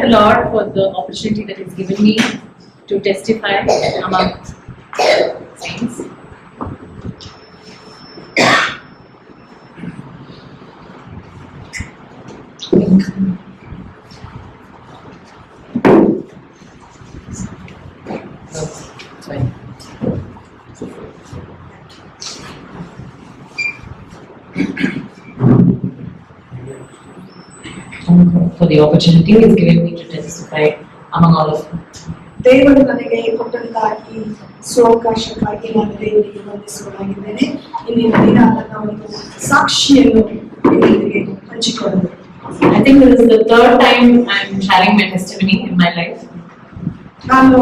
the Lord for the opportunity that He's given me to testify among saints. For the opportunity He's given me to testify among all of you. ದೇವರು ನನಗೆ ಕೊಟ್ಟಂತಹ ಈ ಸ್ವವಕಾಶಕ್ಕಾಗಿ ನಾನು ದೇವರಿಗೆ ವಂದಿಸುವುದಾಗಿದ್ದೇನೆ. ಇಂದಿನ ದಿನ ನನ್ನ ಒಂದು ಸಾಕ್ಷಿಯನ್ನು ನಿಮ್ಮೊಂದಿಗೆ ಹಂಚಿಕೊಳ್ಳಲು. I think this is the third time I'm sharing my testimony in my life. ನಾನು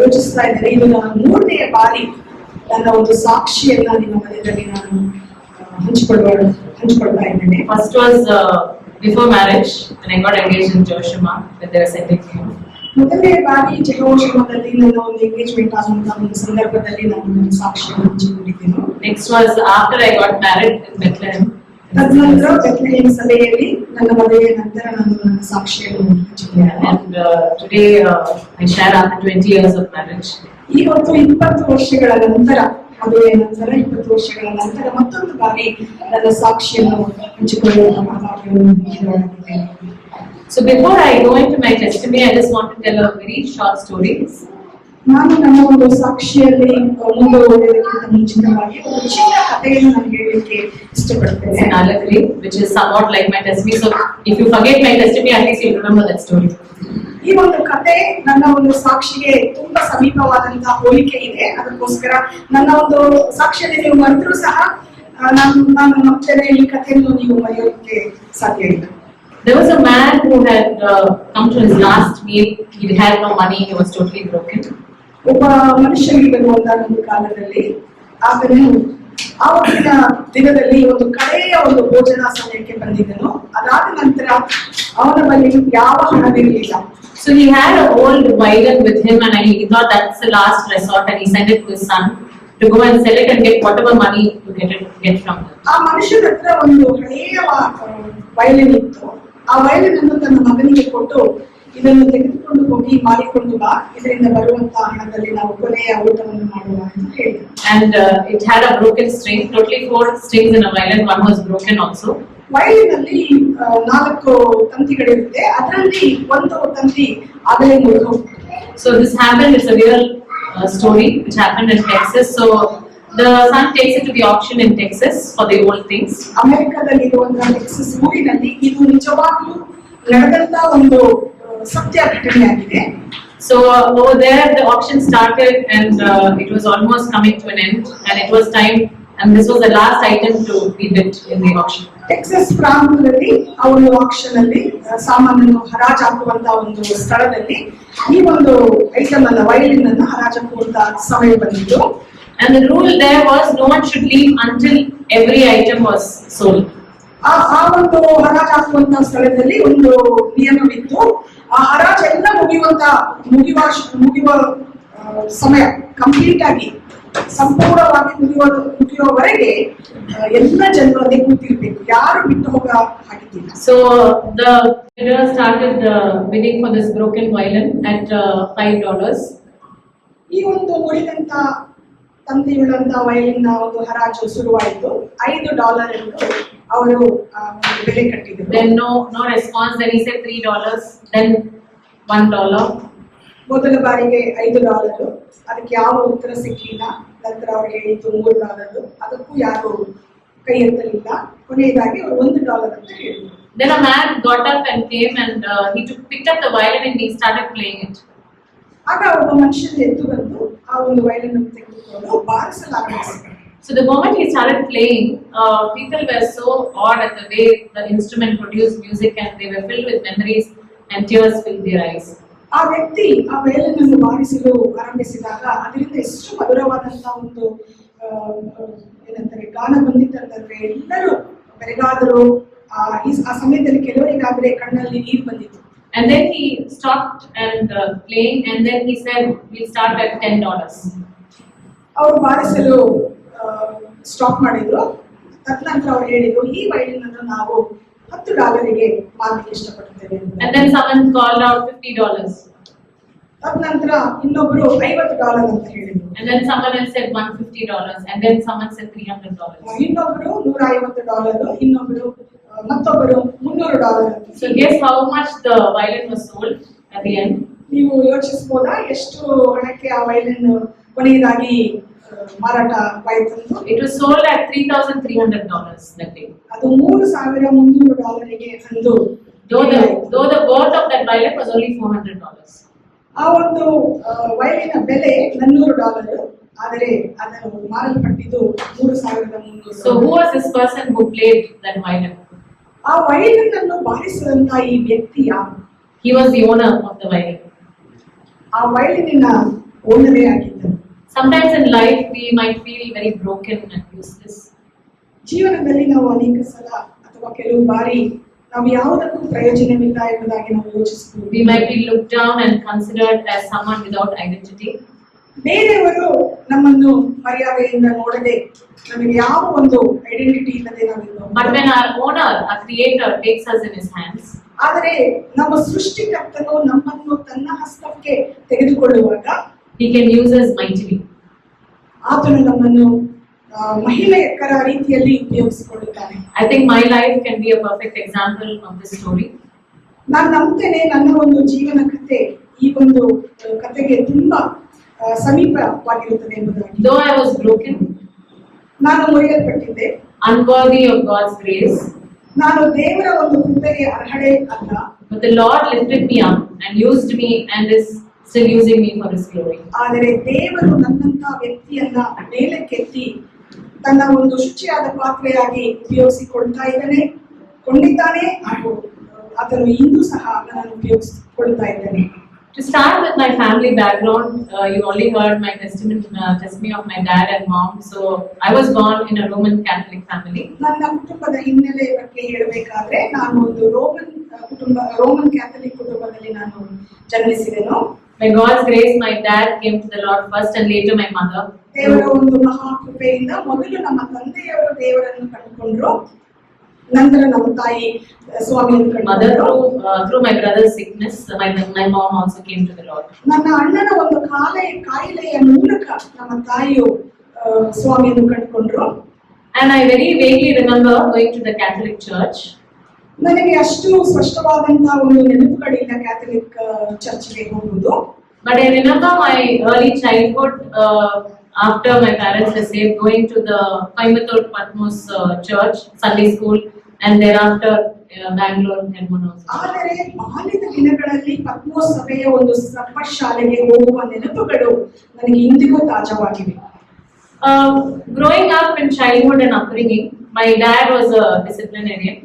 ಯೋಚಿಸ್ತಾ ಇದ್ದೇನೆ, ಇದು ನನ್ನ ಮೂರನೆಯ ಬಾರಿ ನನ್ನ ಒಂದು ಸಾಕ್ಷಿಯನ್ನ ನಿಮ್ಮ ಮಧ್ಯದಲ್ಲಿ ನಾನು ಹಂಚಿಕೊಳ್ತಾ ಇದ್ದೇನೆ. First was before marriage when I got engaged in Joshua when they were sending me. ಮೊದಲನೇ ಬಾರಿ ಜೆಹೋಶಮದಲ್ಲಿ ನನ್ನ ಒಂದು ಎಂಗೇಜ್ಮೆಂಟ್ ಆದಂತಹ ಒಂದು ಸಂದರ್ಭದಲ್ಲಿ ನಾನು ನನ್ನ ಸಾಕ್ಷಿಯನ್ನು ಹಂಚಿಕೊಂಡಿದ್ದೇನೆ. Next was after I got married in Bethlehem. ತದನಂತರ ಬೆತ್ಲೆಹೇಮ್ ಸಭೆಯಲ್ಲಿ ನನ್ನ ಮದುವೆಯ ನಂತರ ನಾನು ನನ್ನ ಸಾಕ್ಷಿಯನ್ನು ಹಂಚಿಕೊಂಡಿದ್ದೇನೆ. And today I share after 20 years of marriage. ಇವತ್ತು 20 ವರ್ಷಗಳ ನಂತರ, ಮದುವೆಯ ನಂತರ 20 ವರ್ಷಗಳ ನಂತರ ಮತ್ತೊಂದು ಬಾರಿ ನನ್ನ ಸಾಕ್ಷಿಯನ್ನು ಹಂಚಿಕೊಳ್ಳುವ ಭಾಗ್ಯವನ್ನು ಹೊಂದಿದ್ದೇನೆ. So before I go into my testimony, I just want to tell a very short story. ನಾನು ನನ್ನ ಒಂದು ಸಾಕ್ಷಿಯಲ್ಲಿ ಮುಂದುವರಿಯೋದಕ್ಕಿಂತ ಮುಂಚಿತವಾಗಿ ಒಂದು ಚಿಕ್ಕ ಕಥೆಯನ್ನು ನಾನು ಹೇಳಲಿಕ್ಕೆ ಇಷ್ಟಪಡ್ತೇನೆ. An allegory which is somewhat like my testimony. So if you forget my testimony, at least you'll remember that story. ಈ ಒಂದು ಕಥೆ ನನ್ನ ಒಂದು ಸಾಕ್ಷಿಗೆ ತುಂಬಾ ಸಮೀಪವಾದಂತಹ ಹೋಲಿಕೆ ಇದೆ. ಅದಕ್ಕೋಸ್ಕರ ನನ್ನ ಒಂದು ಸಾಕ್ಷಿಯಲ್ಲಿ ನೀವು ಮರೆತರೂ ಸಹ ನಾನು ನಂಬ್ತೇನೆ ಈ ಕಥೆಯನ್ನು ನೀವು ಮರೆಯೋದಕ್ಕೆ ಸಾಧ್ಯ ಇಲ್ಲ. There was a man who had come to his last meal. He had no money. He was totally broken. ಒಬ್ಬ ಮನುಷ್ಯನಿಗೆ ಬರುವಂತಹ ಒಂದು ಕಾಲದಲ್ಲಿ ಆತನು ಆವತ್ತಿನ ದಿನದಲ್ಲಿ ಒಂದು ಕಡೆಯ ಒಂದು ಭೋಜನ ಸಮಯಕ್ಕೆ ಬಂದಿದ್ದನು. ಅದಾದ ನಂತರ ಅವನ ಬಳಿ ಯಾವ ಹಣವಿರಲಿಲ್ಲ. So he had an old violin with him, and he thought that's the last resort, and he sent it to his son to go and sell it and get whatever money to get from it. ಆ ಮನುಷ್ಯನ ಹತ್ರ ಒಂದು ಹಳೆಯ violin ಇತ್ತು. ಆ violin ಅನ್ನು ತನ್ನ ಮಗನಿಗೆ ಕೊಟ್ಟು, ಇದನ್ನು ತೆಗೆದುಕೊಂಡು ಹೋಗಿ ಮಾರಿಕೊಂಡು ಬಾ, ಇದರಿಂದ ಬರುವಂತಹ ಹಣದಲ್ಲಿ ನಾವು ಕೊನೆಯ ಊಟವನ್ನು ಮಾಡುವ ಅಂತ ಹೇಳಿದರು. And it had a broken string. Totally 4 strings in a violin. One was broken also. Violin ಅಲ್ಲಿ 4 ತಂತಿಗಳಿರುತ್ತೆ. ಅದರಲ್ಲಿ ಒಂದು ತಂತಿ ಆಗಲೇ ಮುರಿದು ಹೋಗ್ತದೆ. So this happened. It's a real story which happened in Texas. So the son takes it to the auction in Texas for the old things. ಅಮೆರಿಕದಲ್ಲಿ ಇರುವಂತಹ Texas ಊರಿನಲ್ಲಿ ಇದು ನಿಜವಾಗ್ಲೂ ನಡೆದಂತ ಒಂದು ಸತ್ಯ ಘಟನೆಯಾಗಿದೆ. So over there the auction started, and it was almost coming to an end, and it was time, and this was the last item to be bid in the auction. Texas ಪ್ರಾಂತದಲ್ಲಿ ಆ ಒಂದು action ಅಲ್ಲಿ ಸಾಮಾನನ್ನು ಹರಾಜು ಹಾಕುವಂತ ಒಂದು ಸ್ಥಳದಲ್ಲಿ ಈ ಒಂದು ಐಟಮ್ ಅನ್ನ, ವಯಲಿನ್ ಅನ್ನು ಹರಾಜು ಹಾಕುವಂತ ಸಮಯ ಬಂದಿತ್ತು. And the rule there was no one should leave until every item was sold. ಆ ಒಂದು ಹರಾಜು ಹಾಕುವಂತ ಸ್ಥಳದಲ್ಲಿ ಒಂದು ನಿಯಮವಿತ್ತು. ಆ ಹರಾಜು ಎಲ್ಲ ಮುಗಿಯುವ ಸಮಯ ಕಂಪ್ಲೀಟ್ ಆಗಿ ಸಂಪೂರ್ಣವಾಗಿ ಮುಗಿಯುವವರೆಗೆ ಎಲ್ಲ ಜನರು ಅದೇ ಕೂತಿರ್ಬೇಕು, ಯಾರು ಬಿಟ್ಟು ಹೋಗ ಹಾಕಿದ್ದಿಲ್ಲ. So the bidder started bidding for this broken violin at $5. ಈ ಒಂದು ಮುರಿದಂತ ತಂತಿಯುಳ್ಳಂತ ವಯಲಿನ್ ಒಂದು ಹರಾಜು ಶುರುವಾಯಿತು. $5 ಎಂದು ಅವರು ಬೆಲೆ ಕಟ್ಟಿದರು. Then no response. Then he said $3. Then $1. ಮೊದಲ ಬಾರಿಗೆ $5, ಅದಕ್ಕೆ ಯಾವ ಉತ್ತರ ಸಿಕ್ಕಿಲ್ಲ. ನಂತರ ಅವ್ರು ಹೇಳಿದ್ದು $3, ಅದಕ್ಕೂ ಯಾರು ಕೈ ಎತ್ತಲಿಲ್ಲ. ಕೊನೆಯದಾಗಿ ಅವರು $1 ಅಂತ ಹೇಳಿದ್ರು. Then a man got up and came, and he picked up the violin and he started playing it. ಆಗ ಒಬ್ಬ ಮನುಷ್ಯನ ಎದ್ದು ಬಂದು ಆ ಒಂದು ವಯಲಿನ್ ಅನ್ನು ತೆಗೆದುಕೊಂಡು ಬಾರಿಸಲಾರಂಭಿಸಿದರು. So the moment he started playing, people were so awed at the way the instrument produced music, and they were filled with memories, and tears filled their eyes. ಆ ವ್ಯಕ್ತಿ ಆ ವಯಲಿನ್ ಅನ್ನು ಬಾರಿಸಲು ಆರಂಭಿಸಿದಾಗ ಅದರಿಂದ ಎಷ್ಟು ಮಧುರವಾದಂತಹ ಒಂದು ಏನಂತಾರೆ ಗಾನ ಬಂದಿತ್ತಂತಂದ್ರೆ ಎಲ್ಲರೂ ಬೆರಗಾದರು. ಆ ಸಮಯದಲ್ಲಿ ಕೆಲವರಿಗಾದ್ರೆ ಕಣ್ಣಲ್ಲಿ ನೀರು ಬಂದಿತ್ತು. And then he stopped and playing, and then he said, "We'll start at $10." ಅವರು ಬಾರಿಸಲು ಸ್ಟಾಪ್ ಮಾಡಿದ್ರು. ತದನಂತರ ಅವ್ರು ಹೇಳಿದ್ರು, ಈ ವಯಲಿನ್ ಅನ್ನು ನಾವು $10ಗೆ ಮಾರಲಿಕ್ಕೆ ಇಷ್ಟಪಡುತ್ತೇವೆ. And then someone called out $50. ಅದ ನಂತರ ಇನ್ನೊಬ್ರು $50 ಅಂತ ಹೇಳಿದ್ರು. And then someone else said $150. And then someone said $300. ಇನ್ನೊಬ್ರು $150, ಇನ್ನೊಬ್ರು ಮತ್ತೊಬ್ಬರು $300 ಅಂತ. So guess how much the violin was sold at the end? ನೀವು ಯೋಚಿಸಬಹುದಾ ಎಷ್ಟು ಹಣಕ್ಕೆ ಆ ವಯಲಿನ್ ಕೊನೆಯದಾಗಿ ಮಾರಾಟವಾಯಿತು? It was sold at $3,300 that day. ಅದು $3,300ಗೆ ಅಂದು. Though the worth of that violin was only $400. ಆ ಒಂದು ವಯಲಿನ ಬೆಲೆ $400, ಆದರೆ ಅದನ್ನು ಮಾರಲ್ಪಟ್ಟಿದ್ದು $3,300. So who was this person who played that violin? ಆ ವಯಲಿನ್ ಅನ್ನು ಬಾರಿಸಿದಂತ ಈ ವ್ಯಕ್ತಿ ಯಾರು? He was the owner of the violin. ಆ ವಯಲಿನಿನ ಓನರೇ ಆಗಿದ್ದರು. Sometimes in life we might feel very broken and useless. ಜೀವನದಲ್ಲಿ ನಾವು ಅನೇಕ ಸಲ ಅಥವಾ ಕೆಲವು ಬಾರಿ ನಾವು ಯಾವುದಕ್ಕೂ ಪ್ರಯೋಜನವಿಲ್ಲ ಎಂಬುದಾಗಿ ನಾವು ಯೋಚಿಸಬಹುದು. We might be looked down and considered as someone without identity. ಬೇರೆಯವರು ನಮ್ಮನ್ನು ಮರ್ಯಾದೆಯಿಂದ ನೋಡದೆ ನಮಗೆ ಯಾವ ಒಂದು ಐಡೆಂಟಿಟಿ ಇಲ್ಲದೆ ನಾವು. But when our owner, our creator, takes us in his hands, ಆದರೆ ನಮ್ಮ ಸೃಷ್ಟಿಕರ್ತನು ನಮ್ಮನ್ನು ತನ್ನ ಹಸ್ತಕ್ಕೆ ತೆಗೆದುಕೊಳ್ಳುವಾಗ he can use us mightily. ಆತನು ನಮ್ಮನ್ನು ಮಹಿಳೆಯರ ರೀತಿಯಲ್ಲಿ ಉಪಯೋಗಿಸಿಕೊಳ್ಳುತ್ತಾನೆ. I think my life can be a perfect example of this story. ನಾನು ನಂಬ್ತೇನೆ ನನ್ನ ಒಂದು ಜೀವನ ಕಥೆ ಈ ಒಂದು ಕಥೆಗೆ ತುಂಬಾ ಸಮೀಪವಾಗಿರುತ್ತದೆ ಎಂಬುದಾಗಿ. Though I was broken, ನಾನು ಮುರಿಯಲ್ಪಟ್ಟಿದ್ದೆ, unworthy of God's grace, ನಾನು ದೇವರ ಒಂದು ಕೃಪೆಗೆ ಅರ್ಹಳೆ ಅಲ್ಲ, but the Lord lifted me up and used me and is still using me for His glory. ಆದರೆ ದೇವರು ನನ್ನಂತ ವ್ಯಕ್ತಿಯನ್ನ ಮೇಲಕ್ಕೆತ್ತಿ ತನ್ನ ಒಂದು ಶುಚಿಯಾದ ಪಾತ್ರೆಯಾಗಿ ಕೊಂಡಿದ್ದಾನೆ ಹಾಗೂ ಆತನು ಇಂದು ಸಹ ನನ್ನನ್ನು ಉಪಯೋಗಿಸಿಕೊಳ್ತಾ ಇದ್ದಾನೆ. To start with my family background, you only heard my testimony of my dad and mom. So I was born in a Roman Catholic family. ನನ್ನ ಕುಟುಂಬದ ಹಿನ್ನೆಲೆ ಬಗ್ಗೆ ಹೇಳಬೇಕಾದ್ರೆ ನಾನು ಒಂದು ರೋಮನ್ ಕ್ಯಾಥಲಿಕ್ ಕುಟುಂಬದಲ್ಲಿ ನಾನು ಜನ್ಮಿಸಿದೆನು. By God's grace, my dad came to the Lord first and later my mother. ದೇವರ ಒಂದು ಮಹಾ ಕೃಪೆಯಿಂದ ಮೊದಲು ನಮ್ಮ ತಂದೆಯವರು ದೇವರನ್ನು ಕಂಡುಕೊಂಡ್ರು, ನಂತರ ನಮ್ಮ ತಾಯಿ ಸ್ವಾಮಿಯನ್ನು ಕಂಡುಕೊಂಡ್ರು. Through my brother's sickness, my mom also came to the Lord. ನನ್ನ ಅಣ್ಣನ ಒಂದು ಕಾಯಿಲೆಯ ಮೂಲಕ ನಮ್ಮ ತಾಯಿಯು ಸ್ವಾಮಿಯನ್ನು ಕಂಡುಕೊಂಡ್ರು. And I very vaguely remember going to the Catholic church. ನನಗೆ ಅಷ್ಟು ಸ್ಪಷ್ಟವಾದಂತಹ ಒಂದು ನೆನಪುಗಳಿಲ್ಲ ಕ್ಯಾಥಲಿಕ್ ಚರ್ಚ್ಗೆ ಹೋಗುವುದು. But I remember my early childhood after my parents were saved, going to the Coimbatore Patmos church, Sunday school, and thereafter Bangalore and Monos. ಆದರೆ ಬಾಲ್ಯದ ದಿನಗಳಲ್ಲಿ ಪದ್ಮೋಸ್ ಸಭೆಯ ಒಂದು ಶಾಲೆಗೆ ಹೋಗುವ ನೆನಪುಗಳು ನನಗೆ ಇಂದಿಗೂ ತಾಜಾವಾಗಿವೆ. Growing up in childhood and upbringing, my dad was a disciplinarian.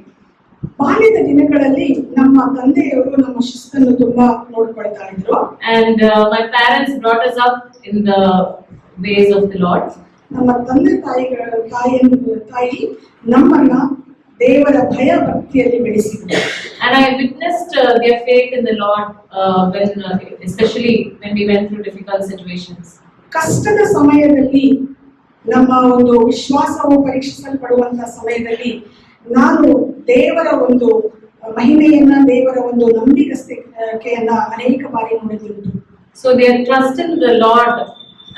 ಬಾಲ್ಯದ ದಿನಗಳಲ್ಲಿ ನಮ್ಮ ತಂದೆಯವರು ನಮ್ಮ ಶಿಸ್ತನ್ನು ತುಂಬಾ ನೋಡ್ಕೊಳ್ತಾ ಇದ್ರು. And my parents brought us up in the ways of the Lord. ನಮ್ಮ ತಂದೆ ತಾಯಿ ನಮ್ಮನ್ನ ದೇವರ ಭಯ ಭಕ್ತಿಯಲ್ಲಿ ಬೆಳೆಸಿದ್ರು. And I witnessed their faith in the Lord especially when we went through difficult situations. ಕಷ್ಟದ ಸಮಯದಲ್ಲಿ ನಮ್ಮ ಒಂದು ವಿಶ್ವಾಸವು ಪರೀಕ್ಷಿಸಲ್ಪಡುವಂತಹ ಸಮಯದಲ್ಲಿ ನಾನು ದೇವರ ಒಂದು ಮಹಿಮೆಯನ್ನ, ದೇವರ ಒಂದು ನಂಬಿಕೆಯನ್ನ ಅನೇಕ ಬಾರಿ ನೋಡಿದ್ದುಂಟು. So their trust in the Lord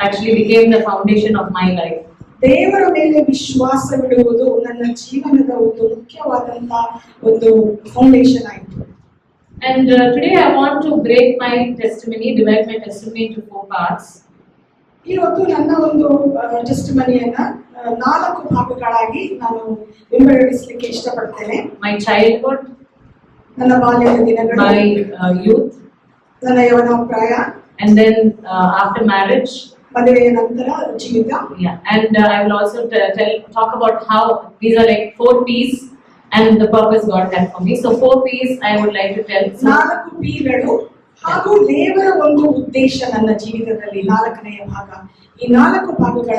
actually became the foundation of my life. ದೇವರ ಮೇಲೆ ವಿಶ್ವಾಸವಿಡುವುದು ನನ್ನ ಜೀವನದ ಒಂದು ಮುಖ್ಯವಾದಂತಹ ಒಂದು ಫೌಂಡೇಶನ್ ಆಯಿತು. And today I want to divide my testimony into 4 parts. ಇವತ್ತು ನನ್ನ ಒಂದು ಟೆಸ್ಟಿಮನಿಯನ್ನ 4 ಭಾಗಗಳಾಗಿ ನಾನು ವಿಂಗಡಿಸಲಿಕ್ಕೆ ಇಷ್ಟಪಡ್ತೇನೆ. My childhood, ನನ್ನ ಬಾಲ್ಯದ ದಿನಗಳು, my youth, ನನ್ನ ಯವನಾಪ್ರಾಯ, and then after marriage, ಮದುವೆಯ ನಂತರ ಜೀವಿತ. Yeah, and I will also talk about how these are like 4 P's and the purpose God had for me. So 4 P's I would like to tell. 4 P'ಗಳು ಹಾಗೂ ದೇವರ ಒಂದು ಉದ್ದೇಶ ನನ್ನ ಜೀವಿತದಲ್ಲಿ 4ನೇ ಭಾಗ. ಈ 4 ಭಾಗಗಳ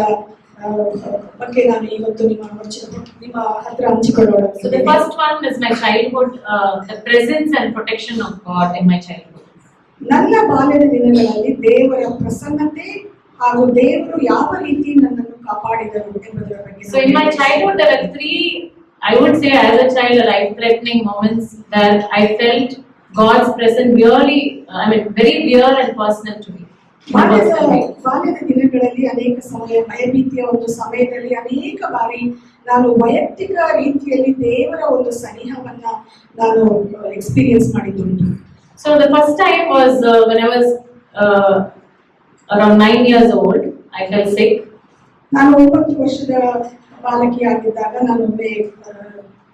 ಬಗ್ಗೆ ನಾನು ಇವತ್ತು ನಿಮ್ಮ ಹತ್ರ ಹಂಚಿಕೊಳ್ಳೋಣ. So the first one is my childhood, the presence and protection of God in my childhood. ನನ್ನ ಬಾಲ್ಯದ ದಿನಗಳಲ್ಲಿ ದೇವರ ಪ್ರಸನ್ನತೆ ಹಾಗೂ ದೇವರು ಯಾವ ರೀತಿ ನನ್ನನ್ನು ಕಾಪಾಡಿದರು ಎಂಬುದರ ಬಗ್ಗೆ. So in my childhood there were 3 I would say as a child, a life-threatening moments that I felt God's presence really, very real and personal to me. in a personal way. ಬಾಲ್ಯದ ದಿನಗಳಲ್ಲಿ ಅನೇಕ ಸಮಯ ಭಯಭೀತಿಯ ಒಂದು ಸಮಯದಲ್ಲಿ ಅನೇಕ ಬಾರಿ ನಾನು ವೈಯಕ್ತಿಕ ರೀತಿಯಲ್ಲಿ ದೇವರ ಒಂದು ಸನಿಹವನ್ನ ನಾನು experience ಮಾಡಿದ್ದುಂಟು. So the first time was when I was around 9 years old. I felt sick. ನಾನು 9 ವರ್ಷದ ಬಾಲಕಿಯಾಗಿದ್ದಾಗ ನಾನು ಒಮ್ಮೆ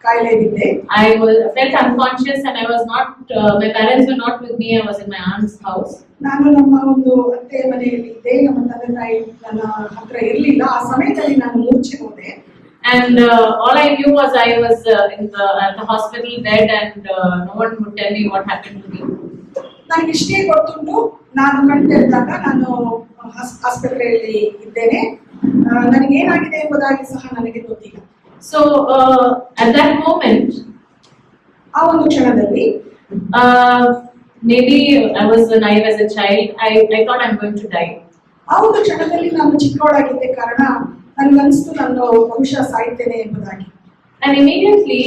ಕಾಯಿಲೆ ಬಿದ್ದೆ. I felt unconscious and I was not. My parents were not with me. I was in my aunt's house. ನಾನು ನಮ್ಮ ಒಂದು ಅತ್ತೆ ಮನೆಯಲ್ಲಿ ಇದ್ದೆ. ನಮ್ಮ ತಂದೆ ತಾಯಿ ನನ್ನ ಹತ್ರ ಇರಲಿಲ್ಲ. ಆ ಸಮಯದಲ್ಲಿ ನಾನು ಮೂರ್ಛೆ ಹೋದೆ. And all I knew was I was at the hospital bed and no one would tell me what happened to me. ನನಗೆ ಇಷ್ಟೇ ಗೊತ್ತುಂಟು, ನಾನು ಕಣ್ತೆರೆದಾಗ ನಾನು ಆಸ್ಪತ್ರೆಯಲ್ಲಿ ಇದ್ದೇನೆ. ನನಗೆ ಏನಾಗಿದೆ ಎಂಬುದಾಗಿ ಸಹ ನನಗೆ ಗೊತ್ತಿಲ್ಲ. So at that moment, ಆ ಒಂದು ಕ್ಷಣದಲ್ಲಿ maybe I was naive as a child. I thought I'm going to die. ಆ ಒಂದು ಕ್ಷಣದಲ್ಲಿ ನಾನು ಚಿಕ್ಕವಳಾಗಿದ್ದೆ ಕಾರಣ ನನಗನ್ನಿಸ್ತು ನಾನು ಬಹುಶಃ ಸಾಯ್ತೇನೆ ಎಂಬುದಾಗಿ. And immediately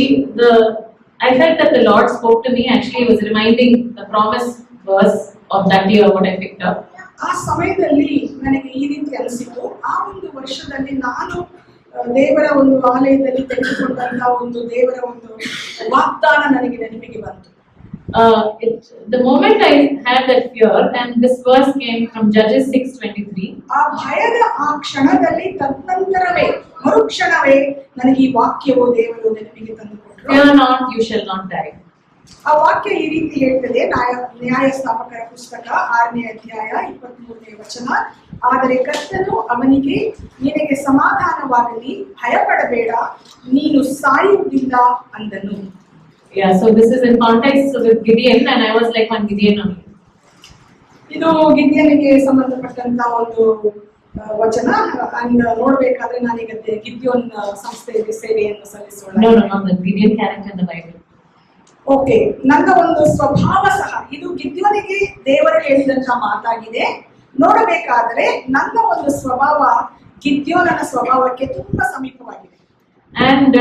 I felt that the Lord spoke to me. Actually, He was reminding the promise verse of that year what I picked up. ಆ ಸಮಯದಲ್ಲಿ ನನಗೆ ಈ ರೀತಿ ಅನಿಸಿತು, ಆ ಒಂದು ವರ್ಷದಲ್ಲಿ ನಾನು ದೇವರ ಒಂದು ಆಲಯದಲ್ಲಿ ತೆಗೆದುಕೊಂಡಂತಹ ಒಂದು ದೇವರ ಒಂದು ವಾಗ್ದಾನ ನನಗೆ ನೆನಪಿಗೆ ಬಂತು. The moment I had that fear, and this verse came from Judges 6:23. ಆ ಭಯದ ಆ ಕ್ಷಣದಲ್ಲಿ ತದನಂತರವೇ ಮರುಕ್ಷಣವೇ ನನಗೆ ಈ ವಾಕ್ಯವು ದೇವರು ನೆನಪಿಗೆ ತಂದುಕೊಟ್ರು. Fear not, you shall not die. ಆ ವಾಕ್ಯ ಈ ರೀತಿ ಹೇಳ್ತದೆ, ನ್ಯಾಯಸ್ಥಾಪಕರ ಪುಸ್ತಕ 6ನೇ ಅಧ್ಯಾಯ 23ನೇ ವಚನ. ಆದರೆ ಕರ್ತನು ಅವನಿಗೆ, ನಿನಗೆ ಸಮಾಧಾನವಾಗಲಿ, ಭಯಪಡಬೇಡ, ನೀನು ಸಾಯುವುದಿಲ್ಲ ಅಂದನು. Yeah, so this is in context with Gideon, and I was like one Gideon only. ಇದು ಗಿದ್ಯೋನಿಗೆ ಸಂಬಂಧಪಟ್ಟಂತ ಒಂದು ವಚನ. ನೋಡ್ಬೇಕಾದ್ರೆ ನಾನೀಗ ಗಿದ್ಯೋನ್ ಸಂಸ್ಥೆಯಲ್ಲಿ ಸೇವೆಯನ್ನು ಸಲ್ಲಿಸೋಣ. No, not the Gideon character in the Bible. Okay, ನನ್ನ ಒಂದು ಸ್ವಭಾವ ಸಹ ಇದು ಗಿದ್ಯೋನಿಗೆ ದೇವರು ಹೇಳಿದಂತ ಮಾತಾಗಿದೆ. ನೋಡಬೇಕಾದ್ರೆ ನನ್ನ ಒಂದು ಸ್ವಭಾವ ಗಿದ್ಯೋನನ ಸ್ವಭಾವಕ್ಕೆ ತುಂಬಾ ಸಮೀಪವಾಗಿದೆ. And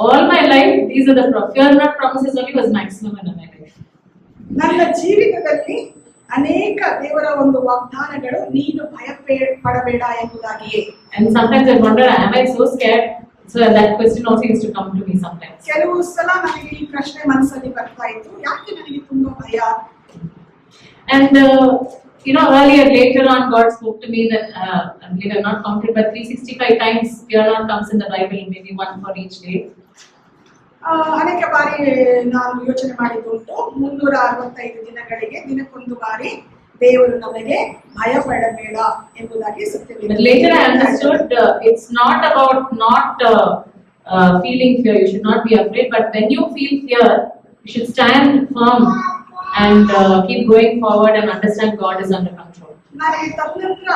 all my life, these are the fear not promises only was maximum in my life. ನನ್ನ ಜೀವಿತದಲ್ಲಿ ಅನೇಕ ದೇವರ ಒಂದು ವಾಗ್ದಾನಗಳು, ನೀನು ಭಯಪಡಬೇಡ ಎಂಬುದಾಗಿಯೇ. And sometimes I wonder, am I so scared? So that question also used to come to me sometimes. ಕೆಲವು ಸಲ ನನಗೆ ಈ ಪ್ರಶ್ನೆ ಮನಸ್ಸಲ್ಲಿ ಬರ್ತಾ ಇತ್ತು, ಯಾಕೆ ನನಗೆ ತುಂಬಾ ಭಯ. And earlier, later on, God spoke to me that I believe I've not counted, but 365 times fear not comes in the Bible, maybe one for each day. ಅನೇಕ ಬಾರಿ ನಾನು ಯೋಚನೆ ಮಾಡಿದ್ದುಂಟು, 365 ದಿನಗಳಿಗೆ ದಿನಕ್ಕೊಂದು ಬಾರಿ ದೇವರು ನಮಗೆ ಭಯಪಡಬೇಡ ಎಂಬುದಾಗಿ ಸತ್ಯವಿದೆ. But later I understood it's not about not feeling fear. You should not be afraid. But when you feel fear, you should stand firm and keep going forward and understand God is under control. ನನಗೆ ತದನಂತರ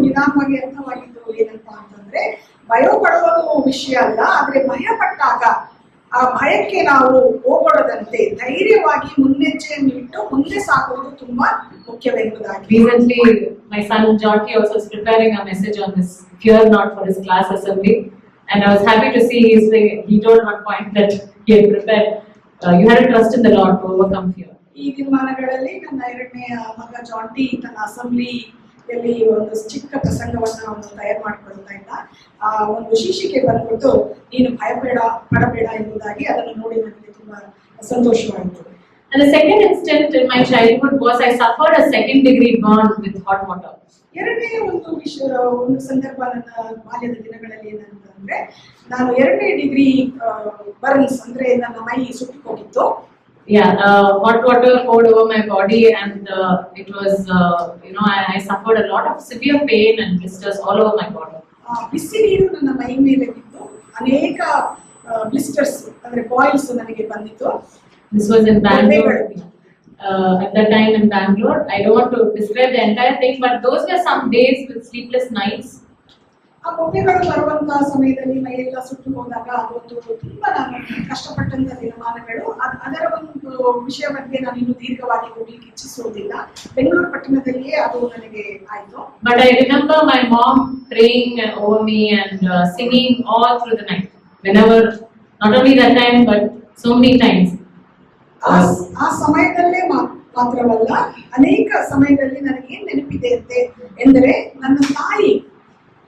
ನಿಧಾನವಾಗಿ ಅರ್ಥವಾಗಿದ್ದು ಏನಂತ ಅಂತಂದ್ರೆ, ಭಯ ಪಡುವುದು ವಿಷಯ ಅಲ್ಲ, ಆದ್ರೆ ಭಯಪಟ್ಟಾಗ ಆ ಭಯಕ್ಕೆ ನಾವು ಹೋಗಬಾರದಂತೆ ಧೈರ್ಯವಾಗಿ ಮುನ್ನೆಚ್ಚರಿಕೆಯನ್ನು ಇಟ್ಟು ಮುಂದೆ ಸಾಗುವುದು ತುಂಬಾ ಮುಖ್ಯವೆಂಬುದಾಗಿ. Recently, my son Jonty also is preparing a message on this fear not for his class assembly, and I was happy to see he told one point that he had prepared. You had to trust in the Lord to overcome fear. ಈ ದಿನಮಾನಗಳಲ್ಲಿ ನನ್ನ 2ನೇ ಮಗ ಜಾಂಟಿ ತನ್ನ ಅಸೆಂಬ್ಲಿಯಲ್ಲಿ ಒಂದು ಚಿಕ್ಕ ಪ್ರಸಂಗವನ್ನ ಅವನು ತಯಾರು ಮಾಡಿಕೊಳ್ತಾ ಇದ್ದ. ಆ ಒಂದು ಶೀರ್ಷಿಕೆ ಬಂದ್ಬಿಟ್ಟು, ನೀನು ಪಡಬೇಡ ಎಂಬುದಾಗಿ. ಅದನ್ನು ನೋಡಿ ನನಗೆ ತುಂಬಾ ಸಂತೋಷವಾಯಿತು. And the second instant in my childhood was I suffered a 2nd degree burn with hot water. ಎರಡನೇ ಒಂದು ಸಂದರ್ಭ ನನ್ನ ಬಾಲ್ಯದ ದಿನಗಳಲ್ಲಿ ಏನಂತಂದ್ರೆ, ನಾನು 2ನೇ ಡಿಗ್ರಿ ಬರ್ನ್ಸ್ ಅಂದ್ರೆ ನನ್ನ ಮೈ ಸುಟ್ಟು ಹೋಗಿತ್ತು. Yeah, hot water poured over my body, and it was I suffered a lot of severe pain and blisters all over my body. ಬಿಸಿ ನೀರು ನನ್ನ ಮೈ ಮೇಲೆ ಬಿದ್ದು ಅನೇಕ ಬ್ಲಿಸ್ಟರ್ಸ್ ಅಂದ್ರೆ ಬಾಯ್ಲ್ಸ್ ನನಗೆ ಬಂದಿತ್ತು. This was in Bangalore. At that time in Bangalore, I don't want to describe the entire thing, but those were some days with sleepless nights. ಆ ಬೊಬ್ಬೆಗಳು ಬರುವಂತಹ ಸಮಯದಲ್ಲಿ ಮೈಯೆಲ್ಲ ಸುಟ್ಟು ಹೋದಾಗ ಅದೊಂದು ತುಂಬಾ ನಾನು ಕಷ್ಟಪಟ್ಟಂತ ದಿನಮಾನಗಳು. ಅದರ ಒಂದು ವಿಷಯ ಬಗ್ಗೆ ನಾನು ಇನ್ನು ದೀರ್ಘವಾಗಿ ಹೋಗ್ಲಿಕ್ಕೆ ಇಚ್ಛಿಸುವುದಿಲ್ಲ. ಬೆಂಗಳೂರು ಪಟ್ಟಣದಲ್ಲಿಯೇ ಅದು ನನಗೆ ಆಯ್ತು. But I remember my mom praying over me and singing all through the night. Whenever Not only that time, but so many times. ಆ ಸಮಯದಲ್ಲೇ ಮಾತ್ರವಲ್ಲ, ಅನೇಕ ಸಮಯದಲ್ಲಿ ನನಗೆ ಏನ್ ನೆನಪಿದೆ ಎಂದರೆ, ನನ್ನ ತಾಯಿ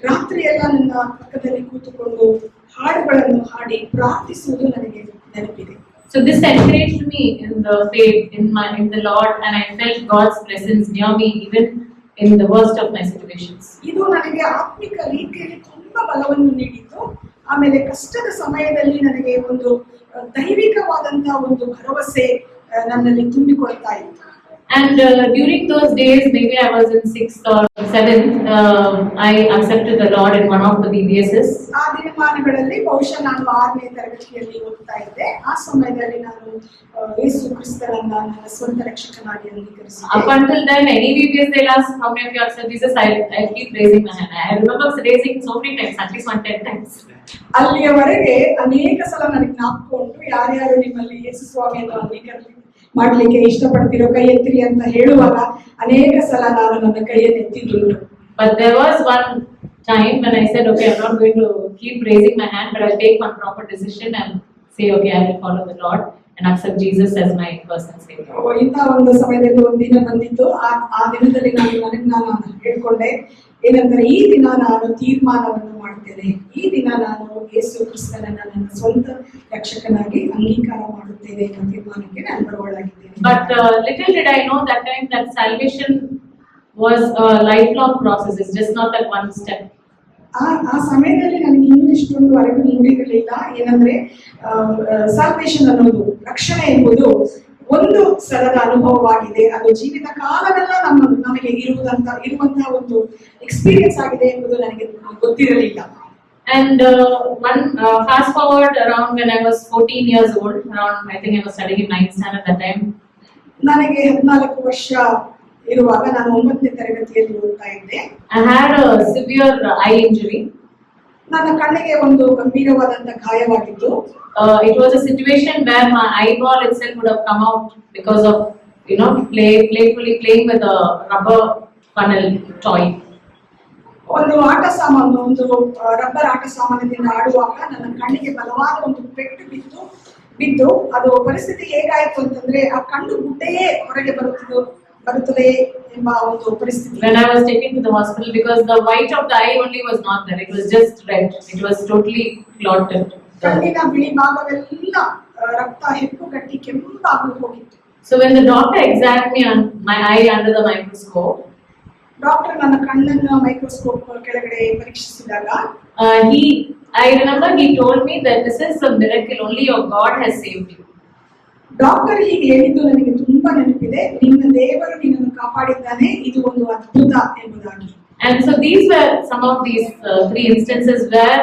ರಾತ್ರಿ ಎಲ್ಲ ನನ್ನ ಪಕ್ಕದಲ್ಲಿ ಕೂತುಕೊಂಡು ಹಾಡುಗಳನ್ನು ಹಾಡಿ ಪ್ರಾರ್ಥಿಸುವುದು ನನಗೆ ನೆನಪಿದೆ. So this encouraged me in the faith, in the Lord, and I felt God's presence near me even in the worst of my situations. ಇದು ನನಗೆ ಆತ್ಮಿಕ ರೀತಿಯಲ್ಲಿ ತುಂಬಾ ಬಲವನ್ನು ನೀಡಿತು. ಆಮೇಲೆ ಕಷ್ಟದ ಸಮಯದಲ್ಲಿ ನನಗೆ ಒಂದು ದೈವಿಕವಾದಂತಹ ಒಂದು ಭರವಸೆ ನನ್ನಲ್ಲಿ ತುಂಬಿಕೊಳ್ತಾ ಇತ್ತು. And during those days, maybe I was in 6th or 7th, I accepted the Lord in one of the BBSs. ಆ ದಿನಮಾನಗಳಲ್ಲಿ ಬಹುಶಃ ನಾನು 6ನೇ ತರಗತಿಯಲ್ಲಿ ಓದ್ತಾ ಇದ್ದೆ. ಆ ಸಮಯದಲ್ಲಿ ನಾನು ಯೇಸು ಕ್ರಿಸ್ತನನ್ನ ನನ್ನ ಸ್ವಂತ ರಕ್ಷಕನಾಗಿ ಅಂಗೀಕರಿಸಿದೆ. Up until then, any BBS they'll ask how many of you accept Jesus. I keep raising my hand. I remember raising so many times, at least 10 times. ಅಲ್ಲಿಯವರೆಗೆ ಅನೇಕ ಸಲ ನನಗೆ ಜ್ಞಾಪಕ ಉಂಟು, ಯಾರ್ಯಾರು ನಿಮ್ಮಲ್ಲಿ ಯೇಸು ಸ್ವಾಮಿಯನ್ನು ಅಂಗೀಕರಿಸಿ ಮಾಡ್ಲಿಕ್ಕೆ ಇಷ್ಟಪಡ್ತಿರೋ ಕೈ ಎತ್ತಿರಿ ಅಂತ ಹೇಳುವಾಗ ಅನೇಕ ಸಲ ನಾನು ನನ್ನ ಕೈಯನ್ನು ಎತ್ತಿದ್ದುಂಟು. But there was one time when I said, okay, I'm not going to keep raising my hand, but I'll take one proper decision and say, okay, I will follow the Lord and accept Jesus as my personal savior. ಇಂಥ ಒಂದು ಸಮಯದಲ್ಲಿ ಒಂದಿನ ಬಂದಿತ್ತು. ಆ ದಿನದಲ್ಲಿ ನಾನು ಹೇಳ್ಕೊಂಡೆ ಏನಂದ್ರೆ, ಈ ದಿನ ನಾನು ತೀರ್ಮಾನವನ್ನು ಮಾಡ್ತೇನೆ, ಈ ದಿನ ನಾನು ಯೇಸು ಕ್ರಿಸ್ತನನ್ನ ನನ್ನ ಸ್ವಂತ ರಕ್ಷಕನಾಗಿ ಅಂಗೀಕಾರ ಮಾಡುತ್ತೇನೆ ಎಂಬ ತೀರ್ಮಾನಕ್ಕೆ ನಾನು ಬರುವಳಾಗಿದ್ದೇನೆ. But little did I know that time that salvation was a lifelong process. It's just not that one step. ಆ ಸಮಯದಲ್ಲಿ ನನಗೆ ಇನ್ನೂ ಇಷ್ಟೊಂದು ಅರಿವು ಮೂಡಿರಲಿಲ್ಲ. ಏನಂದ್ರೆ ಸಾಲ್ವೇಷನ್ ಅನ್ನೋದು, ರಕ್ಷಣೆ ಎಂಬುದು ಒಂದು ಸಲದ ಅನುಭವವಾಗಿದೆ, ಅದು ಜೀವಿತ ಕಾಲವೆಲ್ಲ ನಮಗೆ ಇರುವಂತಹ ಒಂದು ಎಕ್ಸ್ಪೀರಿಯನ್ಸ್ ಆಗಿದೆ ಎಂಬುದು ನನಗೆ ಗೊತ್ತಿರಲಿಲ್ಲ. And fast forward around when I was 14 years old, I think I was studying in 9th standard at that time. ನನಗೆ 14 ವರ್ಷ ಇರುವಾಗ ನಾನು 9ನೇ ತರಗತಿಯಲ್ಲಿ ಓದ್ತಾ ಇದ್ದೆ. I had a severe eye injury. ನನ್ನ ಕಣ್ಣಿಗೆ ಒಂದು ಗಂಭೀರವಾದಂತಹ ಗಾಯವಾಗಿತ್ತು. It was a situation where my eyeball itself would have come out because of, playfully playing with a rubber funnel toy. ಒಂದು ಆಟ ಸಾಮಾನು, ಒಂದು ರಬ್ಬರ್ ಆಟ ಸಾಮಾನಿನಿಂದ ಆಡುವಾಗ ನನ್ನ ಕಣ್ಣಿಗೆ ಬಲವಾದ ಒಂದು ಪೆಟ್ಟು ಬಿದ್ದು ಅದು ಪರಿಸ್ಥಿತಿ ಹೇಗಾಯ್ತು ಅಂತಂದ್ರೆ, ಆ ಕಣ್ಣು ಗುಡ್ಡೆಯೇ ಹೊರಗೆ ಬರುತ್ತದೆ ಎಂಬ ಒಂದು ಪರಿಸ್ಥಿತಿ. When I was taken to the hospital, because the white of the eye only was not there, it was just red, it was totally clotted. ಕಣ್ಣಿನ ಬಿಳಿ ಭಾಗವೆಲ್ಲ ರಕ್ತ ಹೆಪ್ಪುಗಟ್ಟಿ ಕೆಂಪಾಗಿ ಹೋಗಿತ್ತು. So when the doctor examined me on my eye under the microscope, doctor ನನ್ನ ಕಣ್ಣನ್ನ microscope ಕೆಳಗಡೆ ಪರೀಕ್ಷಿಸಿದಾಗ, I remember he told me that this is a miracle, only your God has saved you. Doctor ಹೀಗೆ ಹೇಳಿದ್ದು ನನಗೆ ತುಂಬಾ ನೆನಪಿದೆ, ನಿನ್ನ ದೇವರು ನಿನ್ನನ್ನು ಕಾಪಾಡಿದ್ದಾನೆ, ಇದು ಒಂದು ಅದ್ಭುತ ಎಂಬುದಾಗಿ. And so these were some of these 3 instances where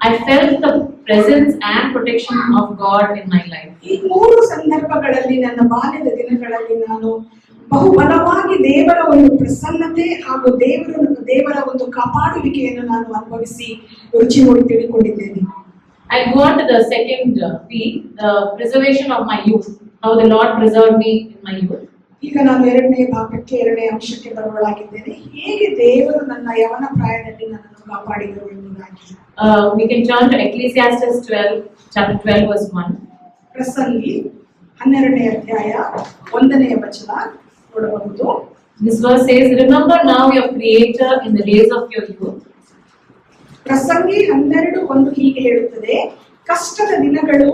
I felt the presence and protection of God in my life. ಈ 3 ಸಂದರ್ಭಗಳಲ್ಲಿ ನನ್ನ ಬಾಲ್ಯದ ದಿನಗಳಲ್ಲಿ ನಾನು ಬಹುಬಲವಾಗಿ ದೇವರ ಒಂದು ಪ್ರಸನ್ನತೆ ಹಾಗೂ ದೇವರ ಒಂದು ಕಾಪಾಡುವಿಕೆಯನ್ನು ನಾನು ಅನುಭವಿಸಿ ರುಚಿ ನೋಡಿ ತಿಳಿದುಕೊಂಡಿದ್ದೇನೆ. I go on to the second P, the preservation of my youth. How the Lord preserved me in my youth. ಈಗ ನಾನು 2ನೇ ಭಾಗಕ್ಕೆ 2ನೇ ಅಂಶಕ್ಕೆ ಬರುವಳಾಗಿದ್ದೇನೆ, ಹೇಗೆ ದೇವರು ನನ್ನ ಯವನ ಪ್ರಾಯದಲ್ಲಿ ನನ್ನನ್ನು ಕಾಪಾಡಿದರು ಎಂಬುದಾಗಿ. We can turn to Ecclesiastes 12, chapter 12, verse 1. ಪ್ರಸಂಗಿ 12ನೇ ಅಧ್ಯಾಯ 1ನೇ ವಚನ ನೋಡಬಹುದು. This verse says, "Remember now your Creator in the days of your youth." ಪ್ರಸಂಗಿ 12:1 ಹೀಗೆ ಹೇಳುತ್ತದೆ, ಕಷ್ಟದ ದಿನಗಳು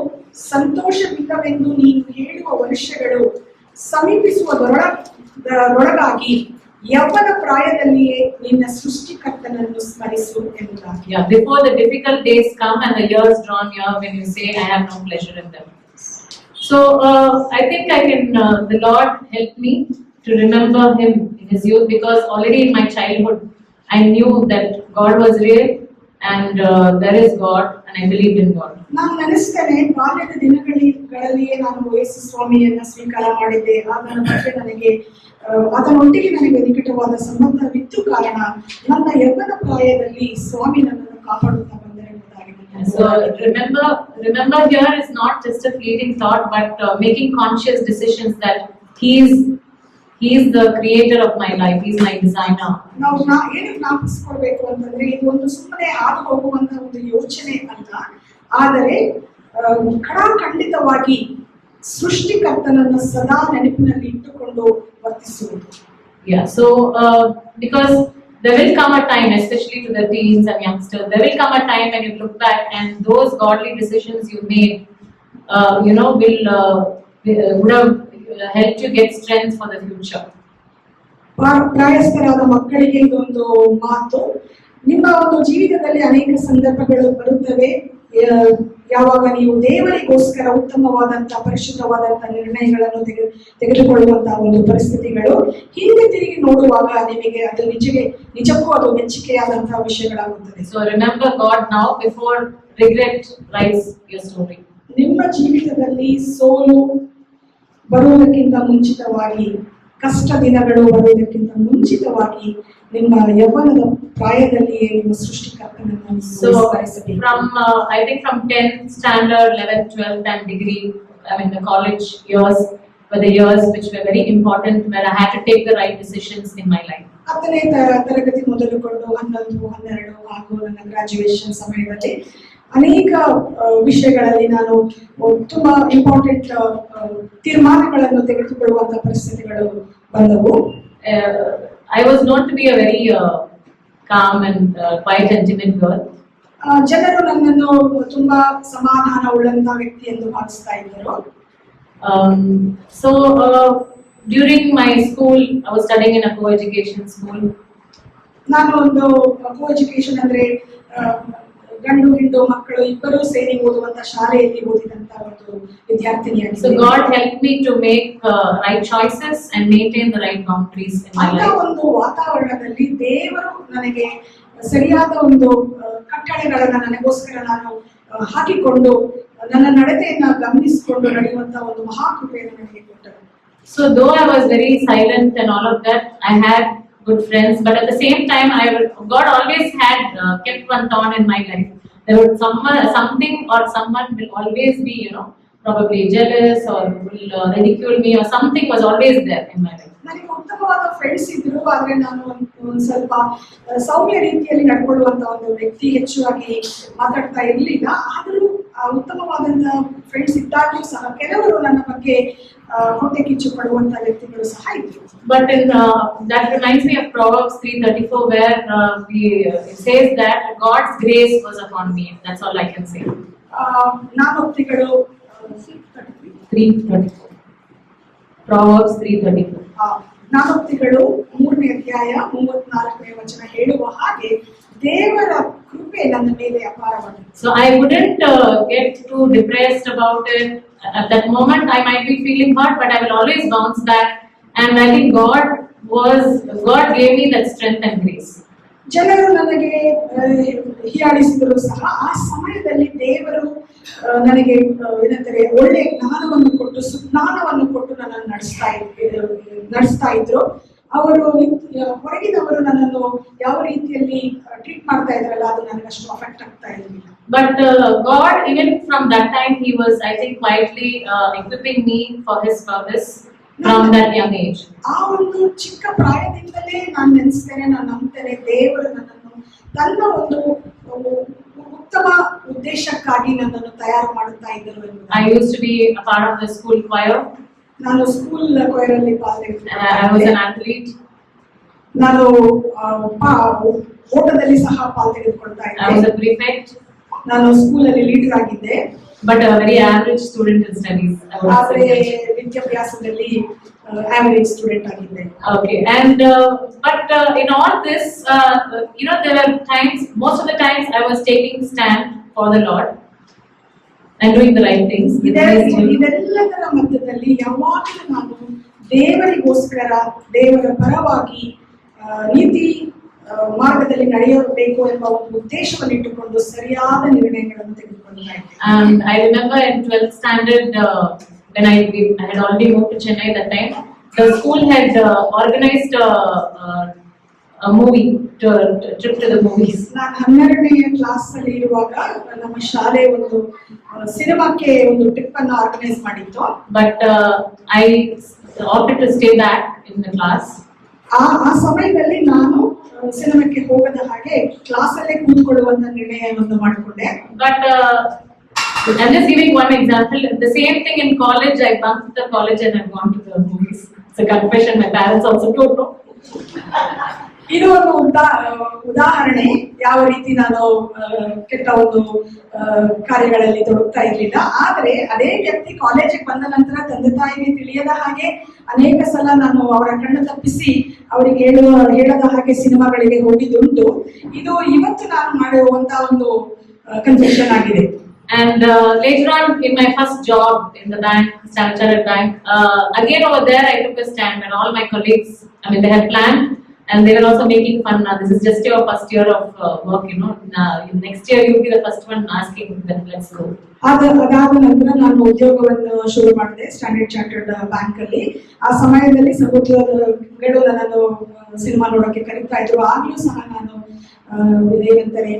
ಸಂತೋಷವಿಲ್ಲವೆಂದು ನೀನು ಹೇಳುವ ವರ್ಷಗಳು ಸಮೀಪಿಸುವುದರೊಳಗಾಗಿ ಯೌವನ ಪ್ರಾಯದಲ್ಲಿಯೇ ನಿನ್ನ ಸೃಷ್ಟಿಕರ್ತನನ್ನು ಸ್ಮರಿಸು ಎಂಬುದಾಗಿ. Yeah, before the difficult days come and the years draw near when you say, I have no pleasure in them. So I think the Lord helped me to remember Him in His youth, because already in my childhood I knew that God was real and there is God, and I believed in God. ನಾನು ನೆನೆಸ್ತೇನೆ, ಬಾಲ್ಯದ ದಿನಗಳಲ್ಲಿಯೇ ನಾನು ಯೇಸು ಸ್ವಾಮಿಯನ್ನ ಸ್ವೀಕಾರ ಮಾಡಿದ್ದೆ. ಅದರ ಬಗ್ಗೆ ಅದರೊಟ್ಟಿಗೆ ನನಗೆ ನಿಕಟವಾದ ಸಂಬಂಧವಿತ್ತು, ಕಾರಣ ನನ್ನ ಯೌವನ ಪ್ರಾಯದಲ್ಲಿ ಸ್ವಾಮಿ ನನ್ನನ್ನು ಕಾಪಾಡುತ್ತಾ ಬಂದರೆ ಎಂಬುದಾಗಿ. So remember here is not just a fleeting thought, but making conscious decisions that He is the creator of my life. He is my designer. ನಾವು ಏನು ಜ್ಞಾಪಿಸಿಕೊಳ್ಬೇಕು ಅಂತಂದ್ರೆ, ಇದು ಒಂದು ಸುಮ್ಮನೆ ಹಾದು ಹೋಗುವಂತ ಒಂದು ಯೋಚನೆ ಅಲ್ಲ, ಆದರೆ ಖಂಡಿತವಾಗಿ ಸೃಷ್ಟಿಕರ್ತನನ್ನು ಸದಾ ನೆನಪಿನಲ್ಲಿ ಇಟ್ಟುಕೊಂಡು ವರ್ತಿಸುವುದು. Yeah, so because there will come a time, especially to the teens and youngsters, there will come a time when you look back and those godly decisions you made, would have helped you get strength for the future. ಪ್ರಾಯಸ್ಥರಾದ ಮಕ್ಕಳಿಗೆ ಇದೊಂದು ಮಾತು, ನಿಮ್ಮ ಒಂದು ಜೀವಿತದಲ್ಲಿ ಅನೇಕ ಸಂದರ್ಭಗಳು ಬರುತ್ತವೆ ಯಾವಾಗ ನೀವು ದೇವರಿಗೋಸ್ಕರ ಉತ್ತಮವಾದಂತಹ ಪರಿಶುದ್ಧವಾದಂತಹ ನಿರ್ಣಯಗಳನ್ನು ತೆಗೆದುಕೊಳ್ಳುವಂತಹ ಒಂದು ಪರಿಸ್ಥಿತಿಗಳು ಹಿಂದೆ ತಿರುಗಿ ನೋಡುವಾಗ ನಿಮಗೆ ಅದು ನಿಜಕ್ಕೂ ಅದು ಮೆಚ್ಚುಗೆಯಾದಂತಹ ವಿಷಯಗಳಾಗುತ್ತದೆ. So remember God now before regret writes your story. ನಿಮ್ಮ ಜೀವಿತದಲ್ಲಿ ಸೋಲು ಬರುವುದಕ್ಕಿಂತ ಮುಂಚಿತವಾಗಿ, ಕಷ್ಟ ದಿನಗಳು ಬರುವುದಕ್ಕಿಂತ ಮುಂಚಿತವಾಗಿ ನಿಮ್ಮ ಯೌವನದ ಪ್ರಾಯದಲ್ಲಿಯೇ ನಿಮ್ಮ ಸೃಷ್ಟಿಕರ್ತನನ್ನು ಸ್ಮರಿಸಬೇಕು. From I think from 10th standard, 11th, 12th and degree, the college years were the years which were very important, where I had to take the right decisions in my life. 10ನೇ ತರಗತಿ ಮೊದಲುಕೊಂಡು 11, 12 ಹಾಗೂ ನನ್ನ graduation ಸಮಯದಲ್ಲಿ ಅನೇಕ ವಿಷಯಗಳಲ್ಲಿ ನಾನು ತುಂಬಾ important ತೀರ್ಮಾನಗಳನ್ನು ತೆಗೆದುಕೊಳ್ಳುವಂತಹ ಪರಿಸ್ಥಿತಿಗಳು ಬಂದವು. I was known to be a very calm and quiet and timid girl. ಜನರು ನನ್ನನ್ನು ತುಂಬಾ ಸಮಾಧಾನ ಉಳ್ಳಂತಹ ವ್ಯಕ್ತಿ ಎಂದು ಭಾವಿಸ್ತಾ ಇದ್ದರು. So during my school, I was studying in a co-education school. ನಾನು ಒಂದು co-education ಅಂದ್ರೆ ಗಂಡು ಹೆಣ್ಣು ಮಕ್ಕಳು ಇಬ್ಬರೂ ಸೇರಿ ಓದುವಂತ ಶಾಲೆಯಲ್ಲಿ ಓದಿದಂತ ಒಂದು ವಿದ್ಯಾರ್ಥಿನಿಯಾಗಿ. So God helped me to make right choices and maintain the right boundaries in my life. ಒಂದು ವಾತಾವರಣದಲ್ಲಿ ದೇವರು ನನಗೆ ಸರಿಯಾದ ಒಂದು ಕಟ್ಟಳೆಗಳನ್ನು ನನಗೋಸ್ಕರ ನಾನು ಹಾಕಿಕೊಂಡು ನನ್ನ ನಡತೆಯನ್ನ ಗಮನಿಸಿಕೊಂಡು ನಡೆಯುವಂತ ಒಂದು ಮಹಾಕೃಪೆಯನ್ನು ನನಗೆ ಕೊಟ್ಟರು. So though I was very silent and all of that, I had good friends, but at the same time God always had kept one thorn in my life. There would something or someone will always be probably jealous or will ridicule me, or something was always there in my life. ನನಗೆ ಉತ್ತಮವಾದ friends ಇದ್ರು, ಆದ್ರೆ ನಾನು ಒಂದು ಸ್ವಲ್ಪ ಸೌಮ್ಯ ರೀತಿಯಲ್ಲಿ ನಡ್ಕೊಳ್ಳುವಂತ ಒಂದು ವ್ಯಕ್ತಿ, ಹೆಚ್ಚಾಗಿ ಮಾತಾಡ್ತಾ ಇರಲಿಲ್ಲ. ಆದರೂ ಉತ್ತಮವಾದಂತಹ ಫ್ರೆಂಡ್ಸ್ ಇದ್ದಾಗ್ಲೂ ಸಹ ಕೆಲವರು ನನ್ನ ಬಗ್ಗೆ ಹೊಟ್ಟೆ ಕಿಚ್ಚು ಪಡುವಂತಹ ವ್ಯಕ್ತಿಗಳು ಸಹ ಇದ್ರು. But that reminds me of Proverbs 3:34, where it says that God's grace was upon me. That's all I can say. ನಾನೋಕ್ತಿಗಳು 3:34. Proverbs 3:34. ನಾನೋಕ್ತಿಗಳು 3ನೇ ಅಧ್ಯಾಯ 34ನೇ ವಚನ ಹೇಳುವ ಹಾಗೆ ದೇವರ ಕೃಪೆ ನನ್ನ ಮೇಲೆ ಅಪಾರವಾಗಿದೆ. So I wouldn't get too depressed about it. At that moment I might be feeling hurt, but I will always bounce back, and I think God gave me that strength and grace. ಜನರು ನನಗೆ ಹೀಯಾಳಿಸಿದರೂ ಸಹ ಆ ಸಮಯದಲ್ಲಿ ದೇವರು ನನಗೆ ಏನಂತಾರೆ ಒಳ್ಳೆ ಜ್ಞಾನವನ್ನು ಕೊಟ್ಟು ಸುಜ್ಞಾನವನ್ನು ಕೊಟ್ಟು ನನ್ನನ್ನು ನಡೆಸ್ತಾ ಇದ್ರು. ಅವರು ಹೊರಗಿನವರು ನನ್ನನ್ನು ಯಾವ ರೀತಿಯಲ್ಲಿ ಟ್ರೀಟ್ ಮಾಡ್ತಾ ಇದ್ರಲ್ಲ, ಅದು ನನಗೆ ಅಷ್ಟು ಅಫೆಕ್ಟ್ ಆಗ್ತಾ ಇರಲಿಲ್ಲ. But God, even from that time, He was, I think, quietly equipping me for His purpose from that young age. ಆ ಒಂದು ಚಿಕ್ಕ ಪ್ರಾಯದಿಂದಲೇ ನಾನು ನೆನೆಸ್ತೇನೆ, ನಾನು ನಂಬ್ತೇನೆ, ದೇವರು ನನ್ನನ್ನು ತನ್ನ ಒಂದು ಉತ್ತಮ ಉದ್ದೇಶಕ್ಕಾಗಿ ನನ್ನನ್ನು ತಯಾರು ಮಾಡುತ್ತಾ ಇದ್ದರು ಎಂದು. I used to be a part of the school choir. ನಾನು ಸ್ಕೂಲ್ choir ಅಲ್ಲಿ I was an athlete. ನಾನು ಓಟದಲ್ಲಿ ಸಹ ಪಾಲ್ಗೊಳ್ತಾ ಇದ್ದೆ. I was a prefect. ನಾನು ಸ್ಕೂಲಲ್ಲಿ ಲೀಡರ್ ಆಗಿದ್ದೆ. But a very average student in studies. ಆದ್ರೆ ವಿದ್ಯಾಭ್ಯಾಸದಲ್ಲಿ average student ಆಗಿದ್ದೆ. Okay, and but in all this, there were times, most of the times I was taking stand for the Lord and doing the right things. ಇದೆಲ್ಲದರ ಮಧ್ಯದಲ್ಲಿ ಯಾವಾಗಲೂ ನಾನು ದೇವರಿಗೋಸ್ಕರ, ದೇವರ ಪರವಾಗಿ ನೀತಿ ಮಾರ್ಗದಲ್ಲಿ ನಡೆಯಬೇಕು ಎಂಬ ಒಂದು ಉದ್ದೇಶವನ್ನು ಇಟ್ಟುಕೊಂಡು ಸರಿಯಾದ ನಿರ್ಣಯಗಳನ್ನು ತೆಗೆದುಕೊಳ್ತಾ ಇದ್ದೆ. And I remember in 12th standard, when I had already moved to Chennai that time, the school had organized a movie trip to the movies. ನಾನು 12ನೇ ಕ್ಲಾಸ್ ಅಲ್ಲಿ ಇರುವಾಗ ನಮ್ಮ ಶಾಲೆ ಒಂದು ಸಿನಿಮಾಕ್ಕೆ ಒಂದು ಟ್ರಿಪ್ ಅನ್ನು ಆರ್ಗನೈಸ್ ಮಾಡಿತ್ತು. But I opted to stay back in the class. ಆ ಸಮಯದಲ್ಲಿ ನಾನು ಸಿನಿಮಾಕ್ಕೆ ಹೋಗದ ಹಾಗೆ ಕ್ಲಾಸ್ ಅಲ್ಲೇ ಕೂತ್ಕೊಳ್ಳುವಂತ ನಿರ್ಣಯವನ್ನು ಮಾಡಿಕೊಂಡೆ. But I'm just giving one example. The same thing in college. I bunked the college and I've gone to the movies. It's a confession. My parents also don't know. ಇದು ಒಂದು ಉದಾಹರಣೆ ಯಾವ ರೀತಿ ನಾನು ಕೆಟ್ಟ ಒಂದು ಕಾರ್ಯಗಳಲ್ಲಿ ತೊಡಗ್ತಾ ಇರಲಿಲ್ಲ. ಆದ್ರೆ ಅದೇ ವ್ಯಕ್ತಿ ಕಾಲೇಜಿಗೆ ಬಂದ ನಂತರ ತಂದೆ ತಾಯಿಗೆ ತಿಳಿಯದ ಹಾಗೆ ಅನೇಕ ಸಲ ನಾನು ಅವರ ಕಣ್ಣು ತಪ್ಪಿಸಿ ಅವರಿಗೆ ಹೇಳದ ಹಾಗೆ ಸಿನಿಮಾಗಳಿಗೆ ಹೋಗಿದ್ದುಂಟು. ಇದು ಇವತ್ತು ನಾನು ಮಾಡುವಂತ ಒಂದು ಕನ್ಫೆಷನ್ ಆಗಿದೆ. And later on in my first job in the bank, Standard Chartered Bank, again over there I took a stand and all my colleagues, they had planned and they were also making fun. This is just your first year of work, next year you'll be the first one asking them, let's go. ಅದಾದ ನಂತರ ನಾನು ಉದ್ಯೋಗವನ್ನು ಶುರು ಮಾಡಿದೆ standard chartered bank ಅಲ್ಲಿ. ಆ ಸಮಯದಲ್ಲಿ ಸಹೋದ್ಯೋಗಿಗಳು ನನ್ನನ್ನು ಸಿನಿಮಾ ನೋಡೋಕೆ ಕರೀತಾ ಇದ್ರು. ಆಗ್ಲೂ ಸಹ ನಾನು ಇದೇನಂತಾರೆ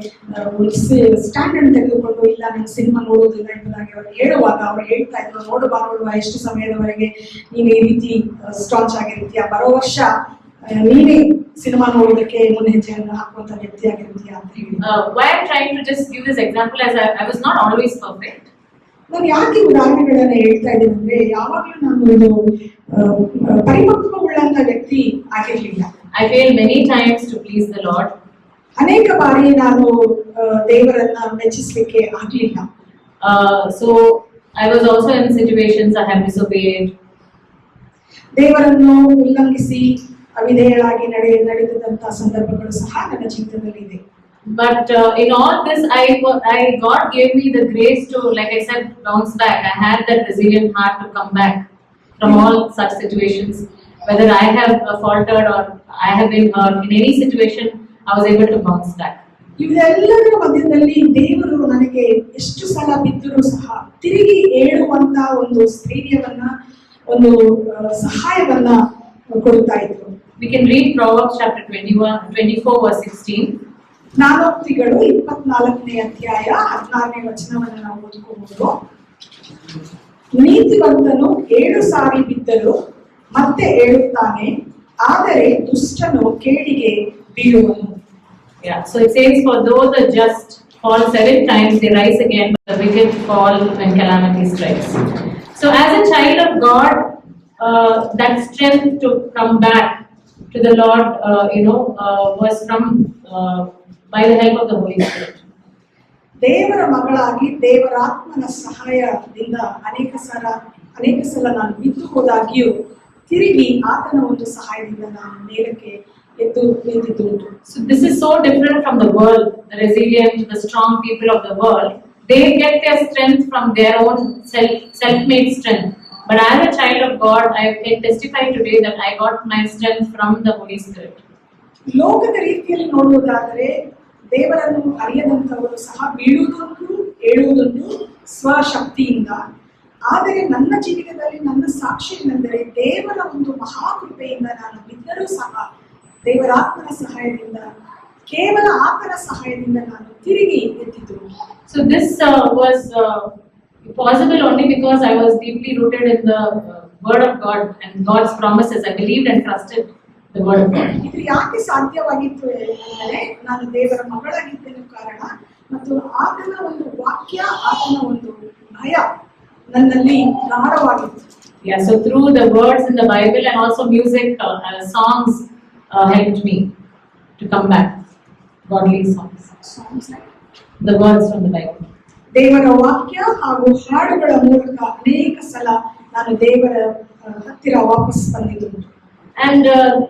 ಸ್ಟ್ಯಾಂಡರ್ಡ್ ತೆಗೆದುಕೊಂಡು ಇಲ್ಲ ನಾನು ಸಿನಿಮಾ ನೋಡುವುದಿಲ್ಲ ಎಂಬುದಾಗಿ ಅವರು ಹೇಳುವಾಗ ಅವರು ಹೇಳ್ತಾ ಇದ್ರು, ನೋಡುವ ಎಷ್ಟು ಸಮಯದವರೆಗೆ ನೀನು ಈ ರೀತಿ ಸ್ಟಾಂಚ್ ಆಗಿರ್ತೀಯ, ಬರೋ ವರ್ಷ ನೀನೇ ಸಿನಿಮಾ ನೋಡೋದಕ್ಕೆ ಮುನ್ನೆಜ್ಜೆಯನ್ನು ಹಾಕುವಂತ ವ್ಯಕ್ತಿ ಆಗಿರ್ತೀಯ ಅಂತ ಹೇಳಿ. Why I'm trying to just give this example as I was not always perfect. ನಾನು ಯಾಕೆ ಉದಾಹರಣೆಗಳನ್ನ ಹೇಳ್ತಾ ಇದ್ದೀನಿ ಅಂದ್ರೆ ಯಾವಾಗ್ಲೂ ನಾನು ಒಂದು ಪರಿಪಕ್ವವುಳ್ಳಂತ ವ್ಯಕ್ತಿ ಆಗಿರ್ಲಿಲ್ಲ. I failed many times to please the Lord. ಅನೇಕ ಬಾರಿ ನಾನು ದೇವರನ್ನ ಮೆಚ್ಚಿಸಲಿಕ್ಕೆ ಆಗ್ಲಿಲ್ಲ. So I was also in situations I have disobeyed. ದೇವರನ್ನು ಉಲ್ಲಂಘಿಸಿ ಅವಿಧೇಯಳಾಗಿ ನಡೆದಂತಹ ಸಂದರ್ಭಗಳು ಸಹ ನನ್ನ ಜೀವಿತದಲ್ಲಿ ಇದೆ. But in all this, God gave me the grace to, like I said, bounce back. I had that resilient heart to come back from all such situations. Whether I have faltered or I have been hurt, in any situation, I was able to bounce back. ಇವೆಲ್ಲದರ ಮಧ್ಯದಲ್ಲಿ ದೇವರು ನನಗೆ ಎಷ್ಟು ಸಲ ಬಿದ್ದರೂ ಸಹ ತಿರುಗಿ ಏಳುವಂತ ಒಂದು ಸ್ಥೈರ್ಯವನ್ನ, ಒಂದು ಸಹಾಯವನ್ನ ಕೊಡ್ತಾ ಇದ್ರು. We can read Proverbs chapter 24 verse 16. ಜ್ಞಾನೋಕ್ತಿಗಳು 24ನೇ ಅಧ್ಯಾಯ 16ನೇ ವಚನವನ್ನು ನಾವು ಓದ್ಕೋಬಹುದು. ನೀತಿವಂತನು 7 ಸಾರಿ ಬಿದ್ದರೂ ಮತ್ತೆ ಏಳುತ್ತಾನೆ, ಆದರೆ ದುಷ್ಟನು ಕೇಡಿಗೆ ಬೀಳುವನು. Yeah, so it says, for though the just fall 7 times, they rise again, but the wicked fall when calamity strikes. So as a child of God, that strength to come back to the Lord, was from by the help of the Holy Spirit. ದೇವರ ಮಗಳಾಗಿ ದೇವರಾತ್ಮನ ಸಹಾಯದಿಂದ ಅನೇಕ ಸಲ ನಾನು ಬಿದ್ದು ಹೋದಾಗಿಯೂ ತಿರುಗಿ ಆತನ ಒಂದು ಸಹಾಯದಿಂದ ನಾನು ಮೇಲಕ್ಕೆ ಎದ್ದು ನಿಂತಿದ್ದುಂಟು. So this is so different from the world, the resilient, the strong people of the world. They get their strength from their own self-made strength. But as a child of God, I can testify today that I got my strength from the Holy Spirit. ಲೋಕದ ರೀತಿಯಲ್ಲಿ ನೋಡುವುದಾದರೆ ದೇವರನ್ನು ಅರಿಯದಂತವರು ಸಹ ಬೀಳುವುದೊಂದು ಏಳುವುದೊಂದು ಸ್ವಶಕ್ತಿಯಿಂದ. ಆದರೆ ನನ್ನ ಜೀವಿತದಲ್ಲಿ ನನ್ನ ಸಾಕ್ಷಿ ಏನೆಂದರೆ ದೇವರ ಒಂದು ಮಹಾಕೃಪೆಯಿಂದ ನಾನು ಬಿದ್ದರೂ ಸಹ ದೇವರಾತ್ಮನ ಸಹಾಯದಿಂದ, ಕೇವಲ ಆತನ ಸಹಾಯದಿಂದ ನಾನು ತಿರುಗಿ ಎದ್ದಿದ್ದು. So this was possible only because I was deeply rooted in the Word of God and God's promises. I believed and trusted the Word of God. ಇದು ಯಾಕೆ ಸಾಧ್ಯವಾಗಿತ್ತು ಅಂದರೆ ನಾನು ದೇವರ ಮಗಳಾಗಿದ್ದೇನೆ ಕಾರಣ, ಮತ್ತು ಆತನ ಒಂದು ವಾಕ್ಯ, ಆತನ ಒಂದು ಭಯ ನನ್ನಲ್ಲಿ ಗಾಢವಾಗಿತ್ತು. Yeah, so through the words in the Bible and also music, songs helped me to come back. Godly songs. The words from the Bible. ದೇವರ ವಾಕ್ಯ ಹಾಗೂ ಹಾಡುಗಳ ಮೂಲಕ ಅನೇಕ ಸಲ ನಾನು ದೇವರ ಹತ್ತಿರ ವಾಪಸ್ ಬಂದಿದ್ದು. And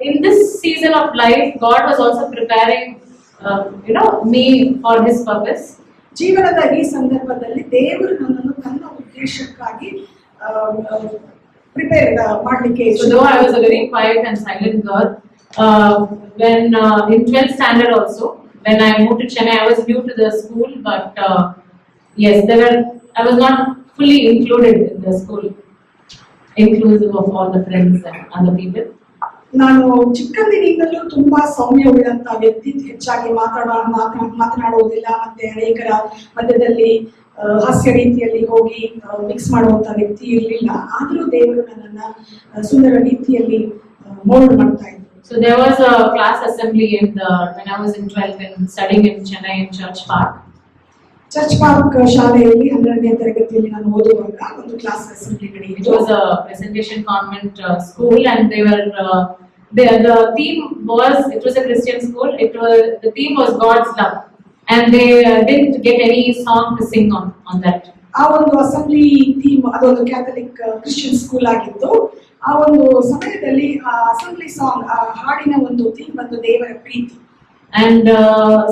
in this season of life, God was also preparing, me for His purpose. ಜೀವನದ ಈ ಸಂದರ್ಭದಲ್ಲಿ ದೇವರು ನನ್ನನ್ನು ತನ್ನ ಉದ್ದೇಶಕ್ಕಾಗಿ ಪ್ರಿಪೇರ್ ಮಾಡಲಿಕ್ಕೆ. So though I was a very quiet and silent girl, when in 12th standard also, when I moved to Chennai, I was new to the school, but yes, I was not fully included in the school, inclusive of all the friends and other people. ನಾನು ಚಿಕ್ಕಂದಿನಿಂದಲೂ ತುಂಬಾ ಸೌಮ್ಯವುಳ್ಳಂತ ವ್ಯಕ್ತಿ, ಹೆಚ್ಚಾಗಿ ಮಾತನಾಡುವುದಿಲ್ಲ, ಮತ್ತೆ ಅನೇಕರ ಮಧ್ಯದಲ್ಲಿ ಹಾಸ್ಯ ರೀತಿಯಲ್ಲಿ ಹೋಗಿ ಮಿಕ್ಸ್ ಮಾಡುವಂತ ವ್ಯಕ್ತಿ ಇರಲಿಲ್ಲ. ಆದರೂ ದೇವರು ನನ್ನನ್ನ ಸುಂದರ ರೀತಿಯಲ್ಲಿ ಮೋಲ್ಡ್ ಮಾಡ್ತಾ ಇದ್ರು. So there was a class assembly when I was in 12th and studying in Chennai in Church Park. Church park ಶಾಲೆಯಲ್ಲಿ 12ನೇ ತರಗತಿಯಲ್ಲಿ ನಾನು ಓದುವಾಗ ಒಂದು ಕ್ಲಾಸ್ ಅಸೆಂಬ್ಲಿ It ನಡೆಯಿತು. was a Presentation Convent school, and they were the theme was, it was a Christian school. The theme was God's love, and they didn't get any song to sing on that. ಆ ಒಂದು assembly theme ಅದೊಂದು Catholic Christian school ಆಗಿತ್ತು. ಆ ಒಂದು ಸಮಯದಲ್ಲಿ ಆ assembly song ಆ ಹಾಡಿನ ಒಂದು ಥೀಮ್ ಬಂದು ದೇವರ ಪ್ರೀತಿ. And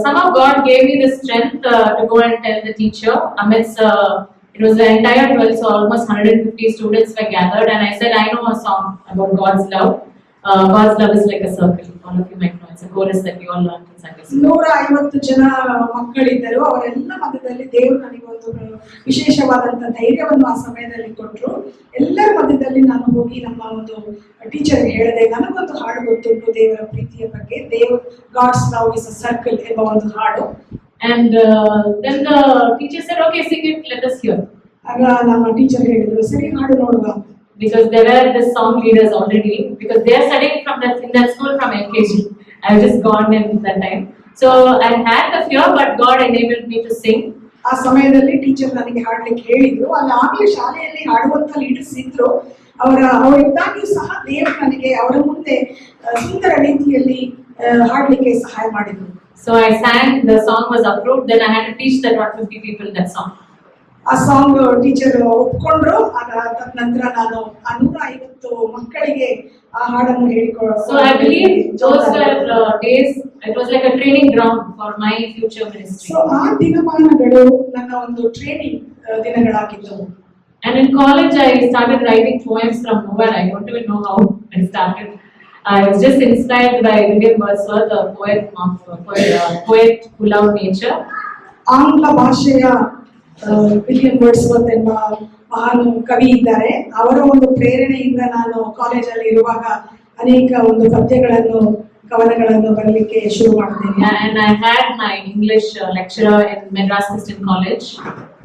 somehow God gave me the strength to go and tell the teacher amidst it was the entire 12, so almost 150 students were gathered, and I said, I know a song about God's love. God's love is like a circle. All of you might know. It's a chorus that we all learned in Sunday school. 150 ಜನ ಮಕ್ಕಳಿದ್ದರು. ಅವರೆಲ್ಲ ಮಧ್ಯದಲ್ಲಿ ದೇವರು ನನಗೆ ಒಂದು ವಿಶೇಷವಾದಂತ ಧೈರ್ಯವನ್ನು ಆ ಸಮಯದಲ್ಲಿ ಕೊಟ್ಟರು. ಎಲ್ಲರ ಮಧ್ಯದಲ್ಲಿ ನಾನು ಹೋಗಿ ನಮ್ಮ ಒಂದು ಟೀಚರ್ ಹೇಳಿದೆ, ನನಗೊಂದು ಹಾಡು ಗೊತ್ತುಂಟು ದೇವರ ಪ್ರೀತಿಯ ಬಗ್ಗೆ. God's love is a circle ಎಂಬ ಒಂದು ಹಾಡು. And then the teacher said, okay, sing it, let us hear. ಆಗ ನಮ್ಮ ಟೀಚರ್ ಹೇಳಿದ್ರು, ಸರಿ ಹಾಡು ನೋಡುವ. Because there were the song leaders already, because they are studying in that school from LKG. I was just gone in that time. So I had the fear, but God enabled me to sing. ಆ ಸಮಯದಲ್ಲಿ teacher ನನಗೆ ಹಾಡ್ಲಿಕ್ಕೆ ಹೇಳಿದ್ರು. ಅಲ್ಲಿ ಆಗಲೇ ಶಾಲೆಯಲ್ಲಿ ಹಾಡುವಂತ leaders ಇದ್ರು. ಅವರಿದ್ದಾಗಿಯೂ ಸಹ ದೇವರು ನನಗೆ ಅವರ ಮುಂದೆ ಸುಂದರ ರೀತಿಯಲ್ಲಿ ಹಾಡ್ಲಿಕ್ಕೆ ಸಹಾಯ ಮಾಡಿದ್ರು. So I sang, the song was approved, then I had to teach that 150 people that song. ಆ ಸಾಂಗ್ ಟೀಚರ್ ಒಪ್ಕೊಂಡ್ರು. ನಂತರ ನಾನು 150 ಮಕ್ಕಳಿಗೆ ಆ ಹಾಡನ್ನು ಹೇಳಿಕೊಡು. So I believe those were days, it was like a training ground for my future ministry. So ಆ ದಿನಮಾನಗಳು ನನ್ನ ಒಂದು training ದಿನಗಳಾಗಿದ್ದವು. And in college I started writing poems from nowhere. I don't even know how I started. I was just inspired by William Wordsworth, a poet who loved nature. ಆಂಗ್ಲ ಭಾಷೆಯ William Wordsworth ಎಂಬ ಮಹಾನ್ ಕವಿ ಇದ್ದಾರೆ. ಅವರ ಒಂದು ಪ್ರೇರಣೆಯಿಂದ ನಾನು ಕಾಲೇಜಲ್ಲಿ ಇರುವಾಗ ಅನೇಕ ಒಂದು ಪದ್ಯಗಳನ್ನು ಕವನಗಳನ್ನು ಬರಲಿಕ್ಕೆ ಶುರು ಮಾಡಿದ್ದೇನೆ. And I had my English lecturer in Madras Christian College.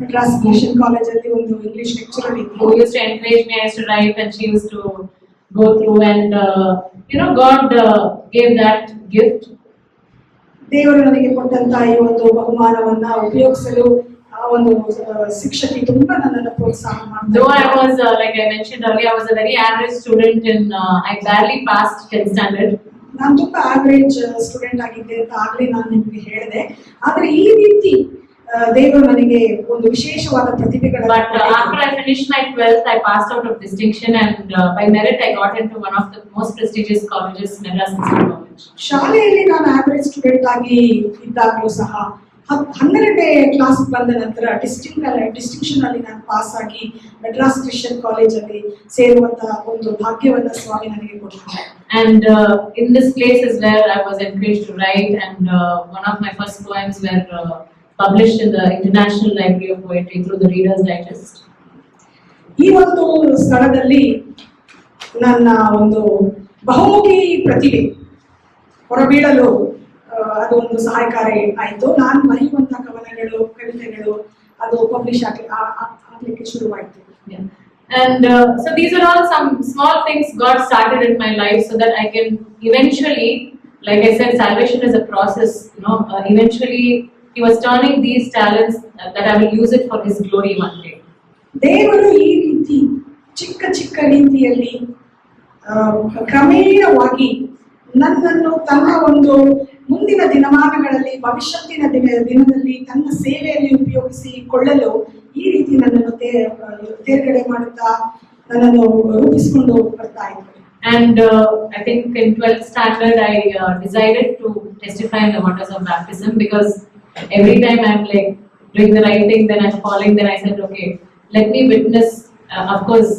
Madras Christian ಕಾಲೇಜಲ್ಲಿ ಒಂದು ಇಂಗ್ಲಿಷ್ ಲೆಕ್ಚರರ್ ಇದ್ರು. Who used to encourage me. I used to write, and she used to go through, and God gave that gift. ದೇವರು ನನಗೆ ಕೊಟ್ಟಂತ ಈ ಒಂದು ಬಹುಮಾನವನ್ನ ಉಪಯೋಗಿಸಲು ಆ ಒಂದು ಶಿಕ್ಷಕಿ ತುಂಬಾ ನನ್ನನ್ನು ಪ್ರೋತ್ಸಾಹ ಮಾಡಿದ್ರು. Though I was like I mentioned earlier, I was a very average student and I barely passed 10th standard. ನಾನು ತುಂಬಾ ಆವರೇಜ್ ಸ್ಟೂಡೆಂಟ್ ಆಗಿದ್ದೆ ಅಂತ ಆಗ್ಲೇ ನಾನು ನಿಮಗೆ ಹೇಳಿದೆ. ಆದ್ರೆ ಈ ರೀತಿ ದೇವರು ನನಗೆ ಒಂದು ವಿಶೇಷವಾದ ಪ್ರತಿಭೆಗಳನ್ನು. But after I finished my 12th, I passed out of distinction, and by merit I got into one of the most prestigious colleges, Madras Christian College. ಶಾಲೆಯಲ್ಲಿ ನಾನು ಆವರೇಜ್ ಸ್ಟೂಡೆಂಟ್ ಆಗಿ ಇದ್ದಾಗಲೂ ಸಹ 12ನೇ ಕ್ಲಾಸ್ ಬಂದ ನಂತರ ಡಿಸ್ಟಿಂಕ್ಷನ್ ಅಲ್ಲಿ ನಾನು ಪಾಸ್ ಆಗಿ ಮಡ್ರಾಸ್ ಕ್ರಿಶ್ಚಿಯನ್ ಕಾಲೇಜಲ್ಲಿ ಸೇರುವಂತ ಒಂದು ಭಾಗ್ಯವನ್ನ ಸ್ವಾಮಿ ನನಗೆ ಕೊಟ್ಟರು. And in this place is where I was encouraged to write, and one of my first poems were published in the International Library of Poetry through the Reader's Digest. ಈ ಒಂದು ಸ್ಥಳದಲ್ಲಿ ನನ್ನ ಒಂದು ಬಹುಮುಖಿ ಪ್ರತಿಭೆ ಹೊರಬೀಳಲು ಅದು ಒಂದು ಸಹಾಯಕಾರಿ ಆಯಿತು. ನಾನು ಬರೆಯುವಂತ ಕವನಗಳು, ಕವಿತೆಗಳು ಅದು ಪಬ್ಲಿಷ್ ಆಗ್ಲಿಕ್ಕೆ ಶುರುವಾಯಿತು. And so these are all some small things God started in my life so that I can eventually, like I said, salvation is a process. Eventually He was turning these talents that I will use it for His glory one day. ದೇವರು ಈ ರೀತಿ ಚಿಕ್ಕ ಚಿಕ್ಕ ರೀತಿಯಲ್ಲಿ ಕ್ರಮೇಣವಾಗಿ ನನ್ನನ್ನು ತನ್ನ ಒಂದು ಮುಂದಿನ ದಿನಮಾನಗಳಲ್ಲಿ ಭವಿಷ್ಯತ್ತಿನ ದಿನದಲ್ಲಿ ತನ್ನ ಸೇವೆಯಲ್ಲಿ ಉಪಯೋಗಿಸಿಕೊಳ್ಳಲು ಈ ರೀತಿ ನನ್ನನ್ನು ತೇರ್ಗಡೆ ಮಾಡುತ್ತಾ ನನ್ನನ್ನು ರೂಪಿಸಿಕೊಂಡು ಬರ್ತಾ ಇದ್ದಾರೆ. And I think in 12th standard I decided to testify in the waters of baptism, because every time I'm like doing the right thing, then I'm falling, then I said, okay, let me witness. Of course,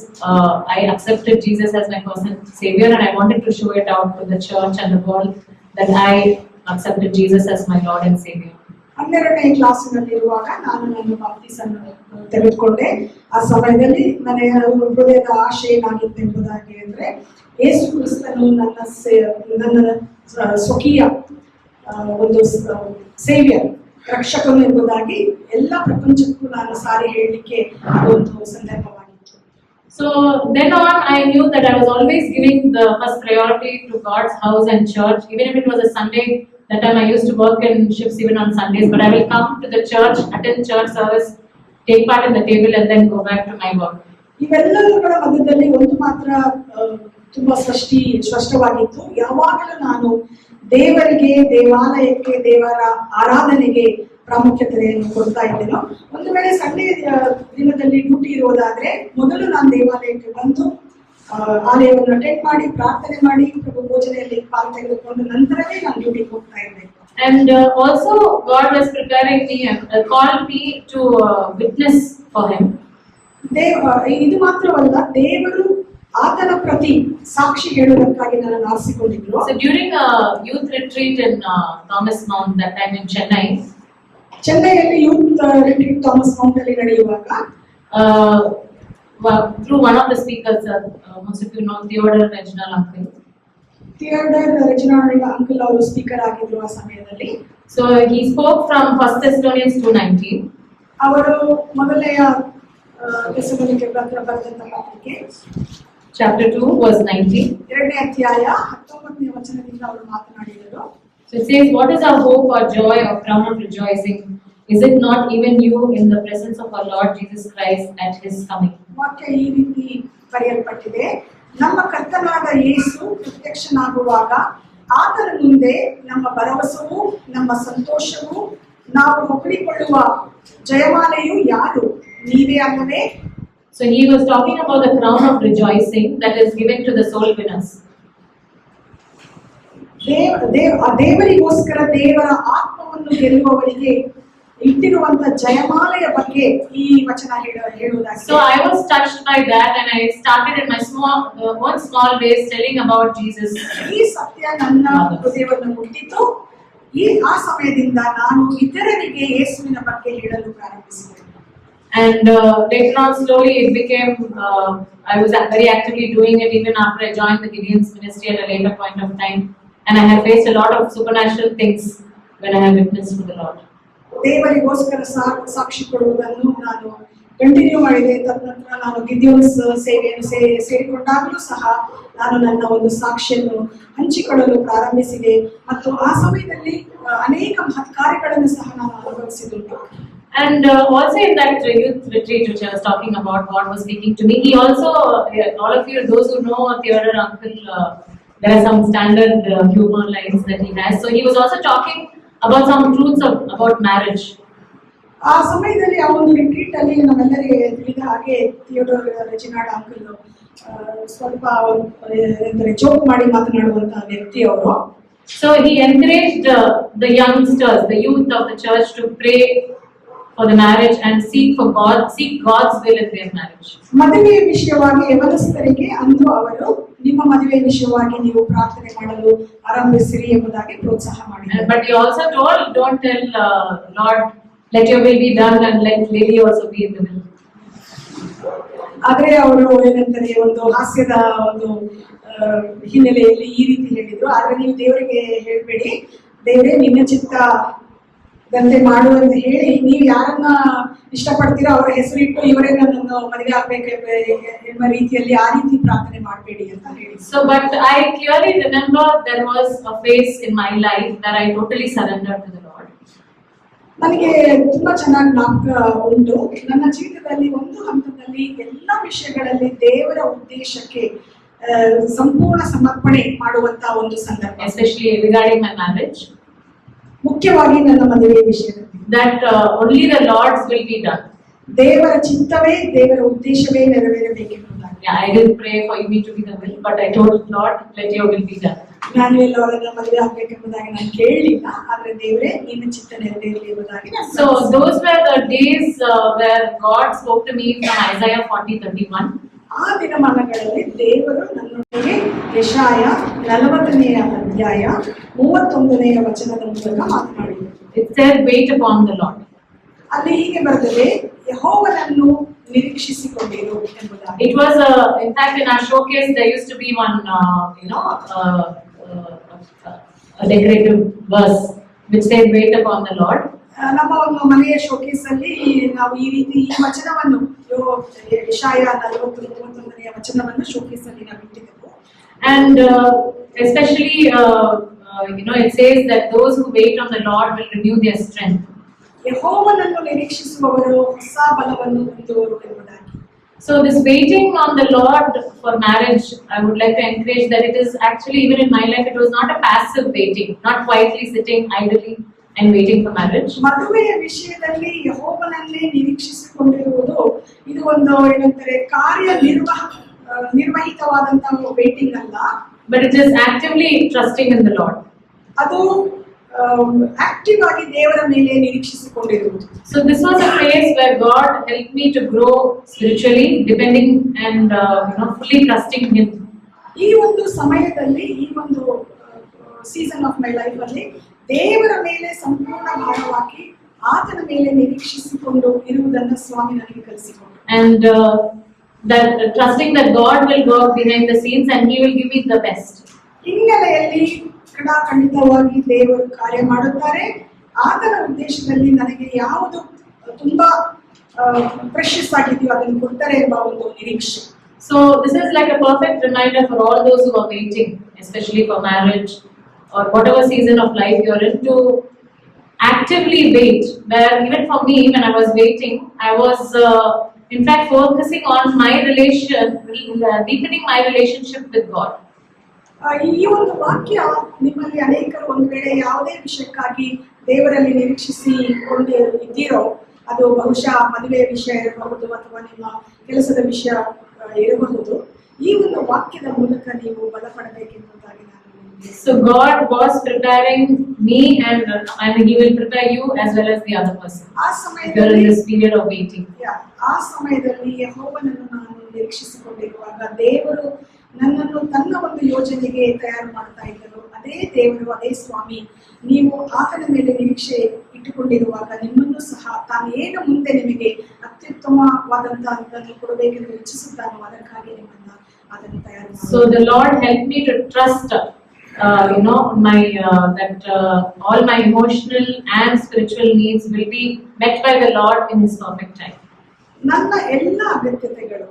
I accepted Jesus as my personal savior, and I wanted to show it out to the church and the world that I accepted Jesus as my Lord and Savior. 12ನೇ ಕ್ಲಾಸಿನಲ್ಲಿರುವಾಗ ನಾನು ನನ್ನ ಬಾಪ್ತಿಸನ್ನು ತೆಗೆದುಕೊಂಡೆ. ಆ ಸಮಯದಲ್ಲಿ ನನ್ನ ಹೃದಯದ ಆಶೆ ಏನಾಗಿತ್ತೆಂಬುದಾಗಿ ಅಂದ್ರೆ ಯೇಸು ಕ್ರಿಸ್ತನು ನನ್ನ ಸ್ವಕೀಯ ಒಂದು ಸೇವಿಯರ್, ರಕ್ಷಕನು ಎಂಬುದಾಗಿ ಎಲ್ಲ ಪ್ರಪಂಚಕ್ಕೂ ನಾನು ಸಾರಿ ಹೇಳಲಿಕ್ಕೆ ಒಂದು ಸಂದರ್ಭವಾಗಿತ್ತು. So then on, I knew that I was always giving the first priority to God's house and church. Even if it was a Sunday That time I used to work in shifts even on Sundays, but I will come to the church, attend church service, take part in the table, and then go back to my work. ಇವೆಲ್ಲವುಗಳ ಮಧ್ಯದಲ್ಲಿ ಒಂದು ಮಾತ್ರ ತುಂಬಾ ಸ್ಪಷ್ಟವಾಗಿತ್ತು. ಯಾವಾಗಲೂ ನಾನು ದೇವರಿಗೆ, ದೇವಾಲಯಕ್ಕೆ, ದೇವರ ಆರಾಧನೆಗೆ ಪ್ರಾಮುಖ್ಯತೆಯನ್ನು ಕೊಡ್ತಾ ಇದ್ದೇನೋ. ಒಂದು ವೇಳೆ ಸಂಡೇ ದಿನದಲ್ಲಿ ಡ್ಯೂಟಿ ಇರುವುದಾದ್ರೆ ಮೊದಲು ನಾನು ದೇವಾಲಯಕ್ಕೆ ಬಂದು ಆಲಯವನ್ನು ಅಟೆಂಡ್ ಮಾಡಿ, ಪ್ರಾರ್ಥನೆ ಮಾಡಿ, ಪ್ರಭು ಭೋಜನೆಯಲ್ಲಿ ಪಾಲು ತೆಗೆದುಕೊಂಡು ನಂತರವೇ ನಾನು ಡ್ಯೂಟಿಗೆ ಹೋಗ್ತಾ ಇದ್ದೇನೆ. And also God was preparing me, called me to witness for Him. ಇದು ಮಾತ್ರವಲ್ಲ, ದೇವರು ಆತನ ಪ್ರತಿ ಸಾಕ್ಷಿ ಹೇಳುವುದಕ್ಕಾಗಿ ನನ್ನನ್ನು ಆರಿಸಿಕೊಂಡಿದ್ರು. So during a youth retreat in Thomas Mount, that time in Chennai, ಚೆನ್ನೈಯಲ್ಲಿ ಯೂತ್ ರಿಟ್ರೀಟ್ ಥಾಮಸ್ ಮೌಂಟ್ ಅಲ್ಲಿ ನಡೆಯುವಾಗ through one of the speakers, most of you know Theodore Reginald uncle. Theodore Reginald uncle ಅವರು ಸ್ಪೀಕರ್ ಆಗಿದ್ರು ಆ ಸಮಯದಲ್ಲಿ. So he spoke from 1 Thessalonians 2:19. ಅವರು ಮೊದಲನೆಯ ಥೆಸಲೋನಿಕೆ ಬರೆದಂತಹ ಪತ್ರಿಕೆ chapter 2 verse 19. ಎರಡನೇ ಅಧ್ಯಾಯ 19ನೇ ವಚನದಿಂದ ಅವರು ಮಾತನಾಡಿದರು. So it says, what is our hope or joy or crown of rejoicing? Is it not even you in the presence of our Lord Jesus Christ at His coming? ವಾಕ್ಯ ಈ ರೀತಿ ಬರೆಯಲ್ಪಟ್ಟಿದೆ, ನಮ್ಮ ಕರ್ತನಾದ ಯೇಸು ಪ್ರತ್ಯಕ್ಷನಾಗುವಾಗ ಆತನ ಮುಂದೆ ನಮ್ಮ ಭರವಸೆಯೂ ನಮ್ಮ ಸಂತೋಷವೂ ನಾವು ಹೊಗಳಿಕೊಳ್ಳುವ ಜಯಮಾಲೆಯು ಯಾರು? ನೀವೇ ಅಲ್ಲವೇ? So he was talking about the crown of rejoicing that is given to the soul winners. ದೇವರಿಗೋಸ್ಕರ ದೇವರ ಆತ್ಮವನ್ನು ಗೆಲ್ಲುವವರಿಗೆ ಇಟ್ಟಿರುವಂತ ಜಯಮಾಲೆಯ ಬಗ್ಗೆ ಈ ವಚನ ಹೇಳುವುದಾಗಿದೆ. So I was touched by that and I started in my one small ways telling about Jesus. ಈ ಸತ್ಯ ನನ್ನ ಹೃದಯವನ್ನು ಮುಟ್ಟಿತು. ಆ ಸಮಯದಿಂದ ನಾನು ಇತರರಿಗೆ ಯೇಸುವಿನ ಬಗ್ಗೆ ಹೇಳಲು ಪ್ರಾರಂಭಿಸಿದೆ. And later on slowly it became I was very actively doing it even after I joined the Gideon's ministry at a later point of time, and I have faced a lot of supernatural things when I have witnessed for the Lord. ದೇವರಿಗೋಸ್ಕರ ಸಾಕ್ಷಿ ಕೊಡುವುದನ್ನು ನಾನು continue ಮಾಡಿದೆ. ತದನಂತರ ನಾನು ಗಿಡಿಯೋನ್ಸ್ ಸೇವೆಯನ್ನು ಸೇರಿಕೊಂಡಾಗಲೂ ಸಹ ನಾನು ನನ್ನ ಒಂದು ಸಾಕ್ಷಿಯನ್ನು ಹಂಚಿಕೊಳ್ಳಲು ಪ್ರಾರಂಭಿಸಿದೆ ಮತ್ತು ಆ ಸಮಯದಲ್ಲಿ ಅನೇಕ ಮಹತ್ ಕಾರ್ಯಗಳನ್ನು ಸಹ ನಾನು ಅನುಭವಿಸಿದುಂಟು. And also in that youth retreat which I was talking about, God was speaking to me. He also, all of you, those who know Theodore uncle, there are some standard humor lines that he has. So he was also talking about some truths about marriage. ಆ ಸಮಯದಲ್ಲಿ ಆ ಒಂದು retreat ಅಲ್ಲಿ ನಮ್ಮೆಲ್ಲರಿಗೆ ತಿಳಿದ ಹಾಗೆ Theodore Reginald uncle ಸ್ವಲ್ಪ joke ಮಾಡಿ ಮಾತನಾಡುವಂತಹ ವ್ಯಕ್ತಿ ಅವರು. So he encouraged the youngsters, the youth of the church to pray for the marriage and seek God's will in their marriage. ಮದುವೆಯ ವಿಷಯವಾಗಿ ಯವನಸ್ಥರಿಗೆ ಅಂದು ಅವರು ನಿಮ್ಮ ಮದುವೆಯ ವಿಷಯವಾಗಿ ನೀವು ಪ್ರಾರ್ಥನೆ ಮಾಡಲು ಆರಂಭಿಸಿರಿ ಎಂಬುದಾಗಿ ಪ್ರೋತ್ಸಾಹ ಮಾಡಿದರು. But he also told, don't tell Lord, let your will be done and let Lily also be in the will. ಆದ್ರೆ ಅವರು ಏನಂತಾರೆ, ಒಂದು ಹಾಸ್ಯದ ಒಂದು ಹಿನ್ನೆಲೆಯಲ್ಲಿ ಈ ರೀತಿ ಹೇಳಿದ್ರು, ಆದ್ರೆ ನೀವು ದೇವರಿಗೆ ಹೇಳ್ಬೇಡಿ, ದೇವರೇ ನಿನ್ನ ಚಿತ್ತ ದಂತೆ ಮಾಡು ಅಂತ ಹೇಳಿ ನೀವು ಯಾರನ್ನ ಇಷ್ಟಪಡ್ತೀರೋ ಅವರ ಹೆಸರಿಟ್ಟು ಇವರೇ ನನ್ನನ್ನು ಮದುವೆ ಆಗ್ಬೇಕು ಎಂಬ ರೀತಿಯಲ್ಲಿ ಆ ರೀತಿ ಪ್ರಾರ್ಥನೆ ಮಾಡಬೇಡಿ ಅಂತ ಹೇಳಿ. So but I clearly remember there was a phase in my life that I totally surrendered to the Lord. ನನಗೆ ತುಂಬಾ ಚೆನ್ನಾಗಿ ಜ್ಞಾಪಕ ಉಂಟು. ನನ್ನ ಜೀವಿತದಲ್ಲಿ ಒಂದು ಹಂತದಲ್ಲಿ ಎಲ್ಲ ವಿಷಯಗಳಲ್ಲಿ ದೇವರ ಉದ್ದೇಶಕ್ಕೆ ಸಂಪೂರ್ಣ ಸಮರ್ಪಣೆ ಮಾಡುವಂತ ಒಂದು ಸಂದರ್ಭ, especially regarding my marriage. ಮುಖ್ಯವಾಗಿ ನನ್ನ ಮದುವೆಯ ವಿಷಯದಲ್ಲಿ that only the Lord's will be done. ದೇವರ ಚಿತ್ತವೇ, ದೇವರ ಉದ್ದೇಶವೇ ನೆರವೇರಬೇಕೆಂಬುದಾಗಿ. Yeah, I didn't pray for me to be the will, but I told Lord, let your will be done. ನಾನು ಎಲ್ಲವರನ್ನ ಮದುವೆ ಆಗ್ಬೇಕೆಂಬುದಾಗಿ ನಾನು ಕೇಳಲಿಲ್ಲ, ಆದ್ರೆ ದೇವರೇ ನಿನ್ನ ಚಿತ್ತ ನೆರವೇರಲಿ ಎಂಬುದಾಗಿ. So those were the days where God spoke to me from Isaiah 40:31. ಆ ದಿನಮಾನಗಳಲ್ಲಿ ದೇವರು ನನ್ನೊಂದಿಗೆ ಯೆಶಾಯ 40ನೇ ಅಧ್ಯಾಯ 31ನೇ ವಚನದ ಮೂಲಕ ಮಾತನಾಡಿದರು. It said, wait upon the Lord. ಅಲ್ಲಿ ಹೀಗೆ ಬರ್ತದೆ, ಯೆಹೋವನನ್ನು ನಿರೀಕ್ಷಿಸಿಕೊಂಡಿರು ಎಂಬುದಾಗಿ. It was in fact in our showcase there used to be one a decorative verse which said, wait upon the Lord. ನಮ್ಮ ಒಂದು ಮನೆಯ ಶೋಕೇಸ್ ಅಲ್ಲಿ ನಾವು ಈ ರೀತಿ ಈ ವಚನವನ್ನು ಯೆಶಾಯ 40:31ನೇ ವಚನವನ್ನು ಶೋಕೇಸ್ ಅಲ್ಲಿ ನಾವು ಇಟ್ಟಿದ್ದೆವು. And especially it says that those who wait on the Lord will renew their strength. ಯೆಹೋವನನ್ನು ನಿರೀಕ್ಷಿಸುವವರು ಹೊಸ ಬಲವನ್ನು ಹೊಂದುವರು ಎಂಬುದಾಗಿ. So this waiting on the Lord for marriage, I would like to encourage that it is actually, even in my life, it was not a passive waiting, not quietly sitting idly and waiting for marriage. ಮದುವೆಯ ವಿಷಯದಲ್ಲಿ ಯೆಹೋವನನ್ನೇ ನಿರೀಕ್ಷಿಸಿಕೊಂಡಿರುವುದು ಇದು ಒಂದು ಏನಂತಾರೆ ನಿರ್ವಹಿತವಾದಂತಹ waiting ಅಲ್ಲ, but it is actively trusting in the Lord. ಅದು active ಆಗಿ ದೇವರ ಮೇಲೆ ನಿರೀಕ್ಷಿಸಿಕೊಂಡಿರುವುದು. So this was a phase where God helped me to grow spiritually, depending and fully trusting Him. ಈ ಒಂದು ಸಮಯದಲ್ಲಿ, ಈ ಒಂದು ಸೀಸನ್ ಆಫ್ ಮೈ ಲೈಫ್ ಅಲ್ಲಿ ದೇವರ ಮೇಲೆ ಸಂಪೂರ್ಣ ಭಾರವಾಗಿ ಆತನ ಮೇಲೆ ನಿರೀಕ್ಷಿಸಿಕೊಂಡು ಇರುವುದನ್ನು ಸ್ವಾಮಿ ನನಗೆ ಕಲಿಸಿಕೊಂಡರು. And that trusting that God will work behind the scenes and He will give me the best. ಹಿನ್ನೆಲೆಯಲ್ಲಿ ಖಂಡಿತವಾಗಿ ದೇವರು ಕಾರ್ಯ ಮಾಡುತ್ತಾರೆ. ಆತನ ಉದ್ದೇಶದಲ್ಲಿ ನನಗೆ ಯಾವುದು ತುಂಬಾ ಪ್ರೆಷಸ್ ಆಗಿದೆಯೋ ಅದನ್ನು ಕೊಡ್ತಾರೆ ಎಂಬ ಒಂದು ನಿರೀಕ್ಷೆ. So this is like a perfect reminder for all those who are waiting, especially for marriage or whatever season of life you're in, to actively wait. Where even for me, when I was waiting, I was in fact focusing on my deepening my relationship with God. ಈ ಒಂದು ವಾಕ್ಯ ನಿಮ್ಮಲ್ಲಿ ಅನೇಕರು ಒಂದು ವೇಳೆ ಯಾವುದೇ ವಿಷಯಕ್ಕಾಗಿ ದೇವರಲ್ಲಿ ನಿರೀಕ್ಷಿಸಿಕೊಂಡು ಇದ್ದೀರೋ, ಅದು ಬಹುಶಃ ಮದುವೆಯ ವಿಷಯ ಇರಬಹುದು ಅಥವಾ ನಿಮ್ಮ ಕೆಲಸದ ವಿಷಯ ಇರಬಹುದು, ಈ ಒಂದು ವಾಕ್ಯದ ಮೂಲಕ ನೀವು ಬಲಪಡಬೇಕೆಂಬುದಾಗಿ ನಾನು. So God was preparing me and He will prepare you as well as the other person. ಆ ಸಮಯದಲ್ಲಿ during this period of waiting. ಆ ಸಮಯದಲ್ಲಿ ಯೆಹೋವನನ್ನು ನಾನು ನಿರೀಕ್ಷಿಸಿಕೊಂಡಿರುವಾಗ ದೇವರು ನನ್ನನ್ನು ತನ್ನ ಒಂದು ಯೋಜನೆಗೆ ತಯಾರು ಮಾಡ್ತಾ ಇದ್ದರು. ಅದೇ ದೇವರು, ಅದೇ ಸ್ವಾಮಿ, ನೀವು ಆತನ ಮೇಲೆ ನಿರೀಕ್ಷೆ ಇಟ್ಟುಕೊಂಡಿರುವಾಗ ನಿಮ್ಮನ್ನು ಸಹ ತಾನು ಏನು ಮುಂದೆ ನಿಮಗೆ ಅತ್ಯುತ್ತಮವಾದಂತಹದ್ದನ್ನು ಕೊಡಬೇಕೆಂದು ಇಚ್ಛಿಸುತ್ತಾನೋ ಅದಕ್ಕಾಗಿ ನಿಮ್ಮನ್ನ ಅದನ್ನು ತಯಾರು ಮಾಡಿ. So the Lord helped me to trust my all my emotional and spiritual needs will be met by the Lord in His perfect time. ನನ್ನ ಎಲ್ಲ ಅಗತ್ಯತೆಗಳು,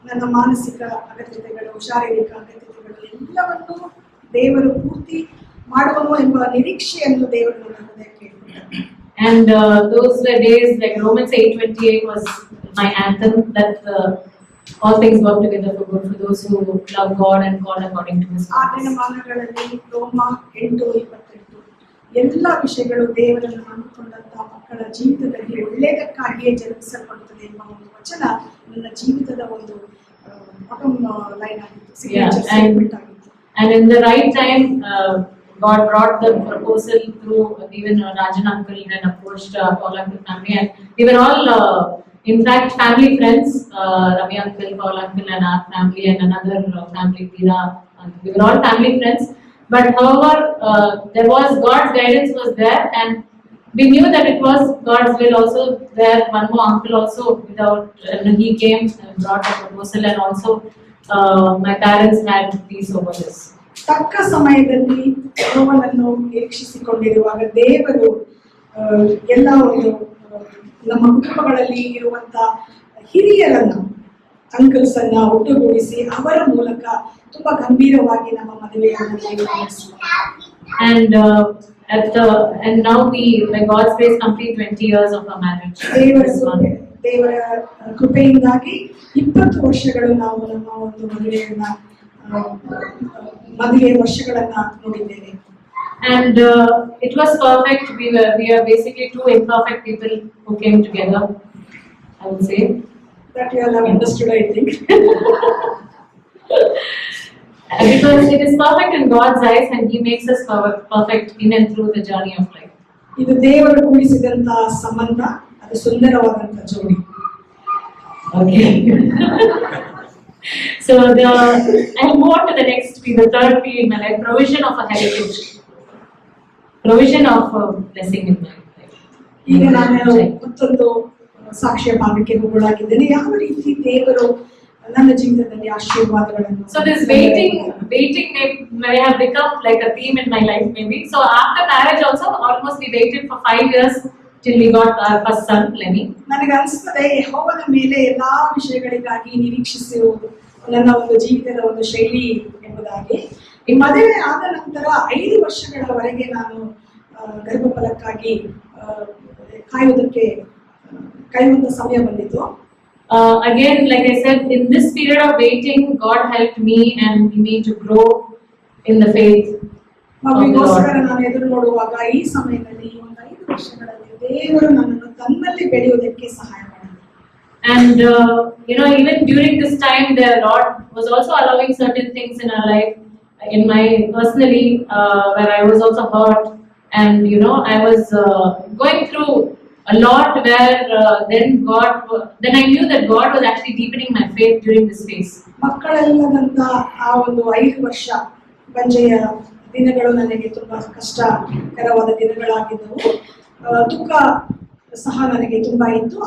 ನನ್ನ ಮಾನಸಿಕ ಅಗತ್ಯತೆಗಳು, ಶಾರೀರಿಕ ಅಗತ್ಯತೆಗಳು ಎಲ್ಲವನ್ನು ದೇವರು ಪೂರ್ತಿ ಮಾಡುವನು ಎಂಬ ನಿರೀಕ್ಷೆಯನ್ನು ದೇವರು ನನ್ನ ಹೃದಯಕ್ಕೆ ಇಟ್ಟಿದ್ದಾರೆ. And those were days like Romans 8:28 was my anthem, that all things work together for good for those who love God and called according to His ಆ purpose. ದಿನಮಾನಗಳಲ್ಲಿ ರೋಮ 8:28 ಎಲ್ಲ ವಿಷಯಗಳು ದೇವರನ್ನು ನಂಬಿಕೊಂಡಂತಹ ಮಕ್ಕಳ ಜೀವಿತದಲ್ಲಿ ಒಳ್ಳೆಯದಕ್ಕಾಗಿಯೇ ಜರುಗಿಸಲ್ಪಡುತ್ತದೆ ಎಂಬ ಒಂದು ವಚನ ನನ್ನ ಜೀವಿತದ ಒಂದು ಬಾಟಮ್ ಲೈನ್ ಆಗಿತ್ತು, ಸಿಗ್ನೇಚರ್ ಸ್ಟೇಟ್ಮೆಂಟ್ ಆಗಿತ್ತು. And in the right time, God brought the proposal through even Rajan uncle and approached Paul uncle family, and we were all in fact family friends, Ravi uncle, Paul uncle and our family and another family, Tira. We were all family friends. But however, there was God's guidance was there, and we knew that it was God's will also there. One more uncle also, without he came and brought a proposal, and also my parents had peace over this. ತಕ್ಕ ಸಮಯದಲ್ಲಿ ಯೆಹೋವನನ್ನು ನಿರೀಕ್ಷಿಸಿಕೊಂಡಿರುವಾಗ ದೇವರು ಎಲ್ಲ ಒಂದು ನಮ್ಮ ಕುಟುಂಬಗಳಲ್ಲಿ ಇರುವಂತ ಹಿರಿಯರನ್ನ, uncles ಅನ್ನ ಒಟ್ಟುಗೂಡಿಸಿ ಅವರ ಮೂಲಕ ತುಂಬಾ ಗಂಭೀರವಾಗಿ ನಮ್ಮ ಮದುವೆಯನ್ನು ನಡೆಸಿದ್ದಾರೆ. And now we, by God's grace, complete 20 years of our marriage. ದೇವರ ಕೃಪೆಯಿಂದಾಗಿ 20 ವರ್ಷಗಳು ನಾವು ನಮ್ಮ ಒಂದು ಮದುವೆ ವರ್ಷಗಳನ್ನ ನೋಡಿದ್ದೇವೆ. And it was perfect. We are basically two imperfect people who came together, I would say. That you all have understood, I think. Because it is perfect in God's eyes, and He makes us perfect in and through the journey of life. ಇದು ದೇವರು ಕೂಡಿಸಿದಂತ ಸಂಬಂಧ, ಅದು ಸುಂದರವಾದಂತ ಜೋಡಿ. Okay. So I'll move on to the next P, the third P in my life: provision of a heritage, provision of a blessing in my life. ಈಗ ನಾನು ಮತ್ತೊಂದು ಸಾಕ್ಷ್ಯ ಭಾಗಕ್ಕೆ ಹೋಗಲಾಗಿದ್ದೇನೆ. ಯಾವ ರೀತಿ ದೇವರು ನನ್ನ ಜೀವಿತದಲ್ಲಿ ಆಶೀರ್ವಾದಗಳನ್ನು. So this waiting may have become like a theme in my life maybe. So after marriage also, almost we waited for 5 years till we got our first son, Lenny. ನನಗೆ ಅನಿಸುತ್ತದೆ ಯೆಹೋವನ ಮೇಲೆ ಎಲ್ಲಾ ವಿಷಯಗಳಿಗಾಗಿ ನಿರೀಕ್ಷಿಸುವುದು ನನ್ನ ಒಂದು ಜೀವಿತದ ಒಂದು ಶೈಲಿ ಎಂಬುದಾಗಿ. ಈ ಮದುವೆ ಆದ ನಂತರ 5 ವರ್ಷಗಳವರೆಗೆ ನಾನು ಗರ್ಭಫಲಕ್ಕಾಗಿ ಕಾಯುವಂತ ಸಮಯ ಬಂದಿತ್ತು. Again, like I said, in this period of waiting, God helped me and me to grow in the faith. ಮಗುವಿಗೋಸ್ಕರ ನಾನು ಎದುರು ನೋಡುವಾಗ ಈ ಸಮಯದಲ್ಲಿ ಒಂದು 5 ವರ್ಷಗಳಲ್ಲಿ ದೇವರು ನನ್ನನ್ನು ತನ್ನಲ್ಲಿ ಬೆಳೆಯುವುದಕ್ಕೆ ಸಹಾಯ ಮಾಡಿದರು. And even during this time, the Lord was also allowing certain things in our life, in my personally, where I was also hurt, and I was going through a lot, where then I knew that God was actually deepening my faith during this phase. ಮಕ್ಕಳೆಲ್ಲದಂತ ಆ ಒಂದು 5 ವರ್ಷ ಬಂಜೆಯ ದಿನಗಳು ನನಗೆ ತುಂಬಾ ಕಷ್ಟಕರವಾದ ದಿನಗಳಾಗಿದ್ದವು. ದುಃಖ ಸಹ ನನಗೆ ತುಂಬಾ ಇತ್ತು.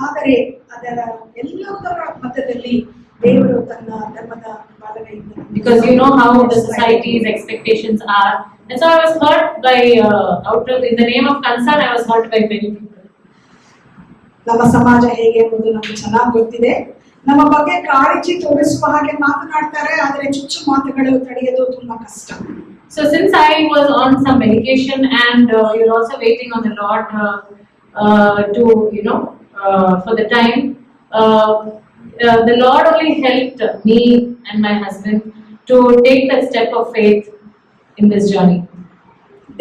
ಆದರೆ ಅದರ ಎಲ್ಲದರ ಮಧ್ಯದಲ್ಲಿ ದೇವರು ತನ್ನ ಧರ್ಮದ ಬಾಲನೆಯಿಂದ, because you know how the society's expectations are, and so I was hurt by in the name of concern, I was hurt by many people. ನಮ್ಮ ಸಮಾಜ ಹೇಗೆ ಎಂಬುದು ನಮಗೆ ಚೆನ್ನಾಗಿ ಗೊತ್ತಿದೆ. ನಮ್ಮ ಬಗ್ಗೆ ಕಾಳಜಿ ತೋರಿಸುವ ಹಾಗೆ ಮಾತನಾಡ್ತಾರೆ, ಆದರೆ ಚುಚ್ಚು ಮಾತುಗಳು ತಡೆಯೋದು ತುಂಬಾ ಕಷ್ಟ. So since I was on some medication and you're also waiting on the Lord to for the time, the Lord only helped me and my husband to take that step of faith in this journey.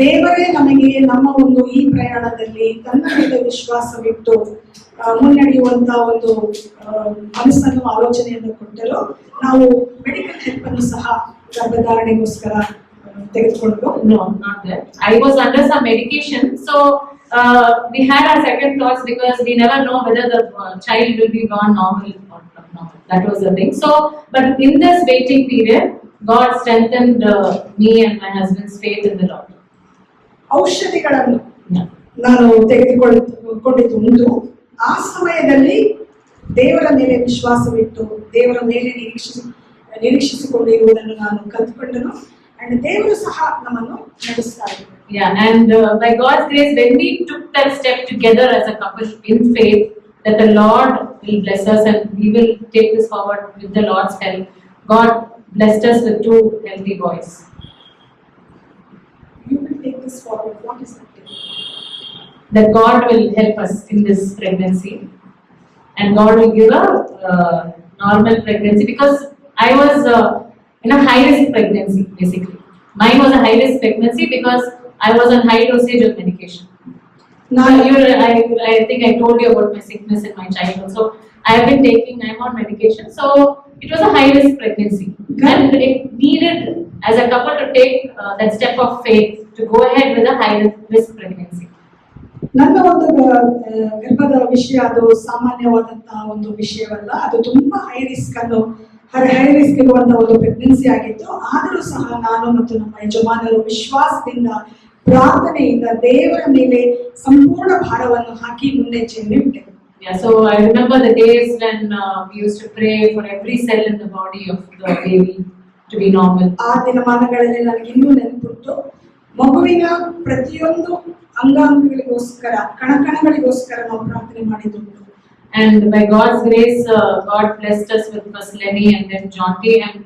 ದೇವರೇ ನಮಗೆ ನಮ್ಮ ಒಂದು ಈ ಪ್ರಯಾಣದಲ್ಲಿ ತನ್ನ ಮೇಲೆ ವಿಶ್ವಾಸವಿಟ್ಟು ಮುನ್ನಡೆಯುವಂತ ಒಂದು ಮನಸ್ಸನ್ನು ಆಲೋಚನೆಯನ್ನು ಕೊಟ್ಟರು. ನಾವು ಮೆಡಿಕಲ್ ಹೆಲ್ಪ್ ಅನ್ನು ಸಹ ಗರ್ಭಧಾರಣೆಗೋಸ್ಕರ ತೆಗೆದುಕೊಂಡು. No, not that. I was under some medication, so we had our second thoughts because we never know whether the child will be born normal or not normal. That was the thing. So, but in this waiting period, God strengthened me and my husband's faith in the Lord. ಔಷಧಿಗಳನ್ನು ನಾನು ತೆಗೆದುಕೊಂಡಿದ್ದು ಉಂಟು. ಆ ಸಮಯದಲ್ಲಿ ದೇವರ ಮೇಲೆ ವಿಶ್ವಾಸವಿಟ್ಟು ದೇವರ ಮೇಲೆ ನಿರೀಕ್ಷಿಸಿಕೊಂಡಿರುವುದನ್ನು ನಾನು ಕಲ್ತುಕೊಂಡನು. ಅಂಡ್ ದೇವರು ಸಹ ನಮ್ಮನ್ನು ನಡೆಸ್ತಾ ಇದ್ದಾರೆ. Yeah, and by God's grace, when we took that step together as a couple in faith, that the Lord will bless us and we will take this forward with the Lord's help. God blessed us with 2 healthy boys. You will take this forward. What is that? That God will help us in this pregnancy, and God will give a normal pregnancy, because I was in a high risk pregnancy. Basically, mine was a high risk pregnancy because I was on high dosage of medication. Now, I think I told you about my sickness in my childhood. So I'm on medication. So it was a high risk pregnancy, and it needed as a couple to take that step of faith to go ahead with a high risk pregnancy. ನನ್ನ ಒಂದು ಗರ್ಭದ ವಿಷಯ ಅದು ಸಾಮಾನ್ಯವಾದಂತಹ ಒಂದು ವಿಷಯವಲ್ಲ. ಅದು ತುಂಬಾ high risk ಇರುವಂತಹ ಒಂದು ಪ್ರೆಗ್ನೆನ್ಸಿ ಆಗಿತ್ತು. ಆದರೂ ಸಹ ನಾನು ಮತ್ತು ನಮ್ಮ ಯಜಮಾನರು ವಿಶ್ವಾಸದಿಂದ ಪ್ರಾರ್ಥನೆಯಿಂದ ದೇವರ ಮೇಲೆ ಸಂಪೂರ್ಣ ಭಾರವನ್ನು ಹಾಕಿ ಮುನ್ನೆಚ್ಚರಿಕೆ ಇಟ್ಟೆವು. Yeah, so I remember the days when we used to pray for every cell in the body of the baby to be normal. ಆ ದಿನಮಾನಗಳಲ್ಲಿ ನನಗೆ ಇನ್ನೂ ನೆನಪುಂಟು. ಮಗುವಿನ ಪ್ರತಿಯೊಂದು ಅಂಗಾಂಗಗಳಿಗೋಸ್ಕರ ಕಣಕಣಗಳಿಗೋಸ್ಕರ ನಾವು ಪ್ರಾರ್ಥನೆ ಮಾಡಿದ್ದುಂಟು. And by God's grace, God blessed us with first Lenny and then Jonty, and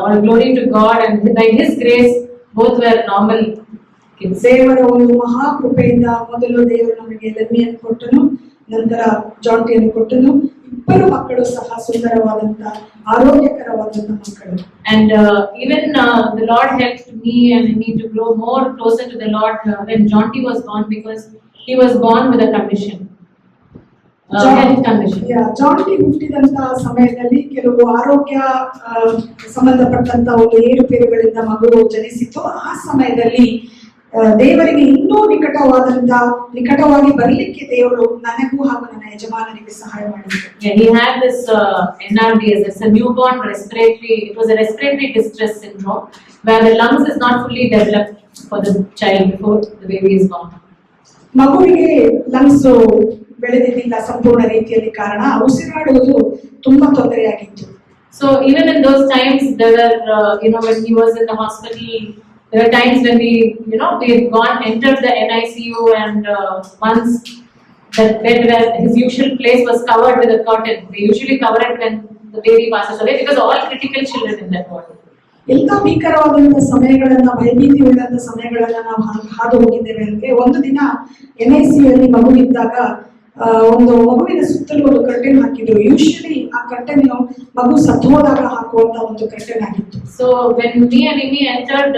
all glory to God, and by His grace, both were normal kids. ದೇವರ ಒಂದು ಮಹಾ ಕೃಪೆಯಿಂದ ಮೊದಲು ದೇವರು ನಮಗೆ ಲೆನ್ನಿಯನ್ನು ಕೊಟ್ಟನು, ನಂತರ ಜಾಂಟಿಯನ್ನು ಕೊಟ್ಟನು. ಇಬ್ಬರು ಮಕ್ಕಳು ಸಹ ಸುಂದರವಾದಂತ ಆರೋಗ್ಯಕರವಾದಂತ ಮಕ್ಕಳು. And even the Lord helped me and me to grow more closer to the Lord when Jonty was born, because he was born with a condition. Health condition. ಜಾಂಟಿ ಹುಟ್ಟಿದಂತ ಸಮಯದಲ್ಲಿ ಕೆಲವು ಆರೋಗ್ಯ ಸಂಬಂಧಪಟ್ಟಂತ ಒಂದು ಏರುಪೇರುಗಳಿಂದ ಮಗು ಜನಿಸಿತು. ಆ ಸಮಯದಲ್ಲಿ ದೇವರಿಗೆ ಇನ್ನೂ ನಿಕಟವಾಗಿ ಬರಲಿಕ್ಕೆ ದೇವರು ನನಗೂ ಹಾಗೂ ನನ್ನ ಯಜಮಾನನಿಗೆ ಸಹಾಯ ಮಾಡಿದರು. Yeah, he had this NRDS, it's a newborn respiratory, it was a respiratory distress syndrome, where the lungs is not fully developed for the child before the baby is born. ಮಗುವಿಗೆ ಲಂಗ್ಸ್ ಬೆಳೆದಿದ್ದಿಲ್ಲ ಸಂಪೂರ್ಣ ರೀತಿಯಲ್ಲಿ, ಕಾರಣ ಉಸಿರಾಡುವುದು ತುಂಬಾ ತೊಂದರೆಯಾಗಿತ್ತು. So even in those times, there were when he was in the hospital, there were times when we had entered the NICU, and once that bed where his usual place was covered with a curtain. They usually cover it when the baby passes away, because all critical children in that ward. ಎಂತ ಭೀಕರವಾದಂತಹ ಸಮಯಗಳನ್ನ, ಭಯಭೀತಿ ಉಳ್ಳಂತ ಸಮಯಗಳನ್ನ ನಾವು ಹಾದು ಹೋಗಿದ್ದೇವೆ ಅಂದ್ರೆ, ಒಂದು ದಿನ NIC ಅಲ್ಲಿ ಮಗುವಿದ್ದಾಗ ಒಂದು ಮಗುವಿನ ಸುತ್ತಲೂ ಒಂದು ಕರ್ಟೆನ್ ಹಾಕಿದ್ರು. ಯೂಶಲಿ ಆ ಕರ್ಟೆನ್ ಮಗು ಸತ್ತು ಹೋದಾಗ ಹಾಕುವಂತ ಒಂದು ಕರ್ಟೆನ್ ಆಗಿತ್ತು. So when me and Amy entered,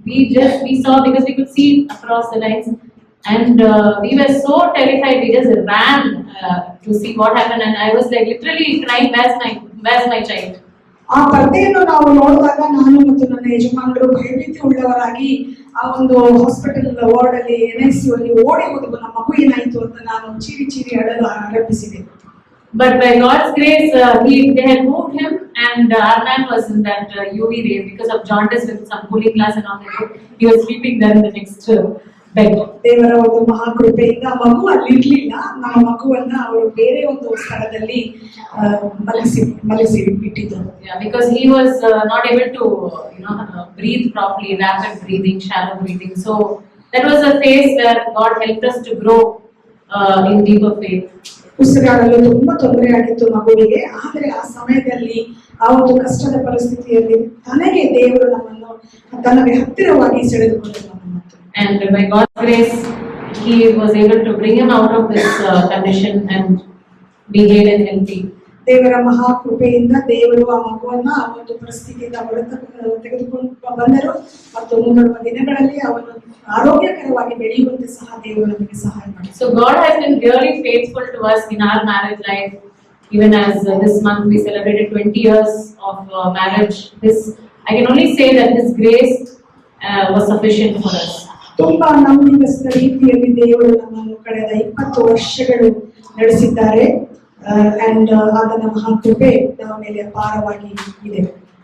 we saw, because we could see across the lines, and we were so terrified. We just ran to see what happened, and I was like literally crying, where's my child? ಆ ಪರ್ದೆಯನ್ನು ನಾವು ನೋಡಿದಾಗ ನಾನು ಮತ್ತು ನನ್ನ ಯಜಮಾನರು ಭಯಭೀತಿ ಉಳ್ಳವರಾಗಿ ಆ ಒಂದು hospital ward ಅಲ್ಲಿ NIC ಅಲ್ಲಿ ಓಡಿ ಹೋದವು. ನಮ್ಮ ಮಗು ಏನಾಯ್ತು ಅಂತ ನಾನು ಚೀರಿ ಅಳಲು ಆರಂಭಿಸಿದೆ. But by God's grace, they had moved him, and Arman was in that UV rays because of jaundice with some cooling glass and all that. He was sleeping there in the next bed. ದೇವರ ಒಂದು ಮಹಾಕೃಪೆಯಿಂದ ಮಗು ಅಲ್ಲಿ ಇರ್ಲಿಲ್ಲ. ನಮ್ಮ ಮಗುವನ್ನ ಅವರು ಬೇರೆ ಒಂದು ಸ್ಥಳದಲ್ಲಿ ಮಲಗಿಸಿ ಬಿಟ್ಟಿದ್ದರು. Yeah, because he was not able to, breathe properly, rapid breathing, shallow breathing. So that was a phase where God helped us to grow in deeper faith. ಉಸಿರಾಡಲು ತುಂಬಾ ತೊಂದರೆ ಆಗಿತ್ತು ಮಗುವಿಗೆ. ಆದರೆ ಆ ಸಮಯದಲ್ಲಿ, ಆ ಒಂದು ಕಷ್ಟದ ಪರಿಸ್ಥಿತಿಯಲ್ಲಿ ತನಗೆ ದೇವರು ನಮ್ಮನ್ನು ತನಗೆ ಹತ್ತಿರವಾಗಿ ಸೆಳೆದುಕೊಂಡರು. And by God's grace, He was able to bring him out of this condition and be healed and healthy. ದೇವರ ಮಹಾಕೃಪೆಯಿಂದ ದೇವರು ಆ ಮಗುವನ್ನ ಆ ಒಂದು ಪರಿಸ್ಥಿತಿಯಿಂದ ತೆಗೆದುಕೊಂಡು ಬಂದರು ಮತ್ತು ಮುಂಬರುವ ದಿನಗಳಲ್ಲಿ ಅವನು ಆರೋಗ್ಯಕರವಾಗಿ ಬೆಳೆಯುವಂತೆ ಸಹ ದೇವರು ನಮಗೆ ಸಹಾಯ ಮಾಡಿದರು. So God has been really faithful to us in our marriage life. Even as this month we celebrated 20 years of marriage. I can only say that His grace was sufficient for us. ತುಂಬಾ ನಂಬಿಕಸ್ಥ ರೀತಿಯಲ್ಲಿ ದೇವರು ನಮ್ಮನ್ನು ಕಳೆದ 20 ವರ್ಷಗಳು ನಡೆಸಿದ್ದಾರೆ. And ಆತನ ಮಹಾಕೃಪೆ ನಮ್ಮ ಮೇಲೆ ಅಪಾರವಾಗಿ ಇದೆ.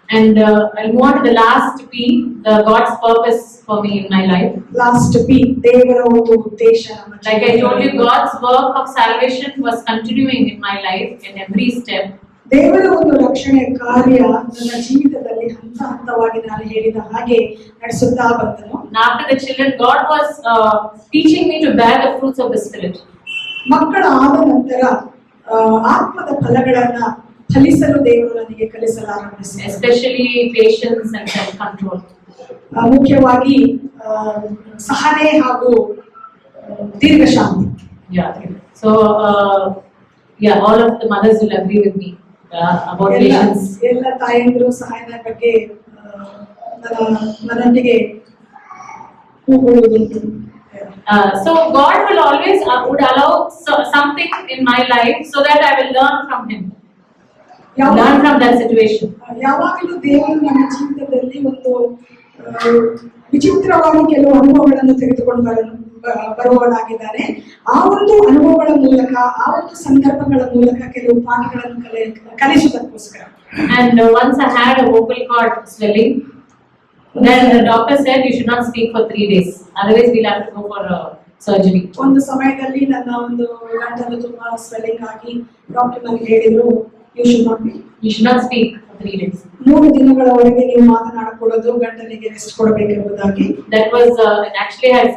And I'll move on to the last P, God's purpose for me in my life. Last P, ದೇವರ ಒಂದು ಉದ್ದೇಶ. Like I told you, God's work of salvation was continuing in my life in every step. ದೇವರ ಒಂದು ರಕ್ಷಣೆ ಕಾರ್ಯ ನನ್ನ ಜೀವಿತದಲ್ಲಿ ಹಂತವಾಗಿ ನಾನು ಹೇಳಿದ ಹಾಗೆ ನಡೆಸುತ್ತಾ ಬಂದನು. After the children, God was teaching me to bear the fruits of the Spirit. ಮಕ್ಕಳ ಆದ ನಂತರ ಆತ್ಮದ ಫಲಗಳನ್ನ ಫಲಿಸಲು ದೇವರು ನನಗೆ ಕಲಿಸಲಾರಂಭಿಸಿದ. Especially patience and self-control. ಮುಖ್ಯವಾಗಿ ಸಹನೆ ಹಾಗೂ ದೀರ್ಘಶಾಂತಿ. Yeah. So all of the mothers will agree with me about patience. ಎಲ್ಲ ತಾಯಂದಿರು ಸಹನೆ ಬಗ್ಗೆ ನನ್ನೊಂದಿಗೆ ಕೂಗುವುದುಂಟು. So God will always would allow something in my life so that I will learn from Him. Learn from that situation. ಯಾವಾಗಲೂ ದೇವರು ನನ್ನ ಜೀವಿತದಲ್ಲಿ ಒಂದು ವಿಚಿತ್ರವಾಗಿ ಕೆಲವು ಅನುಭವಗಳನ್ನು ತೆಗೆದುಕೊಂಡು ಬರುವವನಾಗಿದ್ದಾನೆ. ಆ ಒಂದು ಅನುಭವಗಳ ಮೂಲಕ, ಆ ಒಂದು ಸಂದರ್ಭಗಳ ಮೂಲಕ ಕೆಲವು ಪಾಠಗಳನ್ನು ಕಲಿಸುವುದಕ್ಕೋಸ್ಕರ. And once I had a vocal cord swelling, then the doctor said you should not speak for 3 days, otherwise we'll have to go for surgery. ಒಂದು ಸಮಯದಲ್ಲಿ ನನ್ನ ಒಂದು ಗಂಟಲು ತುಂಬಾ ಸ್ವೆಲ್ಲಿಂಗ್ ಆಗಿ ಡಾಕ್ಟರ್ ನನಗೆ ಹೇಳಿದ್ರು you should not speak for 3 days. 3 ದಿನಗಳವರೆಗೆ ನೀವು ಮಾತನಾಡಕೂಡದು, ಗಂಟಲಿಗೆ rest ಕೊಡಬೇಕೆಂಬುದಾಗಿ. That was actually I had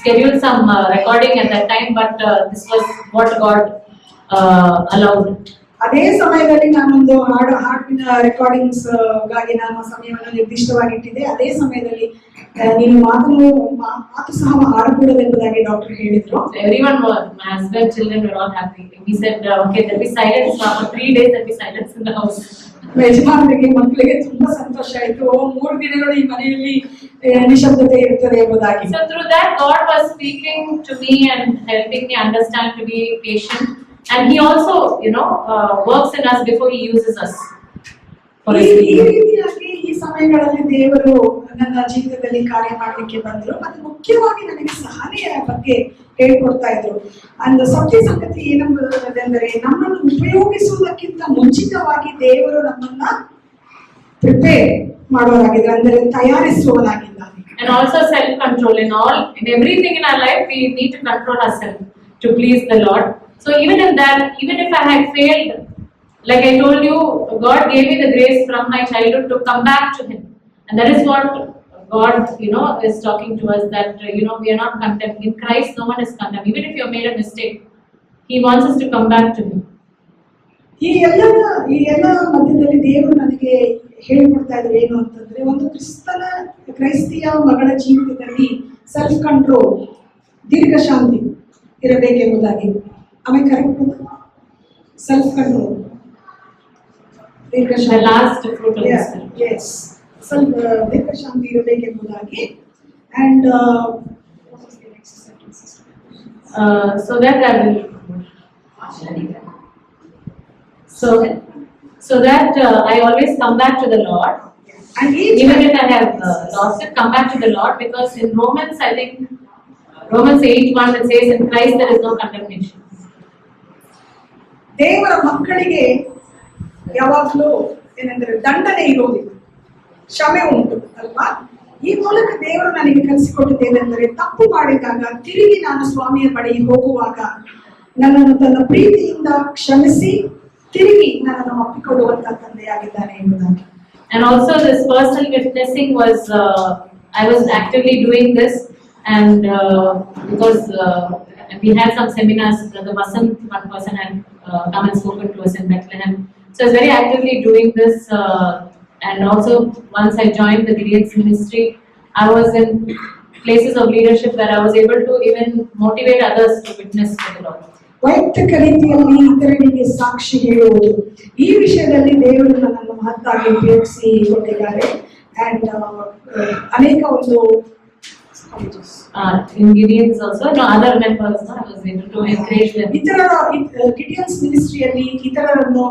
scheduled some recording at that time, but this was what God allowed. ಅದೇ ಸಮಯದಲ್ಲಿ ನಾನೊಂದು ಹಾಡಿನ ರೆಕಾರ್ಡಿಂಗ್ಸ್ ಗಾಗಿ ನಾನು ಸಮಯವನ್ನು ನಿರ್ದಿಷ್ಟವಾಗಿಟ್ಟಿದ್ದೆ. ಅದೇ ಸಮಯದಲ್ಲಿ ನೀನು ಮಾತು ಸಹ ಆಡಕೂಡದೆಂಬುದಾಗಿ ಡಾಕ್ಟರ್ ಹೇಳಿದ್ರು. Everyone was, my husband, children were all happy. He said, okay, there'll be silence for 3 days. There'll be silence in the house. ಯಜಮಾನರಿಗೆ ಮಕ್ಕಳಿಗೆ ತುಂಬಾ ಸಂತೋಷ ಆಯ್ತು. 3 ದಿನಗಳು ಈ ಮನೆಯಲ್ಲಿ ನಿಶಬ್ದತೆ ಇರ್ತದೆ ಎಂಬುದಾಗಿ. So through that, God was speaking to me and helping me understand to be patient. And He also, works in us before He uses us. ಈ ರೀತಿಯಾಗಿ ಈ ಸಮಯಗಳಲ್ಲಿ ದೇವರು ನನ್ನ ಜೀವಿತದಲ್ಲಿ ಕಾರ್ಯ ಮಾಡಲಿಕ್ಕೆ ಬಂದರು. ಮತ್ತು ಮುಖ್ಯವಾಗಿ ನನಗೆ ಸಹನೆಯ ಬಗ್ಗೆ ಹೇಳ್ಕೊಡ್ತಾ ಇದ್ರು. ಅಂದ ಸತ್ಯ ಸಂಗತಿ ಏನೆಂಬುದೆಂದರೆ, ನಮ್ಮನ್ನು ಉಪಯೋಗಿಸುವುದಕ್ಕಿಂತ ಮುಂಚಿತವಾಗಿ ದೇವರು ನಮ್ಮನ್ನ ಪ್ರಿಪೇರ್ ಮಾಡೋರಾಗಿದ್ದಾರೆ, ಅಂದರೆ ತಯಾರಿಸುವವರಾಗಿದ್ದಾರೆ. And also self-control in everything in our life, we need to control ourselves to please the Lord. So even in that, even if I had failed, like I told you, God gave me the grace from my childhood to come back to Him. And that is what God, is talking to us, that, we are not condemned. In Christ, no one is condemned. Even if you have made a mistake, He wants us to come back to Him. ಈ ಎಲ್ಲ ಮಧ್ಯದಲ್ಲಿ ದೇವರು ನನಗೆ ಹೇಳಿಕೊಡ್ತಾ ಇದ್ರು ಏನು ಅಂತಂದ್ರೆ, ಒಂದು ಕ್ರೈಸ್ತಿಯ ಮಗಳ ಜೀವಿತದಲ್ಲಿ ಸೆಲ್ಫ್ ಕಂಟ್ರೋಲ್, ದೀರ್ಘ ಶಾಂತಿ ಇರಬೇಕೆಂಬುದಾಗಿ. ಆಮೇಲೆ ಕರೆಕ್ಟ್, ಸೆಲ್ಫ್ ಕಂಟ್ರೋಲ್, ದೀರ್ಘ The Shanti, last fruit of the Spirit. yes, ಸ್ವಲ್ಪ ದೀರ್ಘ ಶಾಂತಿ ಇರಬೇಕೆಂಬುದಾಗಿ. And what was the next sentence? So that I will. So that I always come back to the Lord. And each Even if I have lost it, come back to the Lord, because in Romans, I think Romans 8:1 it says, in Christ there is no condemnation. ದೇವರ ಮಕ್ಕಳಿಗೆ ಯಾವಾಗಲೂ ಏನಂದ್ರೆ ದಂಡನೆ ಇರೋದಿಲ್ಲ, ಕ್ಷಮೆ ಉಂಟು ಅಲ್ವಾ. ಈ ಮೂಲಕ ದೇವರು ನನಗೆ ಕಲಿಸಿಕೊಟ್ಟಿದ್ದೇನೆಂದರೆ, ತಪ್ಪು ಮಾಡಿದಾಗ ತಿರುಗಿ ನಾನು ಸ್ವಾಮಿಯ ಬಳಿ ಹೋಗುವಾಗ ನನ್ನನ್ನು ತನ್ನ ಪ್ರೀತಿಯಿಂದ ಕ್ಷಮಿಸಿ ತಿರುಗಿ ನನ್ನನ್ನು ಒಪ್ಪಿಕೊಳ್ಳುವಂತ ತಂದೆಯಾಗಿದ್ದಾನೆ ಎಂಬುದಾಗಿ. And also this personal witnessing was, I was actively doing this, and because we had some seminars, Brother Vasant, one person had come and spoken to us in Bethlehem. So I was very actively doing this, and also once I joined the Gideon's ministry, I was in places of leadership where I was able to even motivate others to witness to the Lord. ವೈಯಕ್ತಿಕ ರೀತಿಯಲ್ಲಿ ಇತರರಿಗೆ ಸಾಕ್ಷಿ ಹೇಳುವುದು, ಈ ವಿಷಯದಲ್ಲಿ ದೇವರು ನನ್ನನ್ನು ಮಹತ್ತಾಗಿ ಉಪಯೋಗಿಸಿ ಕೊಟ್ಟಿದ್ದಾರೆ. ಅಂಡ್ ಅನೇಕ ಒಂದು in Gideon's also, no other members, no, I was able to encourage them. ಗಿಡಿಯನ್ಸ್ ಮಿನಿಸ್ಟ್ರಿಯಲ್ಲಿ ಇತರರನ್ನು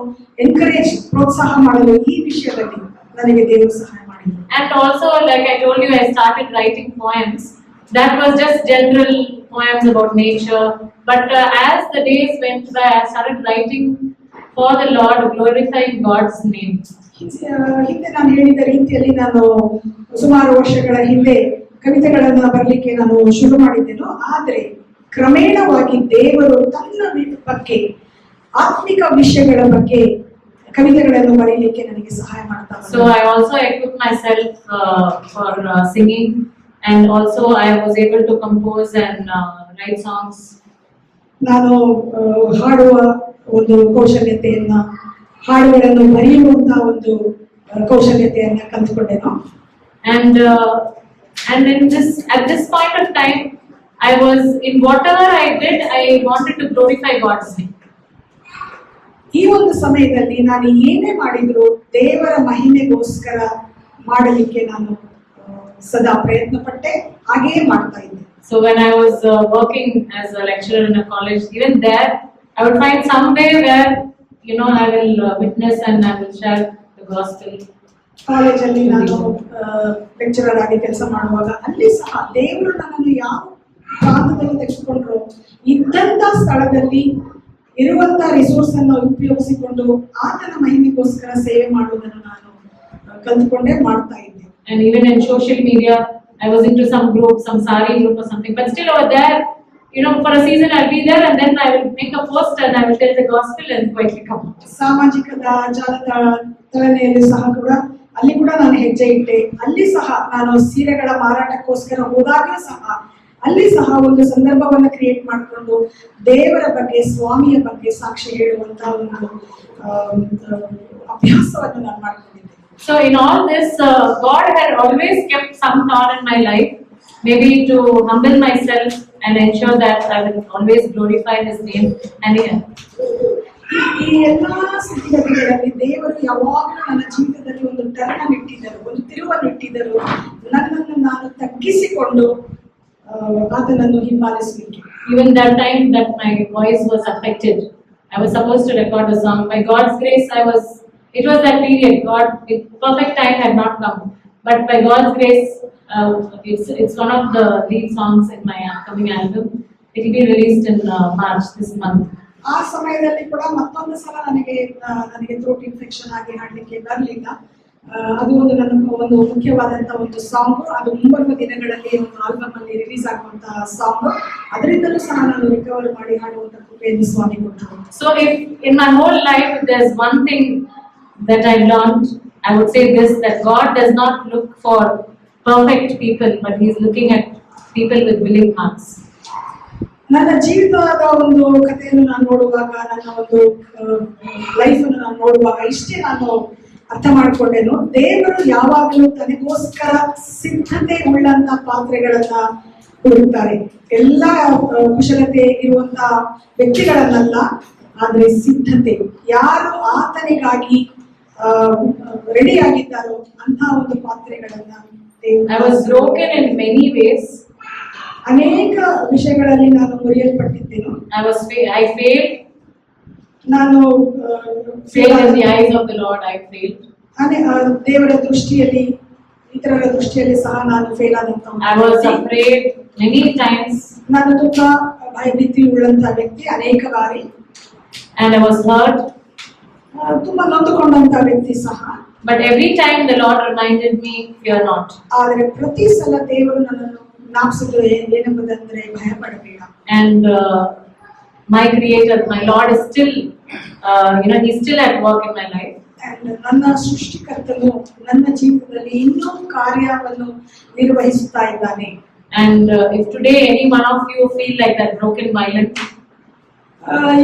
ಎನ್ಕರೇಜ್, ಪ್ರೋತ್ಸಾಹ ಮಾಡಲು ಈ ವಿಷಯದಲ್ಲಿ ನನಗೆ ದೇವರು ಸಹಾಯ ಮಾಡಿದರು. And also, like I told you, I started writing poems. That was just general poems about nature. But as the days went by, I started writing for the Lord, glorifying God's name. ಹಿಂದೆ ನಾನು ಹೇಳಿದ ರೀತಿಯಲ್ಲಿ ನಾನು ಸುಮಾರು ವರ್ಷಗಳ ಹಿಂದೆ ಕವಿತೆಗಳನ್ನ ಬರಲಿಕ್ಕೆ ನಾನು ಶುರು ಮಾಡಿದ್ದೆನು. ಆದರೆ ಕ್ರಮೇಣವಾಗಿ ದೇವರು ತನ್ನ ಬಗ್ಗೆ, ಆತ್ಮಿಕ ವಿಷಯಗಳ ಬಗ್ಗೆ ಕವಿತೆಗಳನ್ನು ಬರೆಯಲಿಕ್ಕೆ ನನಗೆ ಸಹಾಯ ಮಾಡ್ತಾ. So I also equipped myself for singing, and also I was able to compose and write songs. ನಾನು ಹಾಡುವ ಒಂದು ಕೌಶಲ್ಯತೆಯನ್ನ, ಹಾಡುಗಳನ್ನು ಬರೆಯುವಂತಹ ಒಂದು ಕೌಶಲ್ಯತೆಯನ್ನ ಕಲಿತುಕೊಂಡೆನು. And at this point of time, I was in whatever I did, I wanted to glorify God's name. ಈ ಒಂದು ಸಮಯದಲ್ಲಿ ನಾನು ಏನೇ ಮಾಡಿದ್ರು ದೇವರ ಮಹಿಮೆಗೋಸ್ಕರ ಮಾಡಲಿಕ್ಕೆ ನಾನು ಸದಾ ಪ್ರಯತ್ನ ಪಟ್ಟೆ, ಹಾಗೆಯೇ ಮಾಡ್ತಾ ಇದ್ದೆ. So when I was working as a lecturer in a college, even there I would find some way where, you know, I will witness and I will share the gospel. ಕಾಲೇಜಲ್ಲಿ ನಾನು ಲೆಕ್ಚರರ್ ಆಗಿ ಕೆಲಸ ಮಾಡುವಾಗ ಅಲ್ಲಿ ಸಹ ದೇವರು ನನ್ನನ್ನು ಯಾವ ಪ್ರಾಂತದಲ್ಲಿ ತೆಗೆದುಕೊಂಡ್ರು, ಇದ್ದಂತ ಸ್ಥಳದಲ್ಲಿ ಇರುವಂತಹ ರಿಸೋರ್ಸ್ ಅನ್ನು ಉಪಯೋಗಿಸಿಕೊಂಡು ಆತನ ಮಹಿಮೆಗೋಸ್ಕರ ಸೇವೆ ಮಾಡುವುದನ್ನು ನಾನು ಕಲ್ತ್ಕೊಂಡೇ ಮಾಡ್ತಾ ಇದ್ದೆ. And even in social media, I was into some group, some sari group or something, but still over there, you know, for a season I'll be there and then I will make a post and I will tell the gospel and quietly come out. ಸಾಮಾಜಿಕದ ಜಾಲತಾಣದಲ್ಲಿ ಸಹ ಕೂಡ ಅಲ್ಲಿ ಕೂಡ ನಾನು ಹೆಜ್ಜೆ ಇಟ್ಟೆ. ಅಲ್ಲಿ ಸಹ ನಾನು ಸೀರೆಗಳ ಮಾರಾಟಕ್ಕೋಸ್ಕರ ಹೋದಾಗಲೂ ಸಹ ಅಲ್ಲಿ ಸಹ ಒಂದು ಸಂದರ್ಭವನ್ನು ಕ್ರಿಯೇಟ್ ಮಾಡಿಕೊಂಡು ದೇವರ ಬಗ್ಗೆ, ಸ್ವಾಮಿಯ ಬಗ್ಗೆ ಸಾಕ್ಷಿ ಹೇಳುವಂತಹ ಒಂದು ಅಭ್ಯಾಸವನ್ನು ನಾನು ಮಾಡಿಕೊಂಡಿದ್ದೆ. So in all this, God had always kept some thought in my life, maybe to humble myself and ensure that I will always glorify His name. And ಈ ಎಲ್ಲಾ ಸ್ಥಿತಿಗತಿಗಳಲ್ಲಿ ದೇವರು ಯಾವಾಗಲೂ ನನ್ನ ಜೀವಿತದಲ್ಲಿ ಒಂದು ಟರ್ನ್ ಇಟ್ಟಿದ್ದರು, ಒಂದು ತಿರುವನ್ನು ಇಟ್ಟಿದ್ದರು, ನನ್ನನ್ನು ನಾನು ತಗ್ಗಿಸಿಕೊಂಡು ಆತನನ್ನು ಹಿಂಬಾಲಿಸಲಿಕ್ಕೆ. Even that time that my voice was affected, I was supposed to record a song. By God's grace, it was that period. Perfect time had not come, but by God's grace, it's one of the lead songs in my upcoming album. It will be released in March this month. ಆ ಸಮಯದಲ್ಲಿ ಕೂಡ ಮತ್ತೊಂದು ಸಲ ನನಗೆ throat infection ಆಗಿ ಹಾಡಲಿಕ್ಕೆ ಬರಲಿಲ್ಲ. ಅದು ಒಂದು ಮುಖ್ಯವಾದಂತಹ ಒಂದು ಸಾಂಗ್. ಅದು ಮುಂಬರುವ ದಿನಗಳಲ್ಲಿ ಒಂದು ಆಲ್ಬಮ್ ಅಲ್ಲಿ ರಿಲೀಸ್ ಆಗುವಂತಹ ಸಾಂಗ್. ಅದರಿಂದಲೂ ಸಹ ನಾನು ರಿಕವರ್ ಮಾಡಿ ಹಾಡುವಂತ ಕೃಪೆಯನ್ನು ಸ್ವಾಮಿ ಕೊಟ್ಟರು. So if in my whole life there's one thing that I learned, I would say this, that God does not look for perfect people, but He is looking at people with willing hearts. ನನ್ನ ಜೀವಿತದ ಒಂದು ಕಥೆಯನ್ನು ನಾನು ನೋಡುವಾಗ, ನನ್ನ ಒಂದು life ಅನ್ನು ನಾನು ನೋಡುವಾಗ ಇಷ್ಟೇ ನಾನು ಅರ್ಥ ಮಾಡ್ಕೊಂಡೇನು, ದೇವರು ಯಾವಾಗಲೂ ತನಗೋಸ್ಕರ ಸಿದ್ಧತೆ ಉಳ್ಳಂತ ಪಾತ್ರೆಗಳನ್ನ ಹುಡುಕ್ತಾರೆ. ಎಲ್ಲ ಕುಶಲತೆ ಇರುವಂತ ವ್ಯಕ್ತಿಗಳನ್ನಲ್ಲ, ಆದ್ರೆ ಸಿದ್ಧತೆ ಯಾರು ಆತನಿಗಾಗಿ ರೆಡಿ ಆಗಿದ್ದಾರೋ ಅಂತ ಒಂದು ಪಾತ್ರೆಗಳನ್ನ I was broken in many ways. ಅನೇಕ ವಿಷಯಗಳಲ್ಲಿ ನಾನು ಮುರಿಯಲ್ಪಟ್ಟಿದ್ದೇನೆ. I failed. ನಾನು Failed in the eyes of the Lord. I failed. ದೇವರ ದೃಷ್ಟಿಯಲ್ಲಿ, ಇತರರ ದೃಷ್ಟಿಯಲ್ಲಿ ಸಹ ನಾನು ಫೇಲ್ ಆದಂತ. I was afraid many times. ನಾನು ತುಂಬಾ ಭಯಭೀತಿ ಉಳ್ಳಂತ ವ್ಯಕ್ತಿ ಅನೇಕ ಬಾರಿ. And I was hurt. ತುಂಬಾ ನೊಂದುಕೊಂಡಂತ ವ್ಯಕ್ತಿ ಸಹ. But every time the Lord reminded me, fear not. ಆದರೆ ಪ್ರತಿ ಸಲ ದೇವರು ನನ್ನನ್ನು ಜ್ಞಾಪಿಸಿದ್ರು ಏನೆಂಬುದಂದ್ರೆ ಭಯ ಪಡಬೇಡ. And my Creator, my Lord is still, He's still at work in my life. And ನನ್ನ ಸೃಷ್ಟಿಕರ್ತನು ನನ್ನ ಜೀವನದಲ್ಲಿ ಇನ್ನೂ ಕಾರ್ಯವನ್ನು ನಿರ್ವಹಿಸುತ್ತಾ ಇದ್ದಾನೆ. And if today any one of you feel like that broken violin,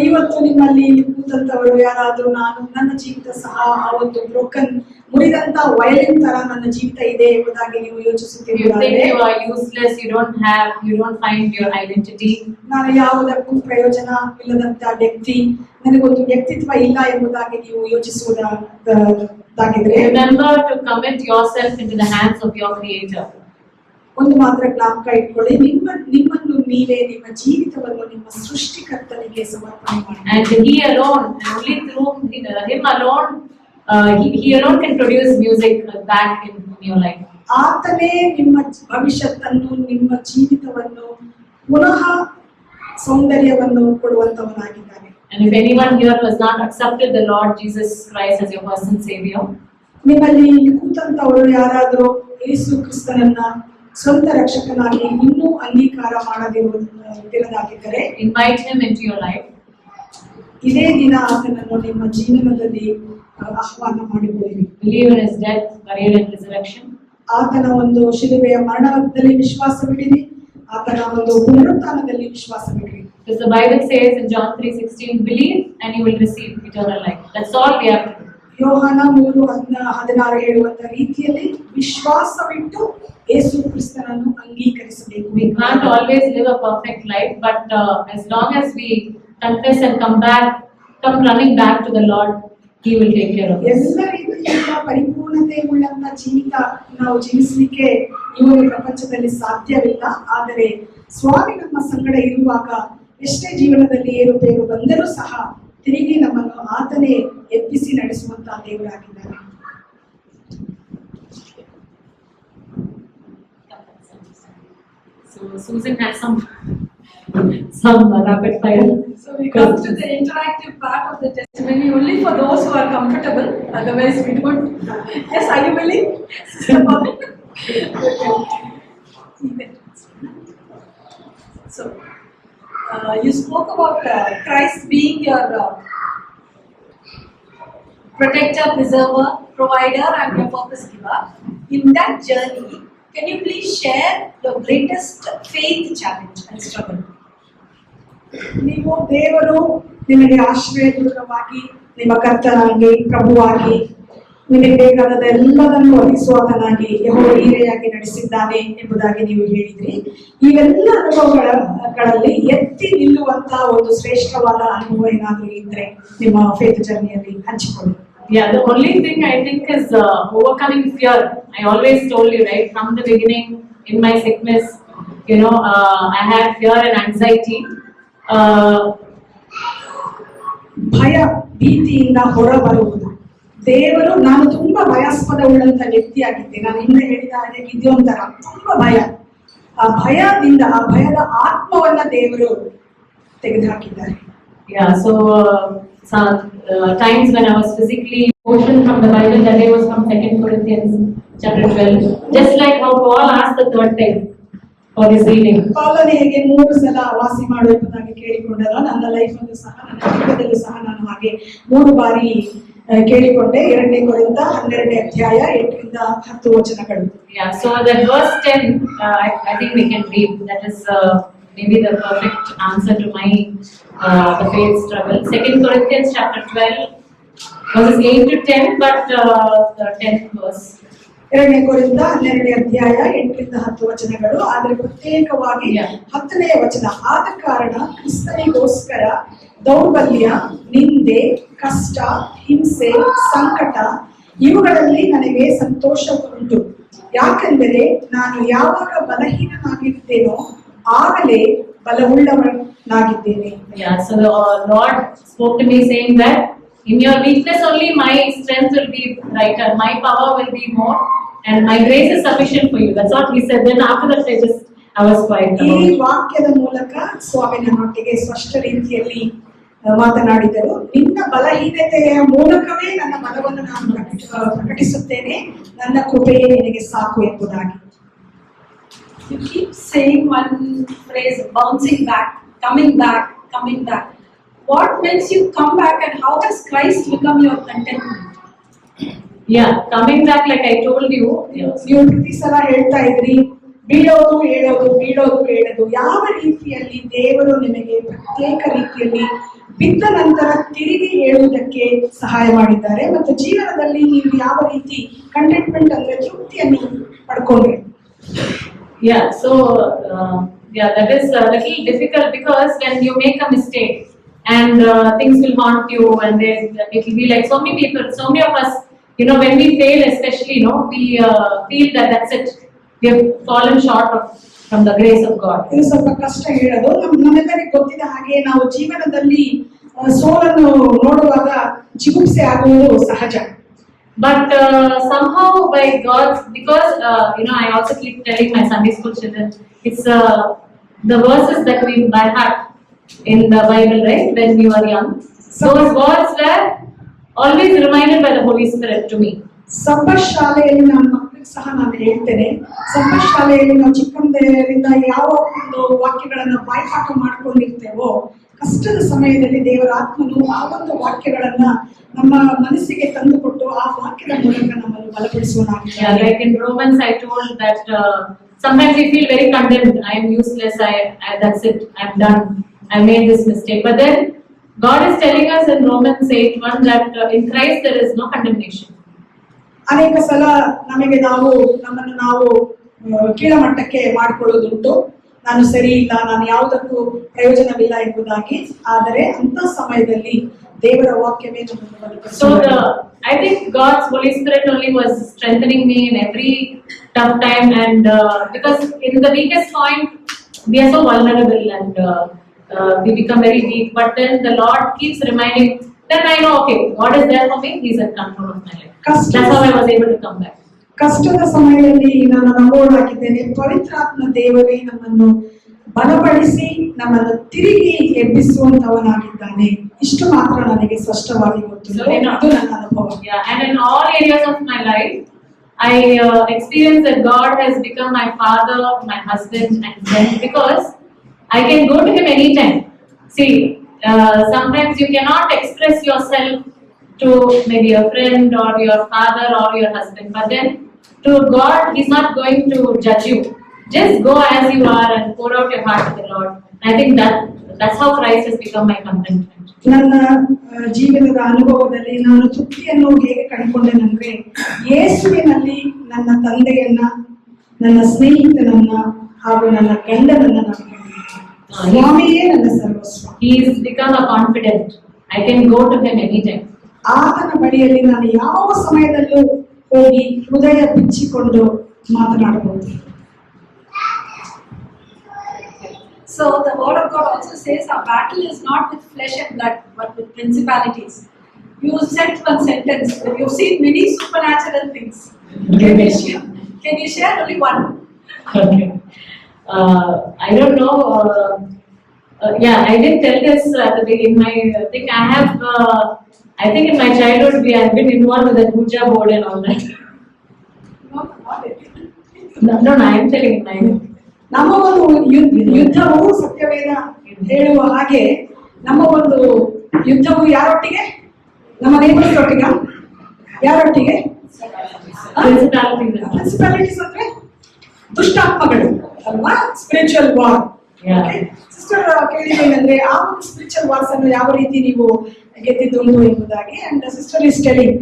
ಇವತ್ತು ನಿಮ್ಮಲ್ಲಿ ಕೂತಂತವರು ಯಾರಾದ್ರೂ ನನ್ನ ಜೀವಿತ ಸಹ ಆ ಒಂದು ಬ್ರೋಕನ್ ಮುರಿದಂತ ವಯಲಿನ್ ತರ ನನ್ನ ಜೀವಿತ ಇದೆ ಎಂಬುದಾಗಿ ನೀವು ಯೋಚಿಸುತ್ತೀರಾ? you are useless, you don't find your identity. ನಾನು ಯಾವುದಕ್ಕೂ ಪ್ರಯೋಜನ ಇಲ್ಲದಂತ ವ್ಯಕ್ತಿ, ನನಗೊಂದು ವ್ಯಕ್ತಿತ್ವ ಇಲ್ಲ ಎಂಬುದಾಗಿ ನೀವು ಯೋಚಿಸುವುದಾಗಿದ್ರೆ, remember to commit yourself into the hands of your Creator. ಒಂದು ಮಾತ್ರ ಜ್ಞಾಪಕ ಇಟ್ಕೊಳ್ಳಿ, ನಿಮ್ಮನ್ನು ನೀವೇ, ನಿಮ್ಮ ಜೀವಿತವನ್ನು ನಿಮ್ಮ ಸೃಷ್ಟಿಕರ್ತನಿಗೆ ಸಮರ್ಪಣೆ ಮಾಡಿ. And He alone, only through Him alone, He alone can produce music back in your life. ಆತನೇ ನಿಮ್ಮ ಭವಿಷ್ಯತ್ತನ್ನು, ನಿಮ್ಮ ಜೀವಿತವನ್ನು ಪುನಃ ಸೌಂದರ್ಯವನ್ನು ಕೊಡುವಂತವನಾಗಿದ್ದಾನೆ. And if anyone here has not accepted the Lord Jesus Christ as your personal Savior, ನಿಮ್ಮಲ್ಲಿ ಕೂತಂತವರು ಯಾರಾದರೂ ಯೇಸು ಕ್ರಿಸ್ತನನ್ನ ಸ್ವಂತ ರಕ್ಷಕನಾಗಿ ಇನ್ನೂ ಅಂಗೀಕಾರ ಮಾಡದಿರುವುದಾಗಿದ್ದರೆ, invite Him into your life. ಇದೇ ದಿನ ಆತನನ್ನು ನಿಮ್ಮ ಜೀವನದಲ್ಲಿ ಆಹ್ವಾನ ಮಾಡಿಕೊಳ್ಳಿ. Believe in His death, burial and resurrection. ಆತನ ಒಂದು ಶಿಲುಬೆಯ ಮರಣದಲ್ಲಿ ವಿಶ್ವಾಸವಿಡಿರಿ, ಆತನ ಒಂದು ಪುನರುತ್ಥಾನದಲ್ಲಿ ವಿಶ್ವಾಸವಿಡಿರಿ. Because the Bible says in John 3:16, believe and you will receive eternal life. That's all we have to do. ಯೋಹಾನ 3:16 ಹೇಳುವಂತ ರೀತಿಯಲ್ಲಿ ವಿಶ್ವಾಸವಿಟ್ಟು ಯೇಸು ಕ್ರಿಸ್ತನನ್ನು ಅಂಗೀಕರಿಸಬೇಕು. We can't always live a perfect life, but as long as we confess and come running back to the Lord, He will take care of us. ಎಲ್ಲ ರೀತಿಯ ಪರಿಪೂರ್ಣತೆ ಉಳ್ಳಂತ ಜೀವಿತ ನಾವು ಜೀವಿಸಲಿಕ್ಕೆ ಈ ಒಂದು ಪ್ರಪಂಚದಲ್ಲಿ ಸಾಧ್ಯವಿಲ್ಲ. ಆದರೆ ಸ್ವಾಮಿ ನಮ್ಮ ಸಂಗಡ ಇರುವಾಗ ಎಷ್ಟೇ ಜೀವನದಲ್ಲಿ ಏರುಪೇರು ಬಂದರೂ ಸಹ ತಿರುಗಿ ನಮ್ಮನ್ನು ಆತನೇ ಎಬ್ಬಿಸಿ ನಡೆಸುವಂತ ದೇವರಾಗಿದ್ದಾನೆ. So Susan has some rapid fire. So we come to the interactive part of the testimony only for those who are comfortable. Otherwise, we don't. Yes, are you willing, Sister Bobby? Okay. So you spoke about Christ being your protector, preserver, provider, and your purpose giver. In that journey, can you please share your greatest faith challenge and struggle? ನೀವು ದೇವರು ನಿಮಗೆ ಆಶ್ರಯದುರ್ಗವಾಗಿ, ನಿಮ್ಮ ಕರ್ತನಾಗಿ, ಪ್ರಭುವಾಗಿ, ನಿಮಗೆ ಬೇಕಾದ ಎಲ್ಲದನ್ನು ಒದಗಿಸುವಾತನಾಗಿ, ಯೆಹೋವ ಈರೆಯಾಗಿ ನಡೆಸಿದ್ದಾನೆ ಎಂಬುದಾಗಿ ನೀವು ಹೇಳಿದ್ರಿ. ಇವೆಲ್ಲ ಅನುಭವಗಳಲ್ಲಿ ಎತ್ತಿ ನಿಲ್ಲುವಂತಹ ಒಂದು ಶ್ರೇಷ್ಠವಾದ ಅನುಭವ ಏನಾದರೂ ಇದ್ರೆ ನಿಮ್ಮ ಫೇತ್ ಜರ್ನಿಯಲ್ಲಿ ಹಂಚಿಕೊಳ್ಳಿ. Yeah, the only thing I think is overcoming fear. I always told you, right, from the beginning in my sickness, I had fear and anxiety. ಭಯ, ಭೀತಿಯಿಂದ ಹೊರಬರುವುದು. ದೇವರು, ನಾನು ತುಂಬಾ ಭಯಾಸ್ಪದ ಉಳ್ಳಂತ ವ್ಯಕ್ತಿಯಾಗಿದ್ದೆ. ನಾನು ಹಿಂದೆ ಹೇಳಿದ ಹಾಗೆ ಗಿದ್ಯೋನ್ ತರ ತುಂಬಾ ಭಯ. ಆ ಭಯದಿಂದ, ಆ ಭಯದ ಆತ್ಮವನ್ನ ದೇವರು ತೆಗೆದುಹಾಕಿದ್ದಾರೆ. Yeah, so some times when I was physically portion from the Bible that day was from 2 Corinthians chapter 12. Just like how Paul asked the third time for his healing. ಪೌಲನು ಹೇಗೆ 3 ಸಲ ವಾಸಿ ಮಾಡು ಎಂಬುದಾಗಿ ಕೇಳಿಕೊಂಡರ, ನನ್ನ ಲೈಫಲ್ಲೂ ಸಹ, ನನ್ನ ಜೀವಿತದಲ್ಲೂ ಸಹ ನಾನು ಹಾಗೆ 3 ಬಾರಿ ಕೇಳಿಕೊಂಡೆ. 2 ಕೊರಿಂಥ 12ನೇ ಅಧ್ಯಾಯ 8ರಿಂದ 10 ವಚನಗಳು. Yeah, so that verse 10, I think we can read. That is maybe the perfect answer to my the faith struggle. 2 Corinthians chapter 12 verses 8 to 10, but the 10th verse. 2 ಕೊರಿಂಥ 12ನೇ ಅಧ್ಯಾಯ 8ರಿಂದ 10 ವಚನಗಳು. ಆದರೆ ಪ್ರತ್ಯೇಕವಾಗಿ Yeah. 10ನೇ ವಚನ, ಆದ ಕಾರಣ ಕ್ರಿಸ್ತನಿಗೋಸ್ಕರ ದೌರ್ಬಲ್ಯ, ನಿಂದೆ, ಕಷ್ಟ, ಹಿಂಸೆ, ಸಂಕಟ ಇವುಗಳಲ್ಲಿ ನನಗೆ ಸಂತೋಷ ಉಂಟು. ಯಾಕೆಂದರೆ ನಾನು ಯಾವಾಗ ಬಲಹೀನನಾಗಿದ್ದೇನೋ ಆಗಲೇ ಬಲವುಳ್ಳವನಾಗಿದ್ದೇನೆ. Yeah, so the Lord spoke to me saying that in your weakness only my strength will be brighter, my power will be more, and my grace is sufficient for you. That's what he said. Then after that I was quiet. ಈ ವಾಕ್ಯದ ಮೂಲಕ ಸ್ವಾಮಿ ನನ್ನೊಟ್ಟಿಗೆ ಸ್ಪಷ್ಟ ರೀತಿಯಲ್ಲಿ ಮಾತನಾಡಿದರು. ನಿನ್ನ ಬಲಹೀನತೆಯ ಮೂಲಕವೇ ನನ್ನ ಬಲವನ್ನು ನಾನು ಪ್ರಕಟಿಸುತ್ತೇನೆ, ನನ್ನ ಕೃಪೆಯೇ ನಿನಗೆ ಸಾಕು ಎಂಬುದಾಗಿ. You keep saying one phrase, bouncing back, coming back, coming back. What makes you come back, and how has Christ become your contentment? Yeah, coming back like I told you. ನೀವು ಪ್ರತಿ ಸಲ ಹೇಳ್ತಾ ಇದ್ರಿ, ಬೀಳೋದು ಹೇಳೋದು, ಬೀಳೋದು ಹೇಳೋದು. ಯಾವ ರೀತಿಯಲ್ಲಿ ದೇವರು ನಿಮಗೆ ಪ್ರತ್ಯೇಕ ರೀತಿಯಲ್ಲಿ ಬಿದ್ದ ನಂತರ ತಿರುಗಿ ಹೇಳುವುದಕ್ಕೆ ಸಹಾಯ ಮಾಡಿದ್ದಾರೆ, ಮತ್ತು ಜೀವನದಲ್ಲಿ ನೀವು ಯಾವ ರೀತಿ ಕಂಟೆಂಟ್ಮೆಂಟ್ ಅಂದ್ರೆ ತೃಪ್ತಿಯನ್ನು ಪಡ್ಕೊಂಡ್ರಿ. Yeah, so yeah, that is a little difficult because when you make a mistake and things will haunt you, and it will be like so many people, so many of us, when we fail, especially, we feel that that's it, we have fallen short from the grace of God. ಇದು ಸ್ವಲ್ಪ ಕಷ್ಟ ಹೇಳೋದು. ನಮ್ಮೆಲ್ಲರಿಗೂ ಗೊತ್ತಿದ ಹಾಗೆ ನಾವು ಜೀವನದಲ್ಲಿ ಸೋಲನ್ನು ನೋಡುವಾಗ ಜಿಗುಪ್ಸೆ ಆಗುವುದು ಸಹಜ. But somehow by God's, because I also keep telling my Sunday school children, it's the verses that we by heart in the Bible, right? When you are young, those words were always reminded by the Holy Spirit to me. Sampath ಶಾಲೆಯಲ್ಲಿ ನನ್ನ ಮಕ್ಕಳಿಗೆ ಸಹ ನಾನು ಹೇಳ್ತೇನೆ, ಸಂಪತ್ ಶಾಲೆಯಲ್ಲಿ ನಾವು ಚಿಕ್ಕಂದರಿಂದ ಯಾವ ಒಂದು ವಾಕ್ಯಗಳನ್ನ ಬಾಯ್ಪಾಠ ಮಾಡ್ಕೊಂಡಿರ್ತೇವೋ, ಕಷ್ಟದ ಸಮಯದಲ್ಲಿ ದೇವರ ಆತ್ಮನು ಆ ಒಂದು ವಾಕ್ಯಗಳನ್ನ ನಮ್ಮ ಮನಸ್ಸಿಗೆ ತಂದುಕೊಟ್ಟು ಆ ವಾಕ್ಯದ ಮೂಲಕ ನಮ್ಮನ್ನು ಬಲಪಡಿಸುವನಾಗಿದ್ದಾನೆ. Yeah, like in Romans I told that sometimes we feel very condemned. I am useless, I that's it, I'm done, I made this mistake. But then God is telling us in Romans 8:1 that in Christ there is no condemnation. ಅನೇಕ ಸಲ ನಮ್ಮನ್ನು ನಾವು ಕೀಳಮಟ್ಟಕ್ಕೆ ಮಾಡಿಕೊಳ್ಳೋದುಂಟು, ನಾನು ಸರಿ ಇಲ್ಲ, ನಾನು ಯಾವುದಕ್ಕೂ ಪ್ರಯೋಜನವಿಲ್ಲ ಎಂಬುದಾಗಿ. ಆದರೆ ಅಂತ ಸಮಯದಲ್ಲಿ ದೇವರ ವಾಕ್ಯವೇ ನಮ್ಮನ್ನು ಬಲಪಡಿಸುತ್ತದೆ. So I think God's Holy Spirit only was strengthening me in every tough time, and because in the weakest point we are so vulnerable and we become very weak. But then the Lord keeps reminding. Then I know, okay, God is there for me. He's in control of my life. That's how I was able to come back. ಕಷ್ಟದ ಸಮಯದಲ್ಲಿ ನಾನು ನಂಬೋಳಾಗಿದ್ದೇನೆ, ಪವಿತ್ರಾತ್ಮ ದೇವರೇ ನಮ್ಮನ್ನು ಬಲಪಡಿಸಿ ನಮ್ಮನ್ನು ತಿರುಗಿ ಎಬ್ಬಿಸುವಂತವನಾಗಿದ್ದಾನೆ. ಇಷ್ಟು ಮಾತ್ರ ನನಗೆ ಸ್ಪಷ್ಟವಾಗಿ ಗೊತ್ತು. ಇದು ನನ್ನ ಅನುಭವ. Yeah, and in all areas of my life, I experience that God has become my father, my husband, and friend, because I can go to Him anytime. See, sometimes you cannot express yourself to maybe a friend or your father or your husband, but then to God, He's not going to judge you. Just go as you are and pour out your heart to the Lord. I think that's how Christ has become my contentment. ನನ್ನ ಜೀವನದ ಅನುಭವದಲ್ಲಿ ನಾನು ತೃಪ್ತಿಯನ್ನು ಹೇಗೆ ಕಂಡುಕೊಂಡೆನಂದ್ರೆ, ಯೇಸುವಿನಲ್ಲಿ ನನ್ನ ತಂದೆಯನ್ನ, ನನ್ನ ಸ್ನೇಹಿತನನ್ನ ಹಾಗೂ ನನ್ನ ಗಂಡನನ್ನ ನಾನು ಕಂಡಿದ್ದೇನೆ. ಸ್ವಾಮಿಯೇ ನನ್ನ ಸರ್ವಸ್ವ. He has become a confidant. I can go to Him anytime. ಆತನ ಬಳಿಯಲ್ಲಿ ನಾನು ಯಾವ ಸಮಯದಲ್ಲೂ ಹೋಗಿ ಹೃದಯ ಬಿಚ್ಚಿಕೊಂಡು ಮಾತನಾಡಬಹುದು. So the word of God also says our battle is not with flesh and blood, but with principalities. You said one sentence, you've seen many supernatural things. Can you share only one? Okay. I don't know. Yeah, I did tell this at the beginning. I think in my childhood I have been involved with the puja board and all that. No, I am telling you. ನಮ್ಮ ಒಂದು ಯುದ್ಧವು ಸತ್ಯವೇದ ಹೇಳುವ ಹಾಗೆ, ನಮ್ಮ ಒಂದು ಯುದ್ಧವು ಯಾರೊಟ್ಟಿಗೆ? ನಮ್ಮ neighbours ಯಾರೊಟ್ಟಿಗೆ? ಪ್ರಿನ್ಸಿಪಾಲಿಟೀಸ್ ಅಂದ್ರೆ ದುಷ್ಟಾತ್ಮಗಳು ಅಲ್ವಾ, ಸ್ಪಿರಿಚುವಲ್ ವಾರ್. ಸಿಸ್ಟರ್ ಕೇಳಿದ್ದೇನೆಂದ್ರೆ, ಆ ಒಂದು ಸ್ಪಿರಿಚುವಲ್ ವಾರ್ಸ್ ಅನ್ನು ಯಾವ ರೀತಿ ನೀವು ಗೆದ್ದಿದ್ದುಂಟು ಎಂಬುದಾಗಿ. And sister is telling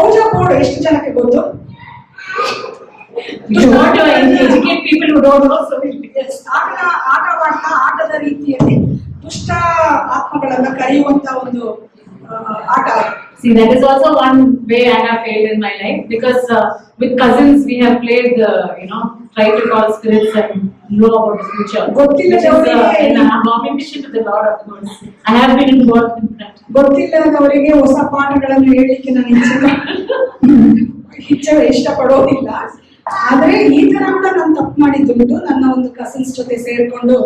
Ouija board ಎಷ್ಟು ಜನಕ್ಕೆ ಗೊತ್ತು? You want to educate people who don't know, so Yes, ಆಟವಾಡ್ತಾ ಆಟದ ರೀತಿಯಲ್ಲಿ ದುಷ್ಟ ಆತ್ಮಗಳನ್ನ ಕರೆಯುವಂತ ಒಂದು ಆಟ. see, that is also one way I have failed in my life, because with cousins we have played, try to call spirits and know about the future. Which is an abomination to the Lord, of course. I have been involved in that. ಗೊತ್ತಿಲ್ಲದವರಿಗೆ ಹೊಸ ಪಾಠಗಳನ್ನು ಹೇಳಲಿಕ್ಕೆ ನಾನು ಇಷ್ಟಪಡೋದಿಲ್ಲ. ಆದ್ರೆ ಈ ತರ ಕೂಡ ನಾನು ತಪ್ಪು ಮಾಡಿದ್ದುಂಟು. ನನ್ನ ಒಂದು ಕಸಿನ್ಸ್ ಜೊತೆ ಸೇರ್ಕೊಂಡು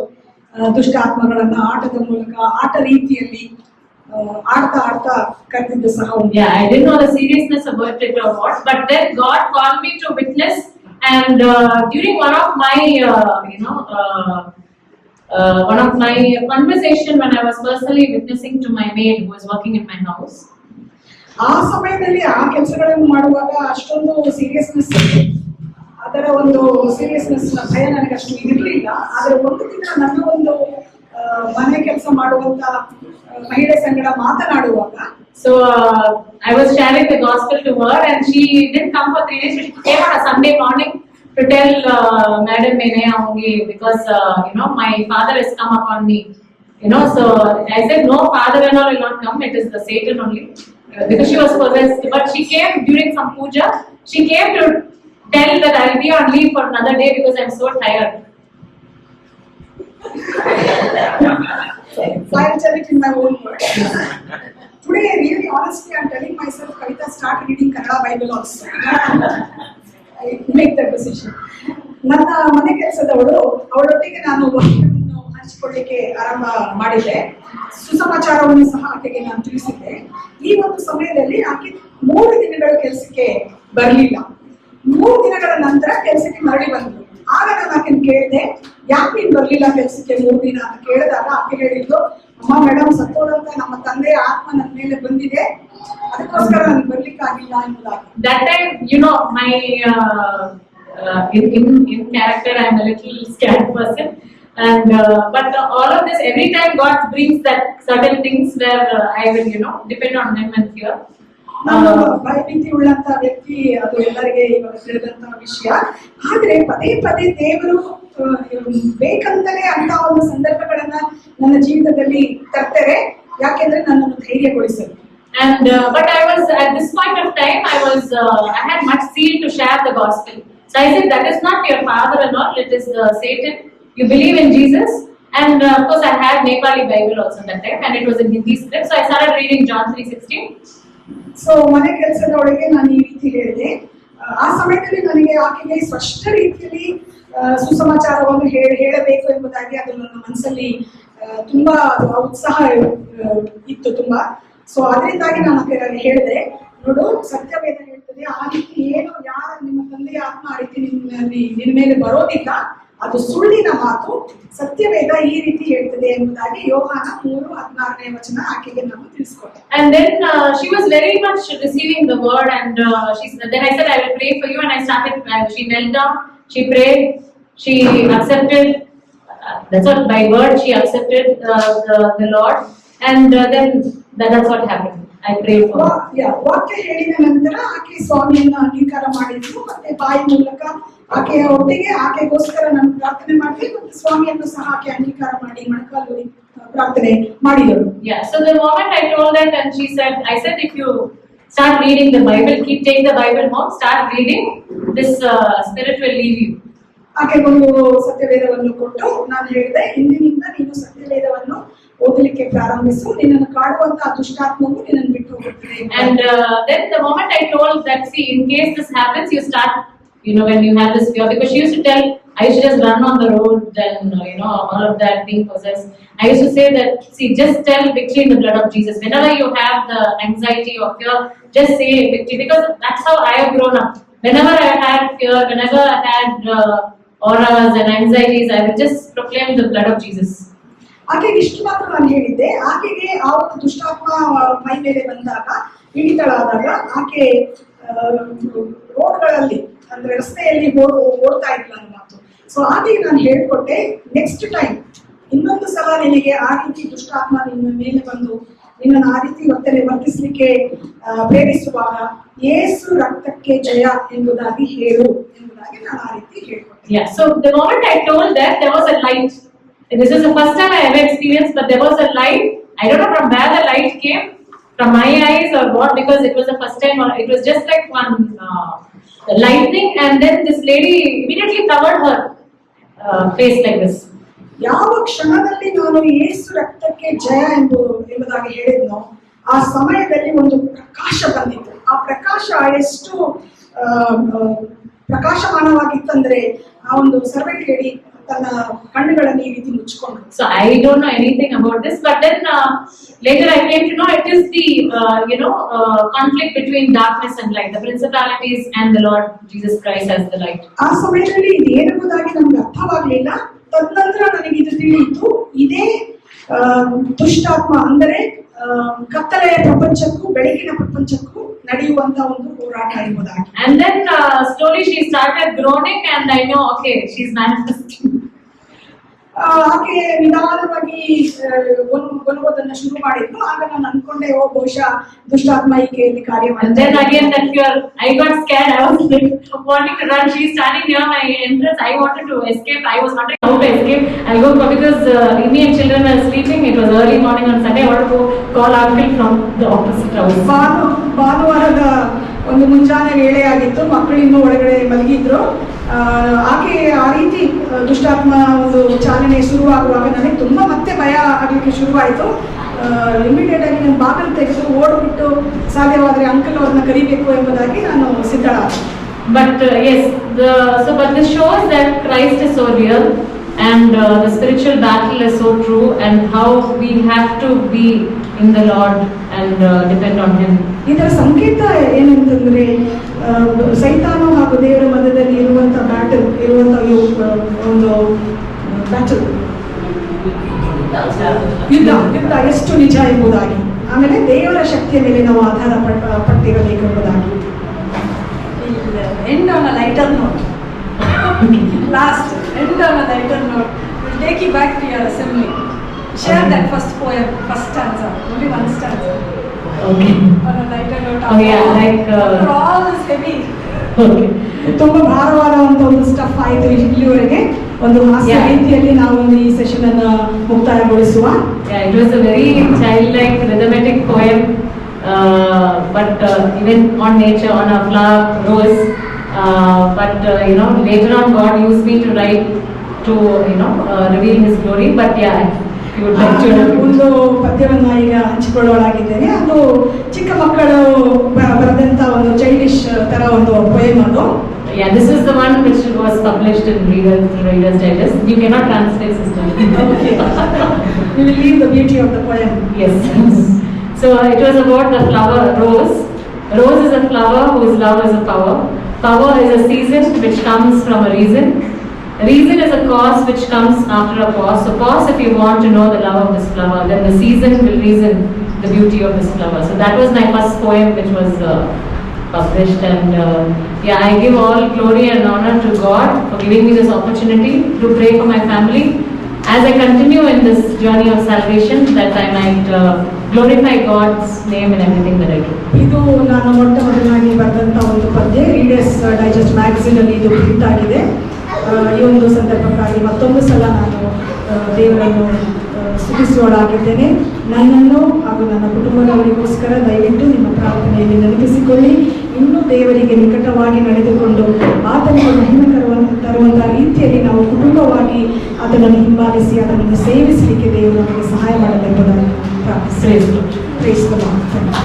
ದುಷ್ಟ ಆತ್ಮಗಳನ್ನ ಆಟದ ಮೂಲಕ ಆಟ ರೀತಿಯಲ್ಲಿ ಆಡ್ತಾ ಕರೆದಿದ್ದು ಸಹ ಉಂಟು. Yeah, I didn't know the seriousness about it or what, but then God called me to witness, and during one of my conversation when I was personally witnessing to my maid who was working in my house. ಆ ಸಮಯದಲ್ಲಿ ಆ ಕೆಲಸಗಳನ್ನು ಮಾಡುವಾಗ ಅಷ್ಟೊಂದು seriousness, ಅದರ ಒಂದು seriousness ಭಯ ನನಗೆ ಅಷ್ಟು ಇರಲಿಲ್ಲ. ಆದ್ರೆ ಒಂದು ದಿನ ನನ್ನ ಒಂದು ಮನೆ ಕೆಲಸ ಮಾಡುವಂತ ಮಹಿಳೆ ಸಂಗಡ ಮಾತನಾಡುವಾಗ, so I was sharing the gospel to her, and she didn't come for 3 days. She came on a Sunday morning to tell Madam Mene only, because my father has come upon me. So I said, no, father-in-law will not come. It is the Satan only. Because she was possessed. But she came during some puja. She came to tell that I will be on leave for another day because I am so tired. I'll tell it in my own words. Today, really honestly, I'm telling myself, Kavita, start reading Kannada Bible also. I make that decision. ನನ್ನ ಮನೆ ಕೆಲಸದವಳು, ಅವಳೊಟ್ಟಿಗೆ ನಾನು ವಾಕ್ಯವನ್ನು ಹಂಚಿಕೊಳ್ಳಿಕ್ಕೆ ಆರಂಭ ಮಾಡಿದ್ದೆ. ಸುಸಮಾಚಾರವನ್ನು ಸಹ ಆಕೆಗೆ ನಾನು ತಿಳಿಸಿದ್ದೆ. ಈ ಒಂದು ಸಮಯದಲ್ಲಿ ಆಕೆ 3 ದಿನಗಳ ಕೆಲಸಕ್ಕೆ ಬರಲಿಲ್ಲ. 3 ದಿನಗಳ ನಂತರ ಕೆಲಸಕ್ಕೆ ಮರಳಿ ಬಂದ್ರು. ಆಗ ನಾನು ಆಕೆನ ಕೇಳಿದೆ, ಯಾಕೆ ನೀನ್ ಬರ್ಲಿಲ್ಲ ಕೆಲಸಕ್ಕೆ 3 ದಿನ ಅಂತ ಕೇಳಿದಾಗ ಆಕೆ ಹೇಳಿದ್ದು, ಅಮ್ಮ ಮೇಡಮ್, ಸತ್ತೋದಂತ ನಮ್ಮ ತಂದೆಯ ಆತ್ಮ ನನ್ನ ಮೇಲೆ ಬಂದಿದೆ, ಅದಕ್ಕೋಸ್ಕರ ನನಗೆ ಬರ್ಲಿಕ್ಕಾಗಿಲ್ಲ ಎಂಬುದಾಗಿ. That time, my in character I am a little scared person, and but all of this, every time God brings that certain things where I will depend on Him and fear. ನಾನು ಭಯಭೀತಿ ಉಳ್ಳಂತ ವ್ಯಕ್ತಿ, ಅದು ಎಲ್ಲರಿಗೆ ಇವಾಗ ತಿಳಿದಂತಹ ವಿಷಯ. ಆದ್ರೆ ಪದೇ ಪದೇ ದೇವರು ಬೇಕಂತಲೇ ಅಂತ ಒಂದು ಸಂದರ್ಭಗಳನ್ನ ನನ್ನ ಜೀವಿತದಲ್ಲಿ ತರ್ತಾರೆ, ಯಾಕೆಂದ್ರೆ ನನ್ನನ್ನು ಧೈರ್ಯಗೊಳಿಸಲು. And but I was at this point of time, I had much zeal to share the gospel. So I said, that is not your father-in-law, it is Satan. You believe in Jesus. And of course I had Nepali Bible also that time, and it was in Hindi script. So I started reading John 3:16. So ಮನೆ ಕೆಲಸದೊಳಗೆ ನಾನು ಈ ರೀತಿ ಹೇಳಿದೆ. ಆ ಸಮಯದಲ್ಲಿ ನನಗೆ ಆಕೆಗೆ ಸ್ಪಷ್ಟ ರೀತಿಯಲ್ಲಿ ಸುಸಮಾಚಾರವನ್ನು ಹೇಳಬೇಕು ಎಂಬುದಾಗಿ ಅದು ನನ್ನ ಮನಸ್ಸಲ್ಲಿ ತುಂಬಾ ಉತ್ಸಾಹ ಇತ್ತು ತುಂಬಾ. ಸೊ ಅದರಿಂದಾಗಿ ನಾನು ಆಕೆಗೆ ಹೇಳಿದೆ, ನೋಡು, ಸತ್ಯವೇದ ಹೇಳ್ತದೆ, ಆ ರೀತಿ ಏನು ಯಾರ ನಿಮ್ಮ ತಂದೆಯ ಆತ್ಮ ಆ ರೀತಿ ನಿನ್ನ ಮೇಲೆ ಬರೋದಿಲ್ಲ, ಅದು ಸುಳ್ಳಿನ ಮಾತು, ಸತ್ಯವೇದ ಈ ರೀತಿ ಹೇಳ್ತದೆ ಎಂಬುದಾಗಿ ಯೋಹಾನ 3:16 ಆಕೆಗೆ ನಾನು ತಿಳಿಸ್ಕೊಟ್ಟೆ. And then she was very much receiving the word, and then I said, I will pray for you, and I started. She knelt down, she prayed, she accepted. That's what, by word she accepted the Lord, and then that's what happened. I prayed for her. ವಾಕ್ಯ ಹೇಳಿದ ನಂತರ ಆಕೆ ಸ್ವಾಮಿಯನ್ನ ಅಂಗೀಕಾರ ಮಾಡಿದ್ರು, ಮತ್ತೆ ಬಾಯಿ ಮೂಲಕ ಆಕೆಯ ಒಟ್ಟಿಗೆ ಆಕೆಗೋಸ್ಕರ ನಾನು ಪ್ರಾರ್ಥನೆ ಮಾಡಿದೆ, ಮತ್ತೆ ಸ್ವಾಮಿಯನ್ನು ಸಹ ಆಕೆ ಅಂಗೀಕಾರ ಮಾಡಿ ಮೊಣಕಾಲು ಪ್ರಾರ್ಥನೆ ಮಾಡಿದರು. Yeah, so the moment I told that, and I said, if you start reading the Bible, take the Bible home, start reading, this spirit will leave you. ಆಕೆಗೊಂದು ಸತ್ಯವೇದವನ್ನು ಕೊಟ್ಟು ನಾನು ಹೇಳಿದೆ, ಇಂದಿನಿಂದ ನೀನು ಸತ್ಯವೇದವನ್ನು ಓದಲಿಕ್ಕೆ ಪ್ರಾರಂಭಿಸು, ನಿನ್ನನ್ನು ಕಾಡುವಂತಹ ದುಷ್ಟಾತ್ಮವು ನಿನ್ನನ್ನು ಬಿಟ್ಟು ಹೋಗುತ್ತದೆ. And then the moment I told that, see, in case this happens, you start, when you have this fear, because she used to tell, I used to just run on the road and all of that, being possessed. I used to say that, see, just tell victory in the blood of Jesus. Whenever you have the anxiety or fear, just say victory, because that's how I have grown up. Whenever I had fear, whenever I had auras and anxieties, I would just proclaim the blood of Jesus. ಆಕೆಗೆ ಇಷ್ಟು ಮಾತ್ರ ನಾನು ಹೇಳಿದ್ದೆ. ಆಕೆಗೆ ಆ ಒಂದು ದುಷ್ಟಾತ್ಮ ಮೈ ಮೇಲೆ ಬಂದಾಗ, ಹಿಡಿತಳಾದಾಗ, ಆಕೆ ರೋಡ್ಗಳಲ್ಲಿ ಅಂದ್ರೆ ರಸ್ತೆಯಲ್ಲಿ ಓಡ್ತಾ ಇದ್ಲ ನನ್ನ ಮಾತು. ಸೊ ಆಕೆಗೆ ನಾನು ಹೇಳ್ಕೊಟ್ಟೆ, ನೆಕ್ಸ್ಟ್ ಟೈಮ್ ಇನ್ನೊಂದು ಸಲ ನಿನಗೆ ಆ ರೀತಿ ದುಷ್ಟಾತ್ಮ ನಿನ್ನ ಮೇಲೆ ಬಂದು ನಿನ್ನನ್ನು ಆ ರೀತಿ ವರ್ತಿಸಲಿಕ್ಕೆ ಪ್ರೇರಿಸುವಾಗ ಯೇಸು ರಕ್ತಕ್ಕೆ ಜಯ ಎಂಬುದಾಗಿ ಹೇಳು ಎಂಬುದಾಗಿ ನಾನು ಆ ರೀತಿ ಹೇಳ್ಕೊಟ್ಟೆ. Yeah, so the moment I told that, there was a light. This is the first time I ever experienced, but there was a light. I don't know from where the light came, from my eyes or what, because it was the first time, or it was just like one lightning, and then this lady immediately covered her face like this. ಯಾವ ಕ್ಷಣದಲ್ಲಿ ನಾನು ಯೇಸು ರಕ್ತಕ್ಕೆ ಜಯ ಎಂಬುದಾಗಿ ಹೇಳಿದ್ನೋ ಆ ಸಮಯದಲ್ಲಿ ಒಂದು ಪ್ರಕಾಶ ಬಂದಿತ್ತು. ಆ ಪ್ರಕಾಶ ಎಷ್ಟು ಪ್ರಕಾಶಮಾನವಾಗಿತ್ತಂದ್ರೆ ಆ ಒಂದು ಸರ್ವೆಂಟ್ ಲೇಡಿ ತನ್ನ ಕಣ್ಣುಗಳನ್ನು ಈ ರೀತಿ ಮುಚ್ಚಿಕೊಂಡು. So I don't know anything about this, but then later I came to know it is the conflict between darkness and light, the principalities and the Lord Jesus Christ as the light. ಆ ಸಮಯದಲ್ಲಿ ಇದೇನೆಂಬುದಾಗಿ ನಮ್ಗೆ ಅರ್ಥವಾಗ್ಲಿಲ್ಲ. ತದನಂತರ ನನಗೆ ಇದು ತಿಳಿಯಿತು, ಇದೇ ದುಷ್ಟಾತ್ಮ ಅಂದರೆ ಕತ್ತಲೆಯ ಪ್ರಪಂಚಕ್ಕೂ ಬೆಳಕಿನ ಪ್ರಪಂಚಕ್ಕೂ ನಡೆಯುವಂತ ಒಂದು ಹೋರಾಟ ಎಂಬುದಾಗಿ. And then slowly she started groaning, and I know, okay, she's manifesting. ಆಕೆ ನಿಧಾನವಾಗಿ ಗೊನುಗೋದನ್ನ ಶುರು ಮಾಡಿದ್ರು. ಆಗ ನಾನು ಅನ್ಕೊಂಡೆ, ಓ ಬಹುಶಃ ದುಷ್ಟಾತ್ಮ ಈಕೆಯಲ್ಲಿ ಕಾರ್ಯ And then again that fear, I got scared. I was like wanting to run. She's standing near my entrance. I wanted to escape. I was wondering how to escape. I go because me and children were sleeping. It was early morning on Sunday. I wanted to call uncle from the opposite house. ಭಾನುವಾರದ ಒಂದು ಮುಂಜಾನೆ ವೇಳೆ ಆಗಿತ್ತು. ಮಕ್ಕಳು ಇನ್ನೂ ಒಳಗಡೆ ಮಲಗಿದ್ರು. ಆಕೆ ಆ ರೀತಿ ದುಷ್ಟಾತ್ಮ ಒಂದು ಚಾಲನೆ ಶುರುವಾಗುವಾಗ ನನಗೆ ತುಂಬಾ ಮತ್ತೆ ಭಯ ಆಗ್ಲಿಕ್ಕೆ ಶುರುವಾಯಿತು. ಇಮಿಡಿಯೇಟ್ ಆಗಿ ನಾನು ಬಾಗಿಲು ತೆಗೆದು ಓಡ್ಬಿಟ್ಟು ಸಾಧ್ಯವಾದರೆ ಅಂಕಲ್ ಅವ್ರನ್ನ ಕರಿಬೇಕು ಎಂಬುದಾಗಿ ನಾನು ಸಿದ್ಧಳಾದೆ. But yes, but this shows that Christ is so real, and the spiritual battle is so true, and how we have to be in the Lord and depend on Him. ಇದರ ಸಂಕೇತ ಏನಂತಂದ್ರೆ ಸೈತಾನು ಹಾಗೂ ದೇವರ ಮಧ್ಯದಲ್ಲಿ ಇರುವಂತ ಬ್ಯಾಟಲ್ ಒಂದು battle ಯುದ್ಧ ಎಷ್ಟು ನಿಜ ಎಂಬುದಾಗಿ, ಆಮೇಲೆ ದೇವರ ಶಕ್ತಿಯ ಮೇಲೆ ನಾವು ಆಧಾರ ಪಟ್ಟಿರಬೇಕು ಎಂಬುದಾಗಿ. End on a lighter note. Last, end on a lighter note. We'll take you back to your assembly. Share that first poem, first stanza, only one stanza. Okay. On a lighter note. Oh yeah, like. After all this heavy. Okay. ತುಂಬಾ ಭಾರವಾದಂತ ಒಂದು stuff ಆಯಿತು ಇಲ್ಲಿವರೆಗೆ. ಒಂದು ಹಾಸ್ಯ ರೀತಿಯಲ್ಲಿ ನಾವು ಈ session ಅನ್ನು ಮುಕ್ತಾಯಗೊಳಿಸುವ. Yeah, it was a very childlike, rhythmic poem, but even on nature, on a flower, rose. But later on, God used me to write to reveal His glory. But yeah, you would like to. ಒಂದು ಪದ್ಯವನ್ನ ಈಗ ಹಂಚಿಕೊಳ್ಳೋಳಾಗಿದ್ದೇನೆ. ಅದು ಚಿಕ್ಕ ಮಕ್ಕಳು ಬರೆದಂತ ಒಂದು childish ತರ ಒಂದು poem ಅದು. Yeah, this is the one which was published in Reader's Digest. You cannot translate, sister. Okay. We will leave the beauty of the poem. Yes. So it was about the flower rose. Rose is a flower whose love is a power. Power is a season which comes from a reason. Reason is a cause which comes after a pause. So pause if you want to know the love of this flower. Then the season will reason the beauty of this flower. So that was my first poem which was published. And I give all glory and honor to God for giving me this opportunity to pray for my family as I continue in this journey of salvation, that I might glorify God's name in everything that I do. ಇದು ನಾನು ಮೊಟ್ಟ ಮೊದಲಾಗಿ ಬರೆದಂತ ಒಂದು ಪದ್ಯ. Readers digest magazine ಅಲ್ಲಿ ಇದು print ಆಗಿದೆ. ಈ ಒಂದು ಸಂದರ್ಭಕ್ಕಾಗಿ ಮತ್ತೊಂದು ಸಲ ನಾನು ದೇವರನ್ನು ಸ್ತುತಿಸುವಳಾಗಿದ್ದೇನೆ. ನನ್ನನ್ನು ಹಾಗೂ ನನ್ನ ಕುಟುಂಬದವರಿಗೋಸ್ಕರ ದಯವಿಟ್ಟು ನಿಮ್ಮ ಪ್ರಾರ್ಥನೆಯಲ್ಲಿ ನೆನಪಿಸಿಕೊಳ್ಳಿ. ಇನ್ನೂ ದೇವರಿಗೆ ನಿಕಟವಾಗಿ ನಡೆದುಕೊಂಡು ಆತನಿಗೆ ಮಹಿಮೆ ತರುವಂತಹ ರೀತಿಯಲ್ಲಿ ನಾವು ಕುಟುಂಬವಾಗಿ ಆತನನ್ನು ಹಿಂಬಾಲಿಸಿ ಆತನನ್ನು ಸೇವಿಸಲಿಕ್ಕೆ ದೇವರು ನಮಗೆ ಸಹಾಯ ಮಾಡಲೆಂಬುದಾಗಿ ಪ್ರಾರ್ಥಿಸುತ್ತೇನೆ.